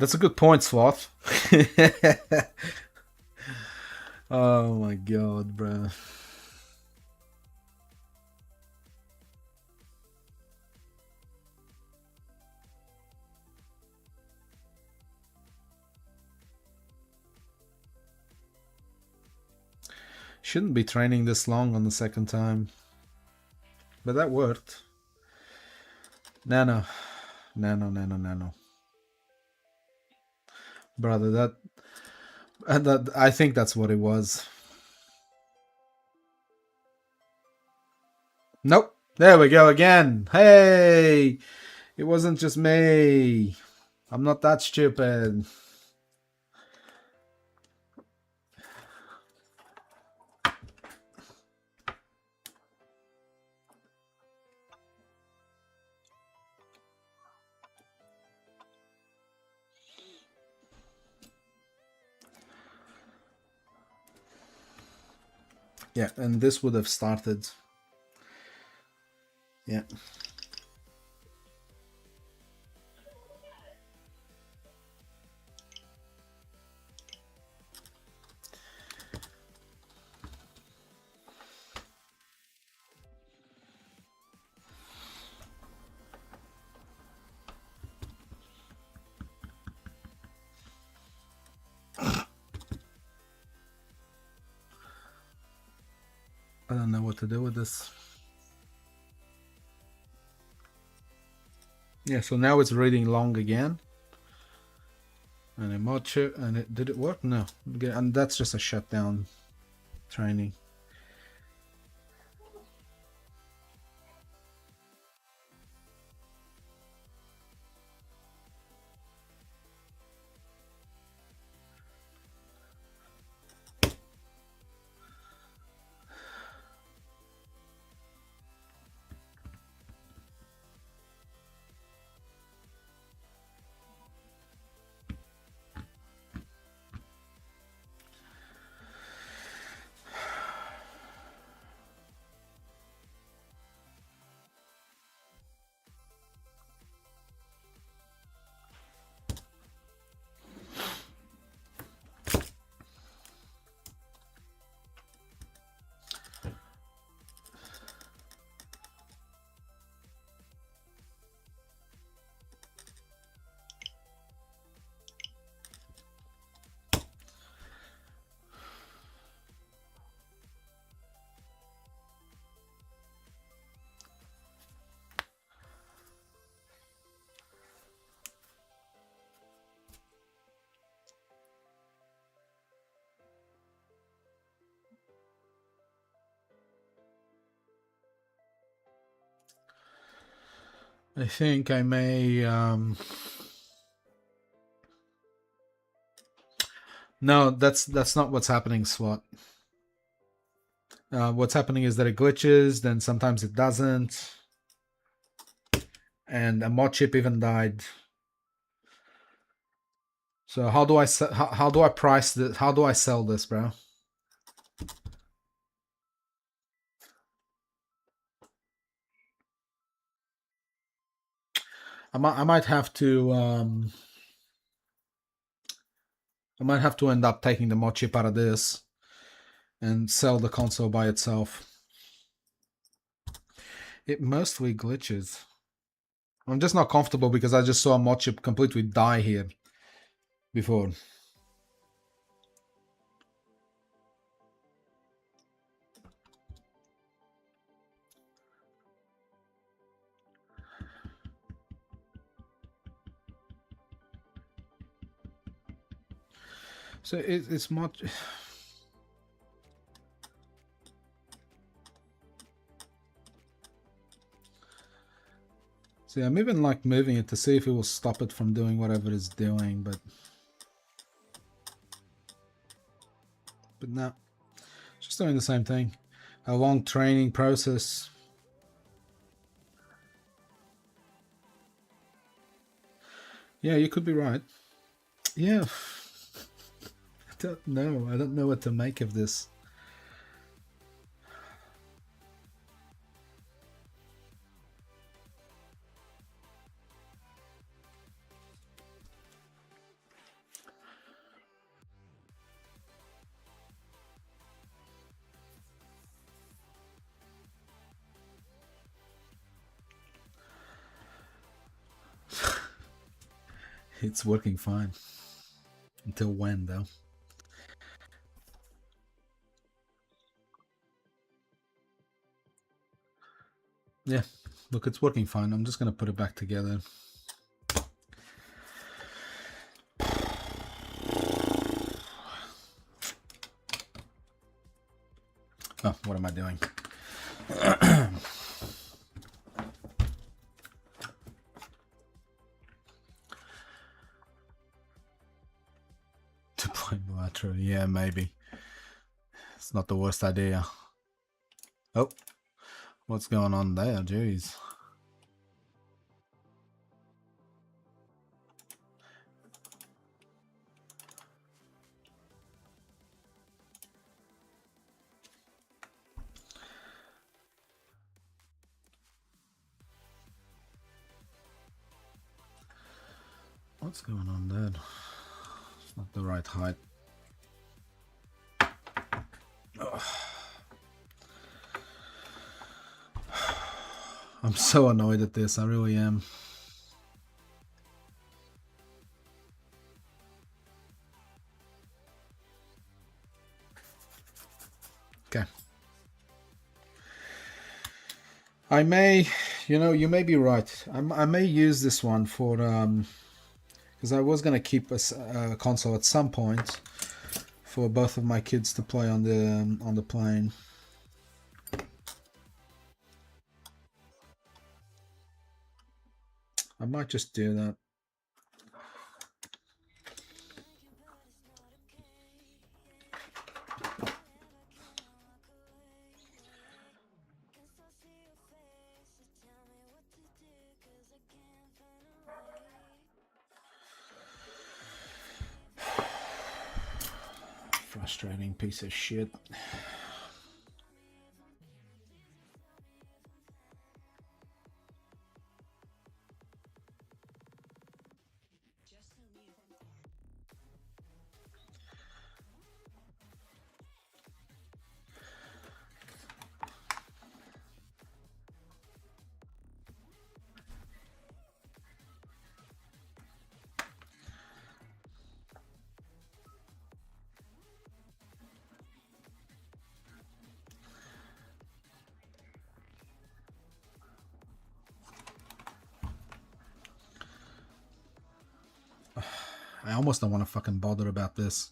That's a good point, Sloth. Oh my god, bro. Shouldn't be training this long on the second time. But that worked. Nano. Brother, that I think that's what it was. Nope. There we go again. Hey! It wasn't just me. I'm not that stupid. Yeah, and this would have started. Yeah. I don't know what to do with this. Yeah, so now it's reading long again. And a Modchip, and did it work? No. And that's just a shutdown training. I think I may no, that's not what's happening, SWAT. What's happening is that it glitches, then sometimes it doesn't. And a Modchip even died. So how do I price this? How do I sell this, bro? I might have to I might have to end up taking the Modchip out of this and sell the console by itself. It mostly glitches. I'm just not comfortable because I just saw a Modchip completely die here before. So it's much. See, I'm even like moving it to see if it will stop it from doing whatever it's doing, but no, it's just doing the same thing. A long training process. Yeah, you could be right. Yeah. I don't know. I don't know what to make of this. It's working fine. Until when, though? Yeah, look, it's working fine. I'm just gonna put it back together. Oh, what am I doing? 2 point lateral, yeah, maybe. It's not the worst idea. Oh, what's going on there? Jeez. What's going on there? It's not the right height. Ugh. I'm so annoyed at this, I really am. Okay. I may, you know, you may be right. I may use this one for, because I was going to keep a console at some point for both of my kids to play on the plane. I might just do that. Frustrating piece of shit. I almost don't want to fucking bother about this.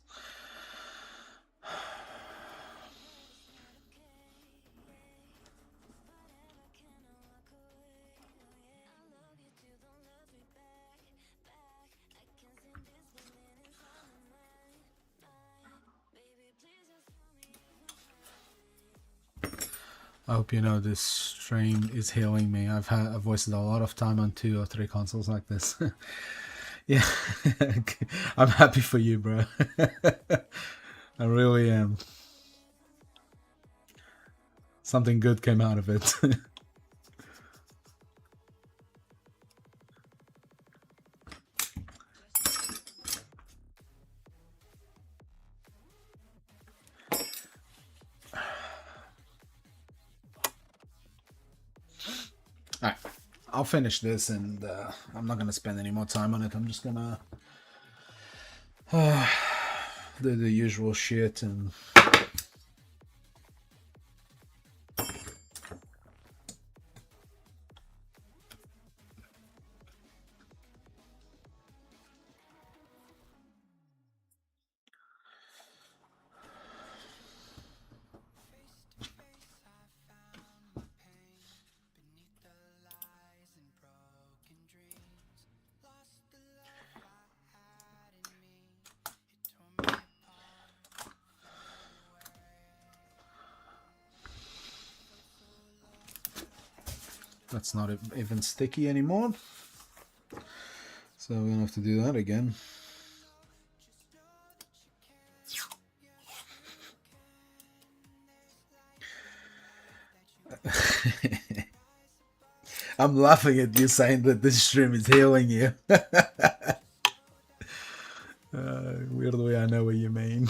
I hope you know this stream is healing me. I've wasted a lot of time on 2 or 3 consoles like this. Yeah, I'm happy for you, bro. I really am. Something good came out of it. Alright, I'll finish this and I'm not going to spend any more time on it. I'm just going to do the usual shit and... That's not even sticky anymore. So we're gonna have to do that again. I'm laughing at you saying that this stream is healing you. Weirdly, I know what you mean.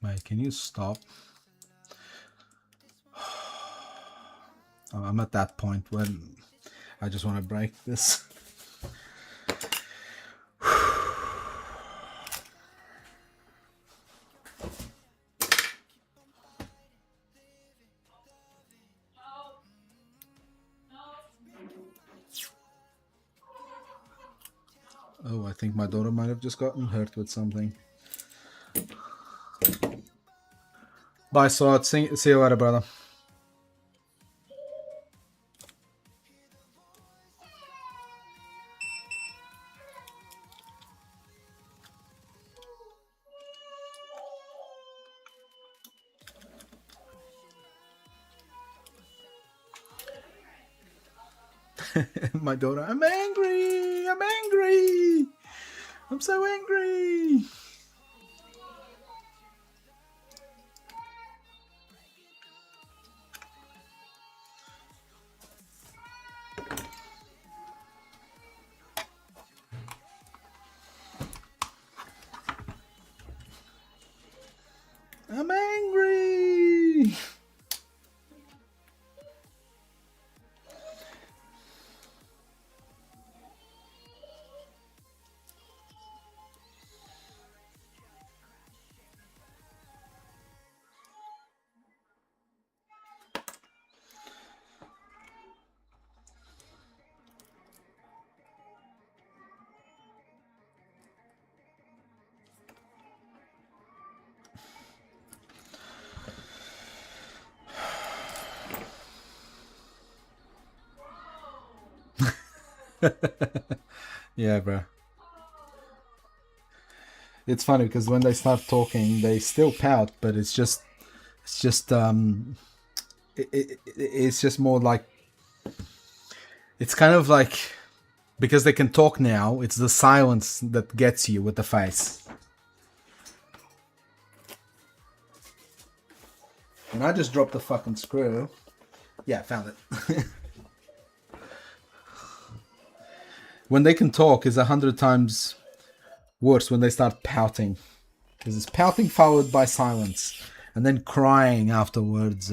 Mate, can you stop? I'm at that point when I just want to break this. Oh, I think my daughter might have just gotten hurt with something. Bye, Sword. See you later, brother. My daughter, I'm angry! I'm angry! I'm so angry! I'm angry! Yeah, bro. It's funny because when they start talking, they still pout, but it's just it's just more like, it's kind of like, because they can talk now, it's the silence that gets you with the face. And I just dropped the fucking screw. Yeah, found it. When they can talk is 100 times worse when they start pouting. Because it's pouting followed by silence. And then crying afterwards.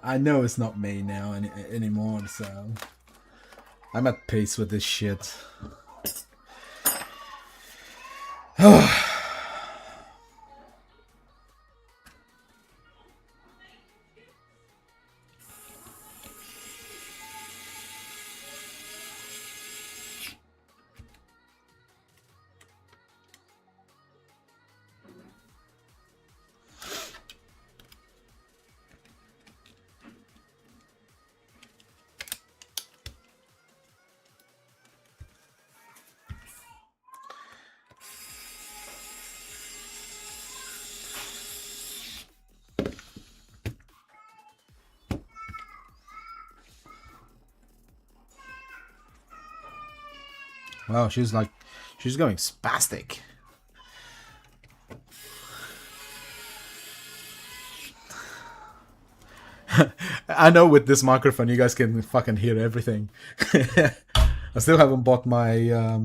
I know it's not me now anymore, so I'm at peace with this shit. Wow, she's going spastic. I know with this microphone you guys can fucking hear everything. I still haven't bought my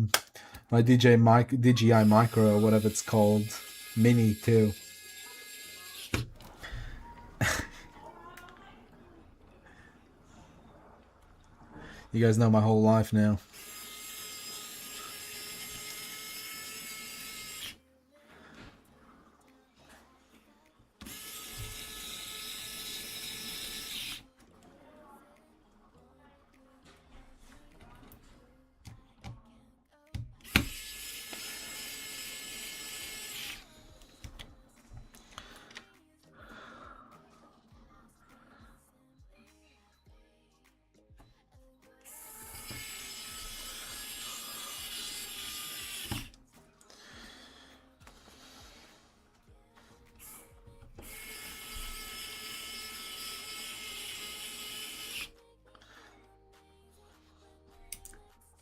my DJI Micro or whatever it's called, Mini too. You guys know my whole life now.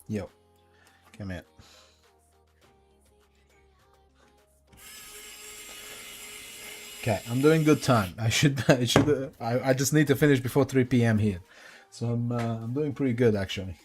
Yo, come here. Okay, I'm doing good time. I just need to finish before 3 p.m. here, so I'm doing pretty good actually.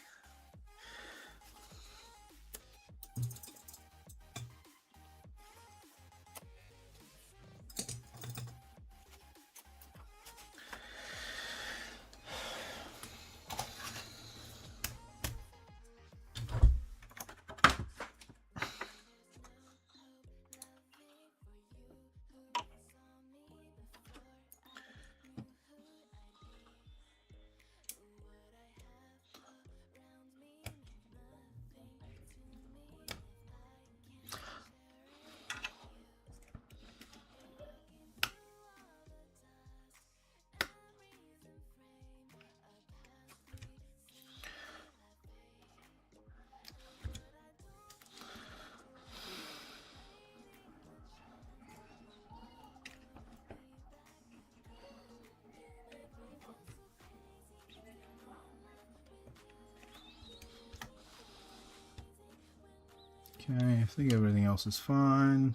Okay, I think everything else is fine.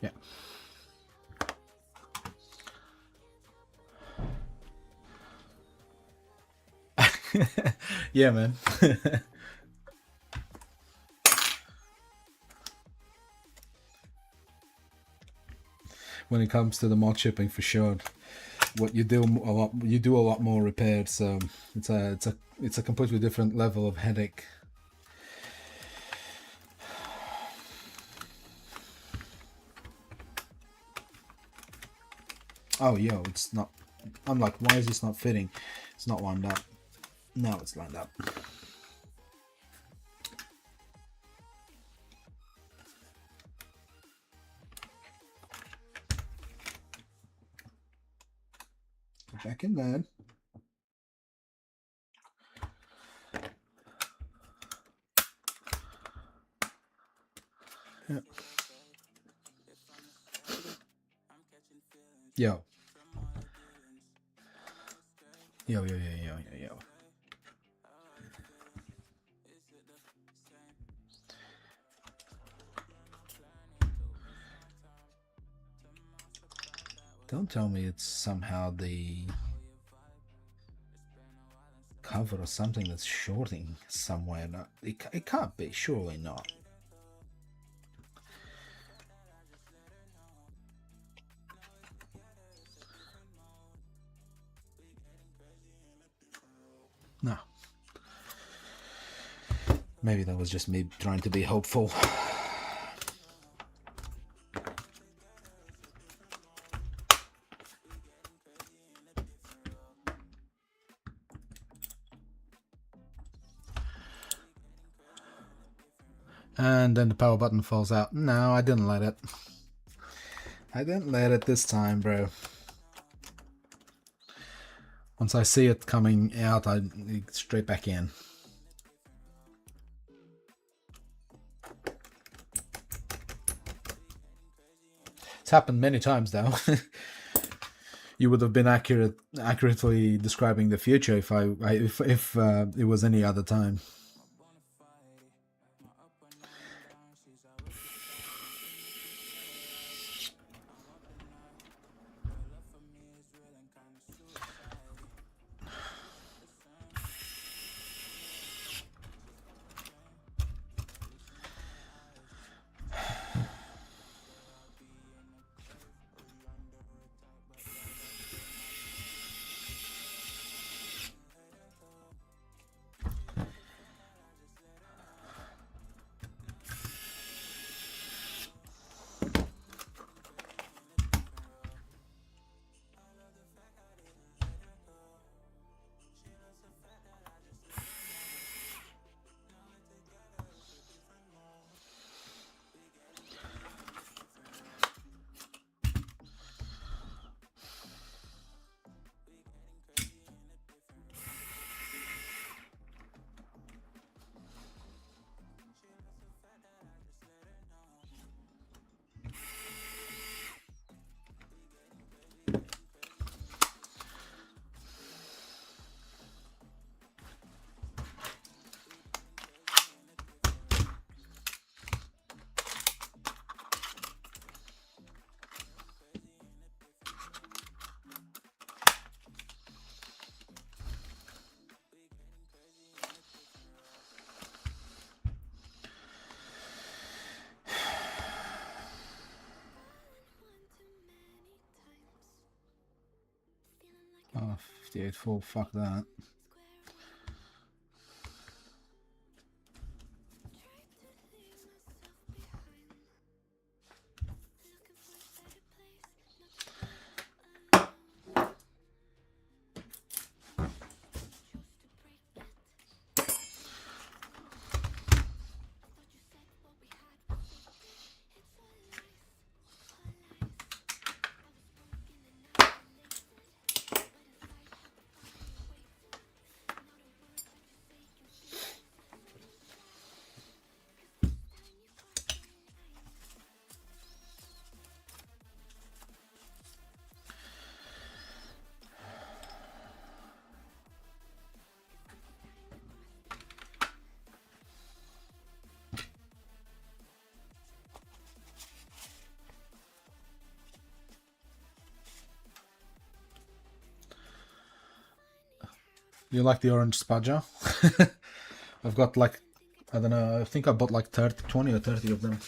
Yeah. Yeah, man. When it comes to the mod shipping, for sure, what you do a lot more repairs. So it's a completely different level of headache. Oh, yo, it's not. I'm like, why is this not fitting? It's not lined up. Now it's lined up. Get back in bed. Yep. Yo. Yo. Don't tell me it's somehow the cover or something that's shorting somewhere. No, it can't be, surely not. No. Maybe that was just me trying to be hopeful. And then the power button falls out. No, I didn't let it. I didn't let it this time, bro. Once I see it coming out, I straight back in. It's happened many times though. You would have been accurately describing the future if it was any other time. 58 full, fuck that. You like the orange spudger? I've got like, I don't know, I think I bought like 20 or 30 of them.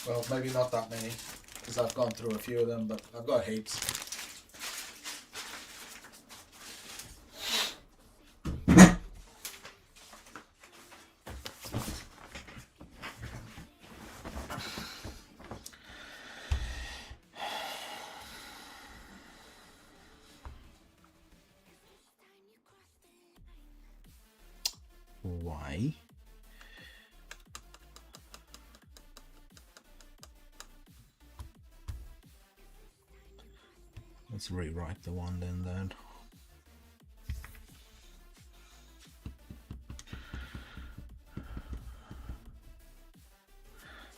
Well, maybe not that many, because I've gone through a few of them, but I've got heaps. Why? Let's rewrite the one then.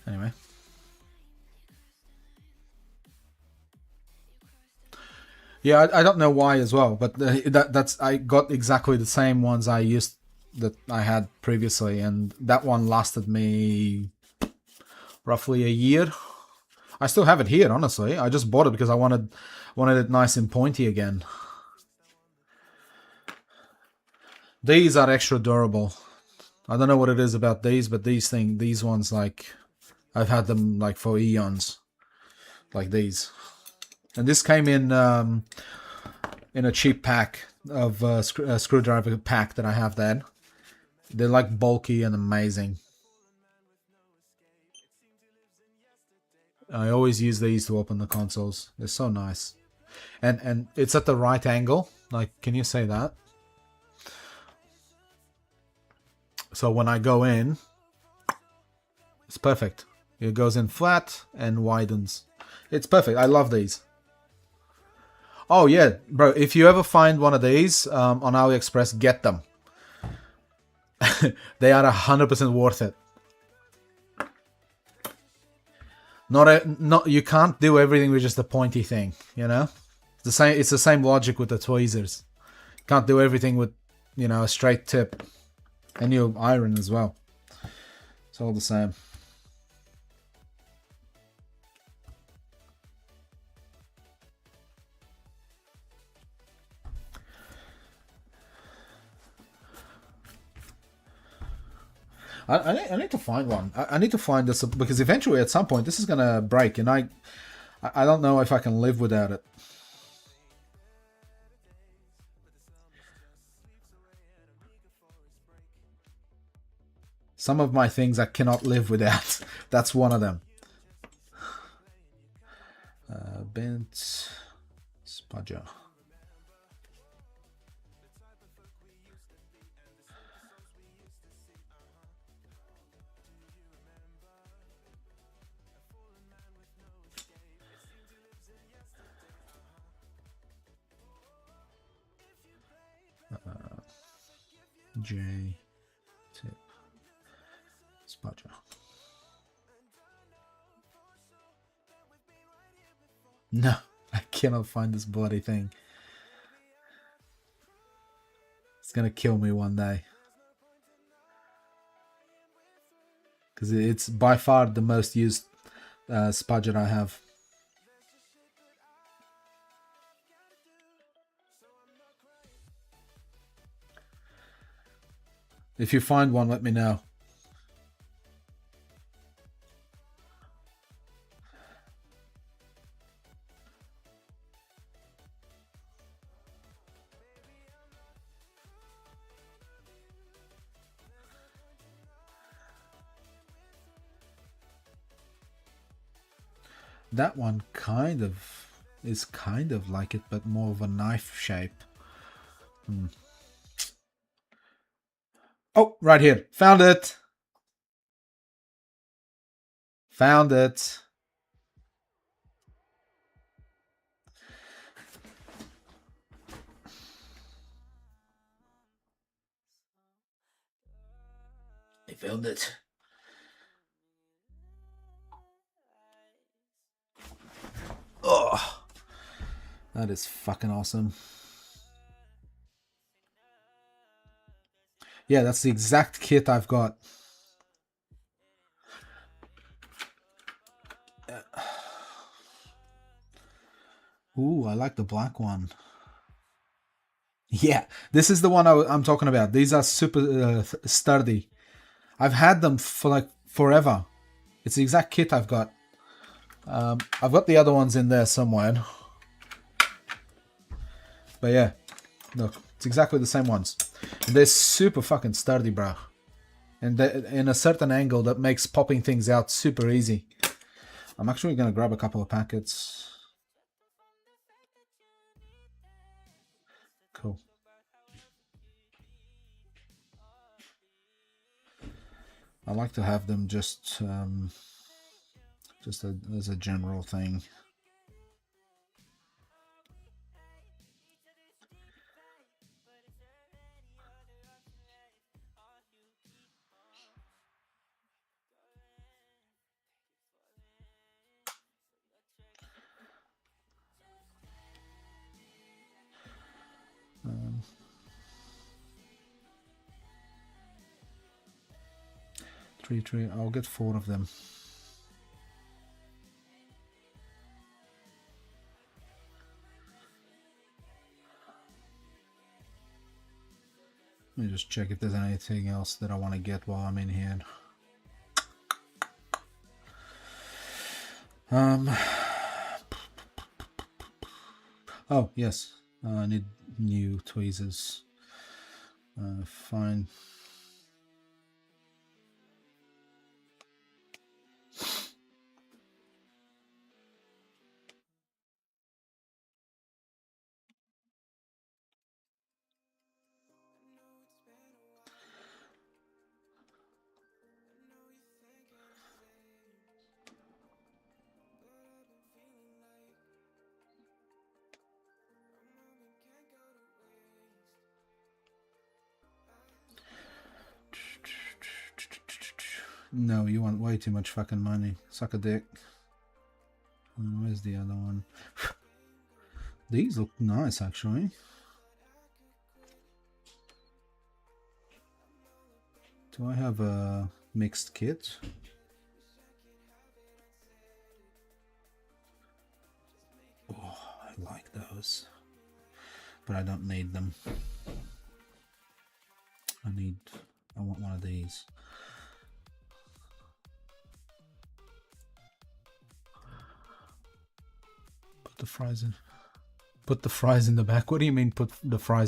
Anyway. Yeah, I don't know why as well, but that's I got exactly the same ones I used that I had previously, and that one lasted me roughly a year. I still have it here, honestly. I just bought it because I wanted it nice and pointy again. These are extra durable. I don't know what it is about these, but these ones, like, I've had them like for eons, like these. And this came in a cheap pack of screwdriver pack that I have there. They're like bulky and amazing. I always use these to open the consoles. They're so nice. And it's at the right angle. Like, can you say that? So when I go in, it's perfect. It goes in flat and widens. It's perfect. I love these. Oh yeah, bro, if you ever find one of these on AliExpress, get them. They are 100% worth it. Not you can't do everything with just a pointy thing, you know? It's the same logic with the tweezers. You can't do everything with, you know, a straight tip. And you iron as well. It's all the same. I need to find one. I need to find this, because eventually at some point this is gonna break, and I don't know if I can live without it. Some of my things I cannot live without. That's one of them. Bent spudger. J tip spudger. No, I cannot find this bloody thing. It's gonna kill me one day. Because it's by far the most used spudger I have. If you find one, let me know. That one is kind of like it, but more of a knife shape. Oh, right here. Found it. Found it. I found it. Oh, that is fucking awesome. Yeah, that's the exact kit I've got. Ooh, I like the black one. Yeah, this is the one I'm talking about. These are super sturdy. I've had them for like forever. It's the exact kit I've got. I've got the other ones in there somewhere. But yeah, look, it's exactly the same ones. And they're super fucking sturdy, bro. And in a certain angle that makes popping things out super easy. I'm actually going to grab a couple of packets. Cool. I like to have them just as a general thing. Three. I'll get 4 of them. Let me just check if there's anything else that I want to get while I'm in here. Oh yes, I need new tweezers. Fine. No, you want way too much fucking money. Suck a dick. Where's the other one? These look nice, actually. Do I have a mixed kit? Oh, I like those. But I don't need them. I want one of these. Put the fries in the back. What do you mean put the fries